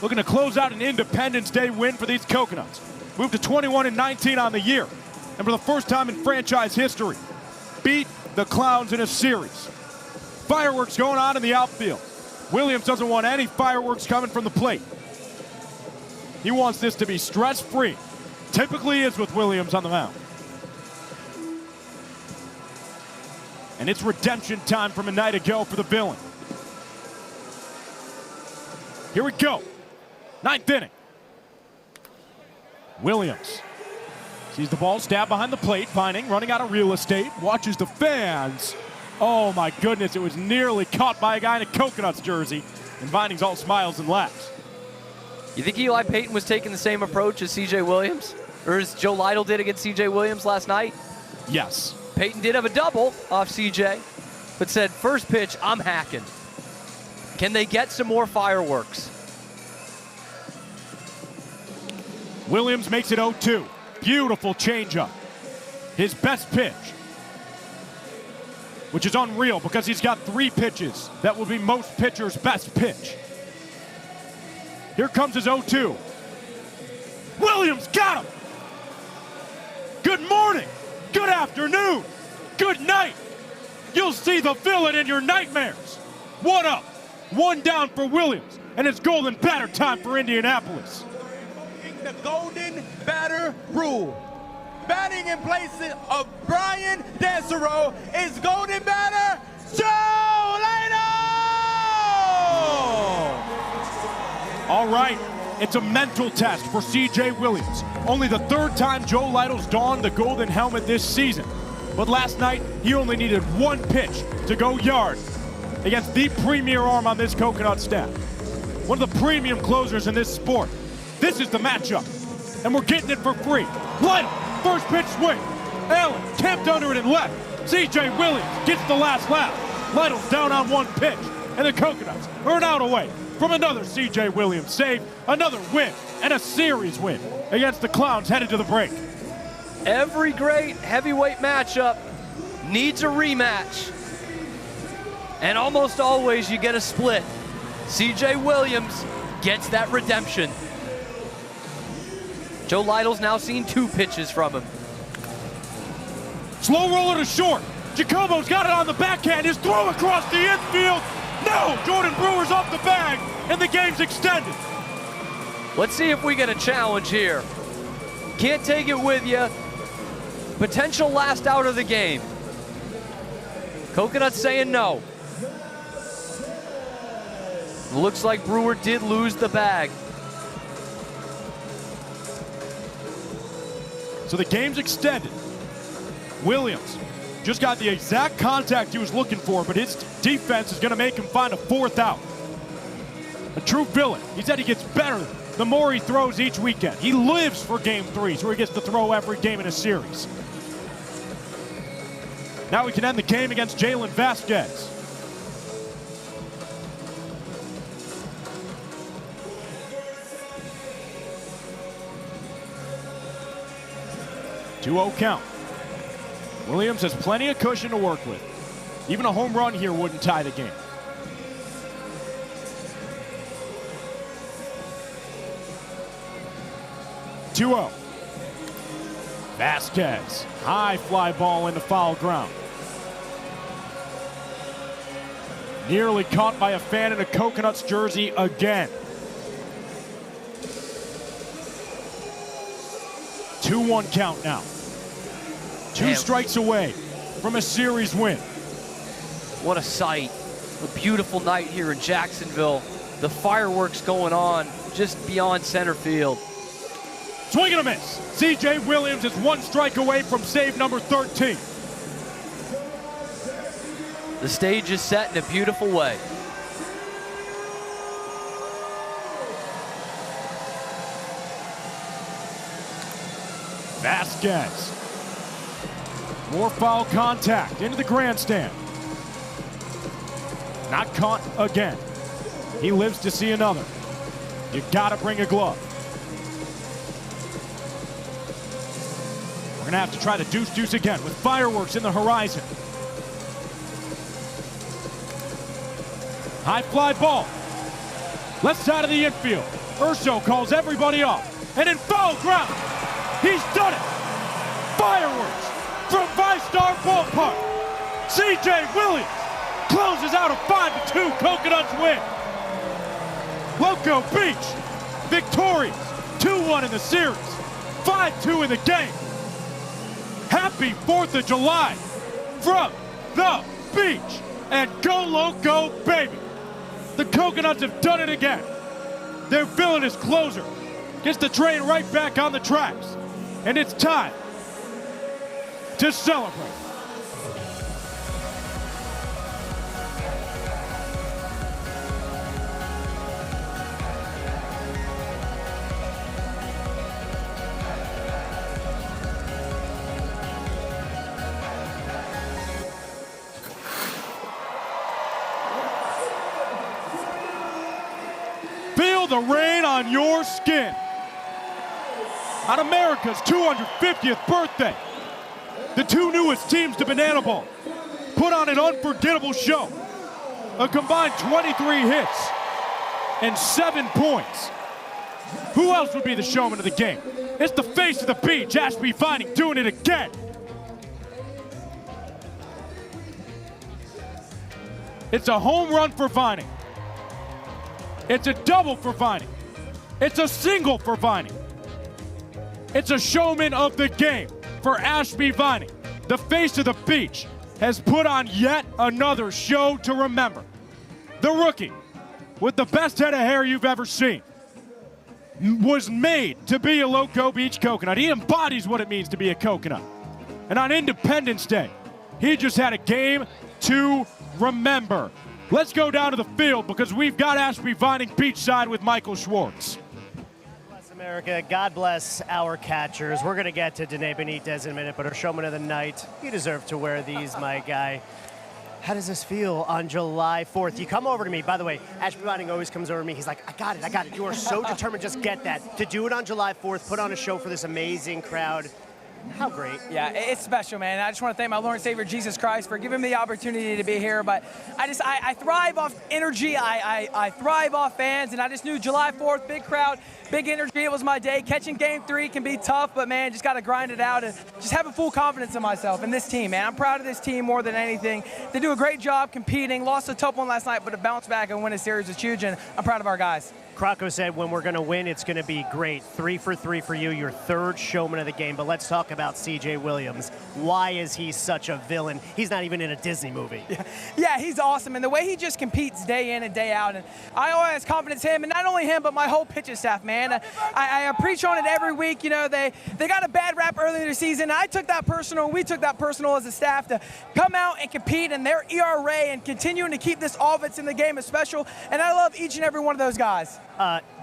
Looking to close out an Independence Day win for these Coconuts. Moved to 21-19 on the year, and for the first time in franchise history, beat the Clowns in a series. Fireworks going on in the outfield. Williams doesn't want any fireworks coming from the plate. He wants this to be stress-free. Typically is with Williams on the mound. And it's redemption time from a night ago for the villain. Here we go. 9th inning. Williams sees the ball, stab behind the plate. Vining running out of real estate, watches the fans. Oh my goodness, it was nearly caught by a guy in a Coconuts jersey. And Vining's all smiles and laughs. You think Eli Payton was taking the same approach as C.J. Williams? Or as Joe Lytle did against C.J. Williams last night? Yes. Payton did have a double off C.J., but said, first pitch, I'm hacking. Can they get some more fireworks? Williams makes it 0-2. Beautiful changeup. His best pitch, which is unreal because he's got 3 pitches. That will be most pitchers' best pitch. Here comes his 0-2. Williams got him. Good morning, good afternoon, good night. You'll see the villain in your nightmares. 1 up, 1 down for Williams, and it's golden batter time for Indianapolis. The golden batter rule. Batting in place of Brian Dansereau is golden batter Joe Lytle! All right, it's a mental test for C.J. Williams. Only the 3rd time Joe Lytle's donned the golden helmet this season. But last night, he only needed 1 pitch to go yard against the premier arm on this Coconut staff. One of the premium closers in this sport. This is the matchup, and we're getting it for free. Lytle, first pitch swing. Allen camped under it and left. C.J. Williams gets the last laugh. Lytle's down on 1 pitch, and the Coconuts are an out away from another C.J. Williams save, another win, and a series win against the Clowns headed to the break. Every great heavyweight matchup needs a rematch. And almost always you get a split. C.J. Williams gets that redemption. Joe Lytle's now seen 2 pitches from him. Slow roller to short. Jacobo's got it on the backhand. His throw across the infield. No! Jordan Brewer's off the bag, and the game's extended. Let's see if we get a challenge here. Can't take it with you. Potential last out of the game. Coconuts saying no. Looks like Brewer did lose the bag. So the game's extended. Williams just got the exact contact he was looking for, but his defense is going to make him find a 4th out. A true villain. He said he gets better the more he throws each weekend. He lives for game 3s where he gets to throw every game in a series. Now we can end the game against Jalen Vasquez. Two-0 count. Williams has plenty of cushion to work with. Even a home run here wouldn't tie the game. Two-0. Vasquez, high fly ball into foul ground. Nearly caught by a fan in a Coconuts jersey again. 2-1 count now. 2 strikes away from a series win. What a sight. A beautiful night here in Jacksonville. The fireworks going on just beyond center field. Swing and a miss. C.J. Williams is 1 strike away from save number 13. The stage is set in a beautiful way. Vasquez. More foul contact into the grandstand. Not caught again. He lives to see another. You gotta bring a glove. We're gonna have to try to deuce again with fireworks in the horizon. High fly ball. Left side of the infield. Urso calls everybody off. And in foul ground, he's done it. Fireworks from Five Star Ballpark. C.J. Williams closes out a 5-2 Coconuts win. Loco Beach victorious. 2-1 in the series. 5-2 in the game. Happy 4th of July from the beach. And go Loco, baby. The Coconuts have done it again. Their villainous closer gets the train right back on the tracks. And it's time to celebrate. Feel the rain on your skin. On America's 250th birthday, the two newest teams to Banana Ball put on an unforgettable show. A combined 23 hits and 7 points. Who else would be the showman of the game? It's the face of the beach, Ashby Vining, doing it again. It's a home run for Vining. It's a double for Vining. It's a single for Vining. It's a showman of the game for Ashby Vining. The face of the beach has put on yet another show to remember. The rookie, with the best head of hair you've ever seen, was made to be a Loco Beach Coconut. He embodies what it means to be a coconut. And on Independence Day, he just had a game to remember. Let's go down to the field because we've got Ashby Vining beachside with Michael Schwartz. Bless America. God bless our catchers. We're going to get to Danae Benitez in a minute, but our showman of the night, you deserve to wear these, my guy. How does this feel on July 4th? You come over to me. By the way, Ashby Vining always comes over to me. He's like, I got it. You are so determined. Just get that. To do it on July 4th, put on a show for this amazing crowd. How great. Yeah, it's special, man. I just want to thank my Lord and Savior, Jesus Christ, for giving me the opportunity to be here. But I thrive off energy. I thrive off fans. And I just knew July 4th, big crowd, big energy. It was my day. Catching game 3 can be tough, but, man, just got to grind it out and just having full confidence in myself and this team, man. I'm proud of this team more than anything. They do a great job competing. Lost a tough one last night, but to bounce back and win a series is huge, and I'm proud of our guys. Crocco said when we're going to win, it's going to be great. 3 for 3 for you, your third showman of the game. But let's talk about C.J. Williams. Why is he such a villain? He's not even in a Disney movie. Yeah, he's awesome. And the way he just competes day in and day out. And I always confidence him, and not only him, but my whole pitching staff, man. I preach on it every week. You know, they got a bad rap earlier this season. I took that personal. We took that personal as a staff to come out and compete, and their ERA and continuing to keep this offense in the game is special. And I love each and every one of those guys.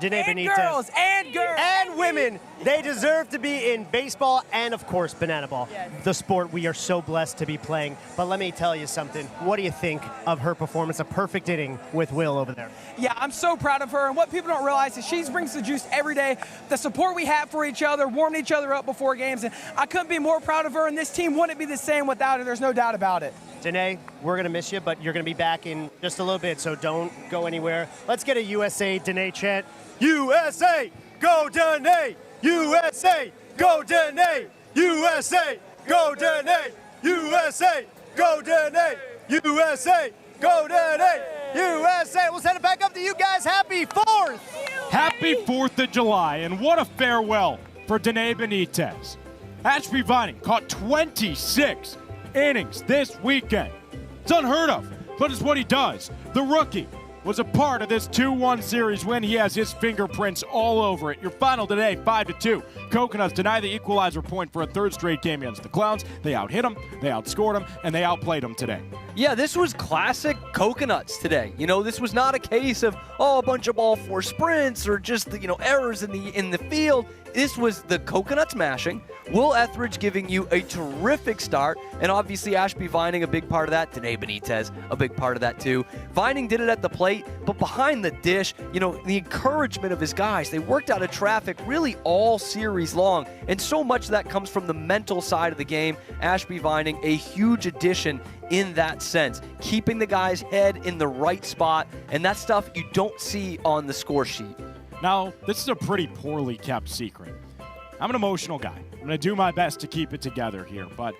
Danae Benitez. Girls, and girls. And women. They deserve to be in baseball and, of course, banana ball. Yes. The sport we are so blessed to be playing. But let me tell you something. What do you think of her performance? A perfect inning with Will over there. Yeah, I'm so proud of her. And what people don't realize is she brings the juice every day. The support we have for each other, warming each other up before games. And I couldn't be more proud of her. And this team wouldn't be the same without her. There's no doubt about it. Danae, we're going to miss you, but you're going to be back in just a little bit, so don't go anywhere. Let's get a USA Danae chant. USA, go Danae! USA, go Danae! USA, go Danae! USA, go Danae! USA, go Danae! USA! We'll send it back up to you guys. Happy 4th! Happy 4th of July, and what a farewell for Danae Benitez. Ashby Vining caught 26 innings this weekend. It's unheard of, but it's what he does. The rookie was a part of this 2-1 series win. He has his fingerprints all over it. Your final today, 5-2. Coconuts deny the equalizer point for a third straight game against the Clowns. They out-hit them, they outscored them, and they outplayed them today. Yeah, this was classic Coconuts today. You know, this was not a case of, a bunch of all 4 sprints or just, errors in the field. This was the Coconuts mashing, Will Etheridge giving you a terrific start, and obviously Ashby Vining a big part of that, Danae Benitez a big part of that too. Vining did it at the plate, but behind the dish, the encouragement of his guys, they worked out of traffic really all series long, and so much of that comes from the mental side of the game. Ashby Vining, a huge addition in that sense, keeping the guy's head in the right spot, and that's stuff you don't see on the score sheet. Now, this is a pretty poorly kept secret. I'm an emotional guy. I'm going to do my best to keep it together here. But,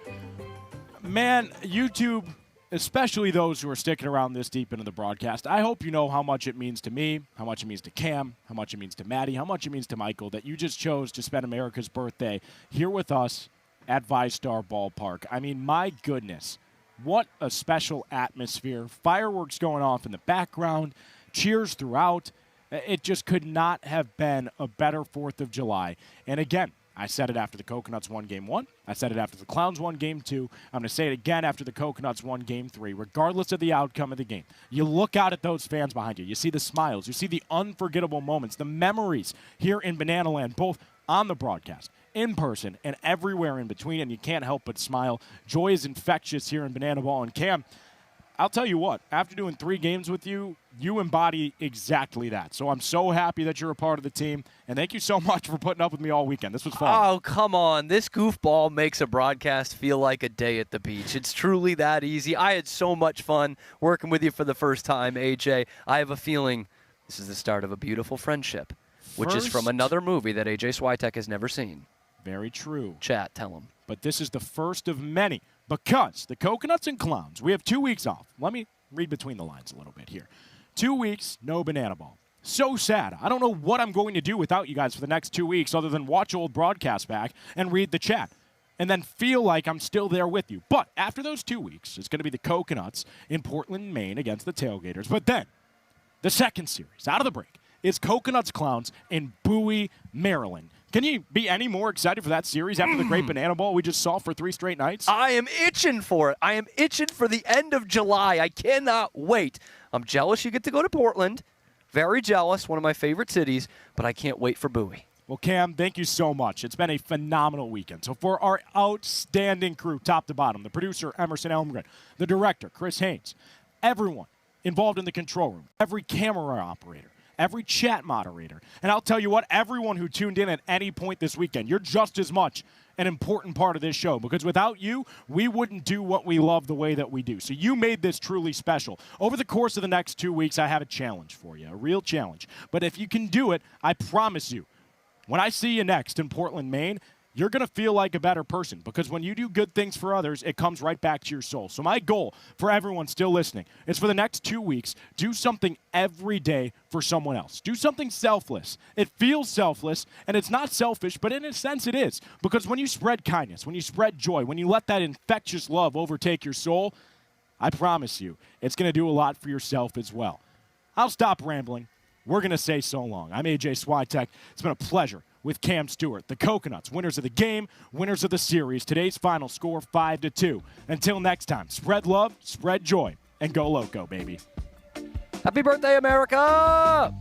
man, YouTube, especially those who are sticking around this deep into the broadcast, I hope you know how much it means to me, how much it means to Cam, how much it means to Maddie, how much it means to Michael, that you just chose to spend America's birthday here with us at VyStar Ballpark. I mean, my goodness, what a special atmosphere. Fireworks going off in the background, cheers throughout. It just could not have been a better 4th of July. And again, I said it after the Coconuts won Game 1. I said it after the Clowns won Game 2. I'm going to say it again after the Coconuts won Game 3, regardless of the outcome of the game. You look out at those fans behind you. You see the smiles. You see the unforgettable moments, the memories here in Banana Land, both on the broadcast, in person, and everywhere in between, and you can't help but smile. Joy is infectious here in Banana Ball. And Cam, I'll tell you what, after doing 3 games with you, you embody exactly that. So I'm so happy that you're a part of the team, and thank you so much for putting up with me all weekend. This was fun. Oh, come on. This goofball makes a broadcast feel like a day at the beach. It's truly that easy. I had so much fun working with you for the first time, AJ. I have a feeling this is the start of a beautiful friendship, which is from another movie that AJ Switek has never seen. Very true. Chat, tell him. But this is the first of many, because the Coconuts and Clowns, we have 2 weeks off. Let me read between the lines a little bit here. 2 weeks, no Banana Ball. So sad. I don't know what I'm going to do without you guys for the next 2 weeks other than watch old broadcasts back and read the chat and then feel like I'm still there with you. But after those 2 weeks, it's going to be the Coconuts in Portland, Maine against the Tailgaters. But then the second series out of the break is Coconuts Clowns in Bowie, Maryland. Can you be any more excited for that series after the great Banana Ball we just saw for 3 straight nights? I am itching for it. I am itching for the end of July. I cannot wait. I'm jealous you get to go to Portland. Very jealous, one of my favorite cities, but I can't wait for Bowie. Well, Cam, thank you so much. It's been a phenomenal weekend. So for our outstanding crew, top to bottom, the producer, Emerson Elmgren, the director, Chris Haynes, everyone involved in the control room, every camera operator, every chat moderator, and I'll tell you what, everyone who tuned in at any point this weekend, you're just as much an important part of this show, because without you, we wouldn't do what we love the way that we do. So you made this truly special. Over the course of the next 2 weeks, I have a challenge for you, a real challenge. But if you can do it, I promise you, when I see you next in Portland, Maine, you're going to feel like a better person, because when you do good things for others, it comes right back to your soul. So my goal for everyone still listening is for the next 2 weeks, do something every day for someone else. Do something selfless. It feels selfless, and it's not selfish, but in a sense it is. Because when you spread kindness, when you spread joy, when you let that infectious love overtake your soul, I promise you, it's going to do a lot for yourself as well. I'll stop rambling. We're going to say so long. I'm AJ Switek. It's been a pleasure with Cam Stewart. The Coconuts, winners of the game, winners of the series. Today's final score, 5-2. Until next time, spread love, spread joy, and go Loco, baby. Happy birthday, America!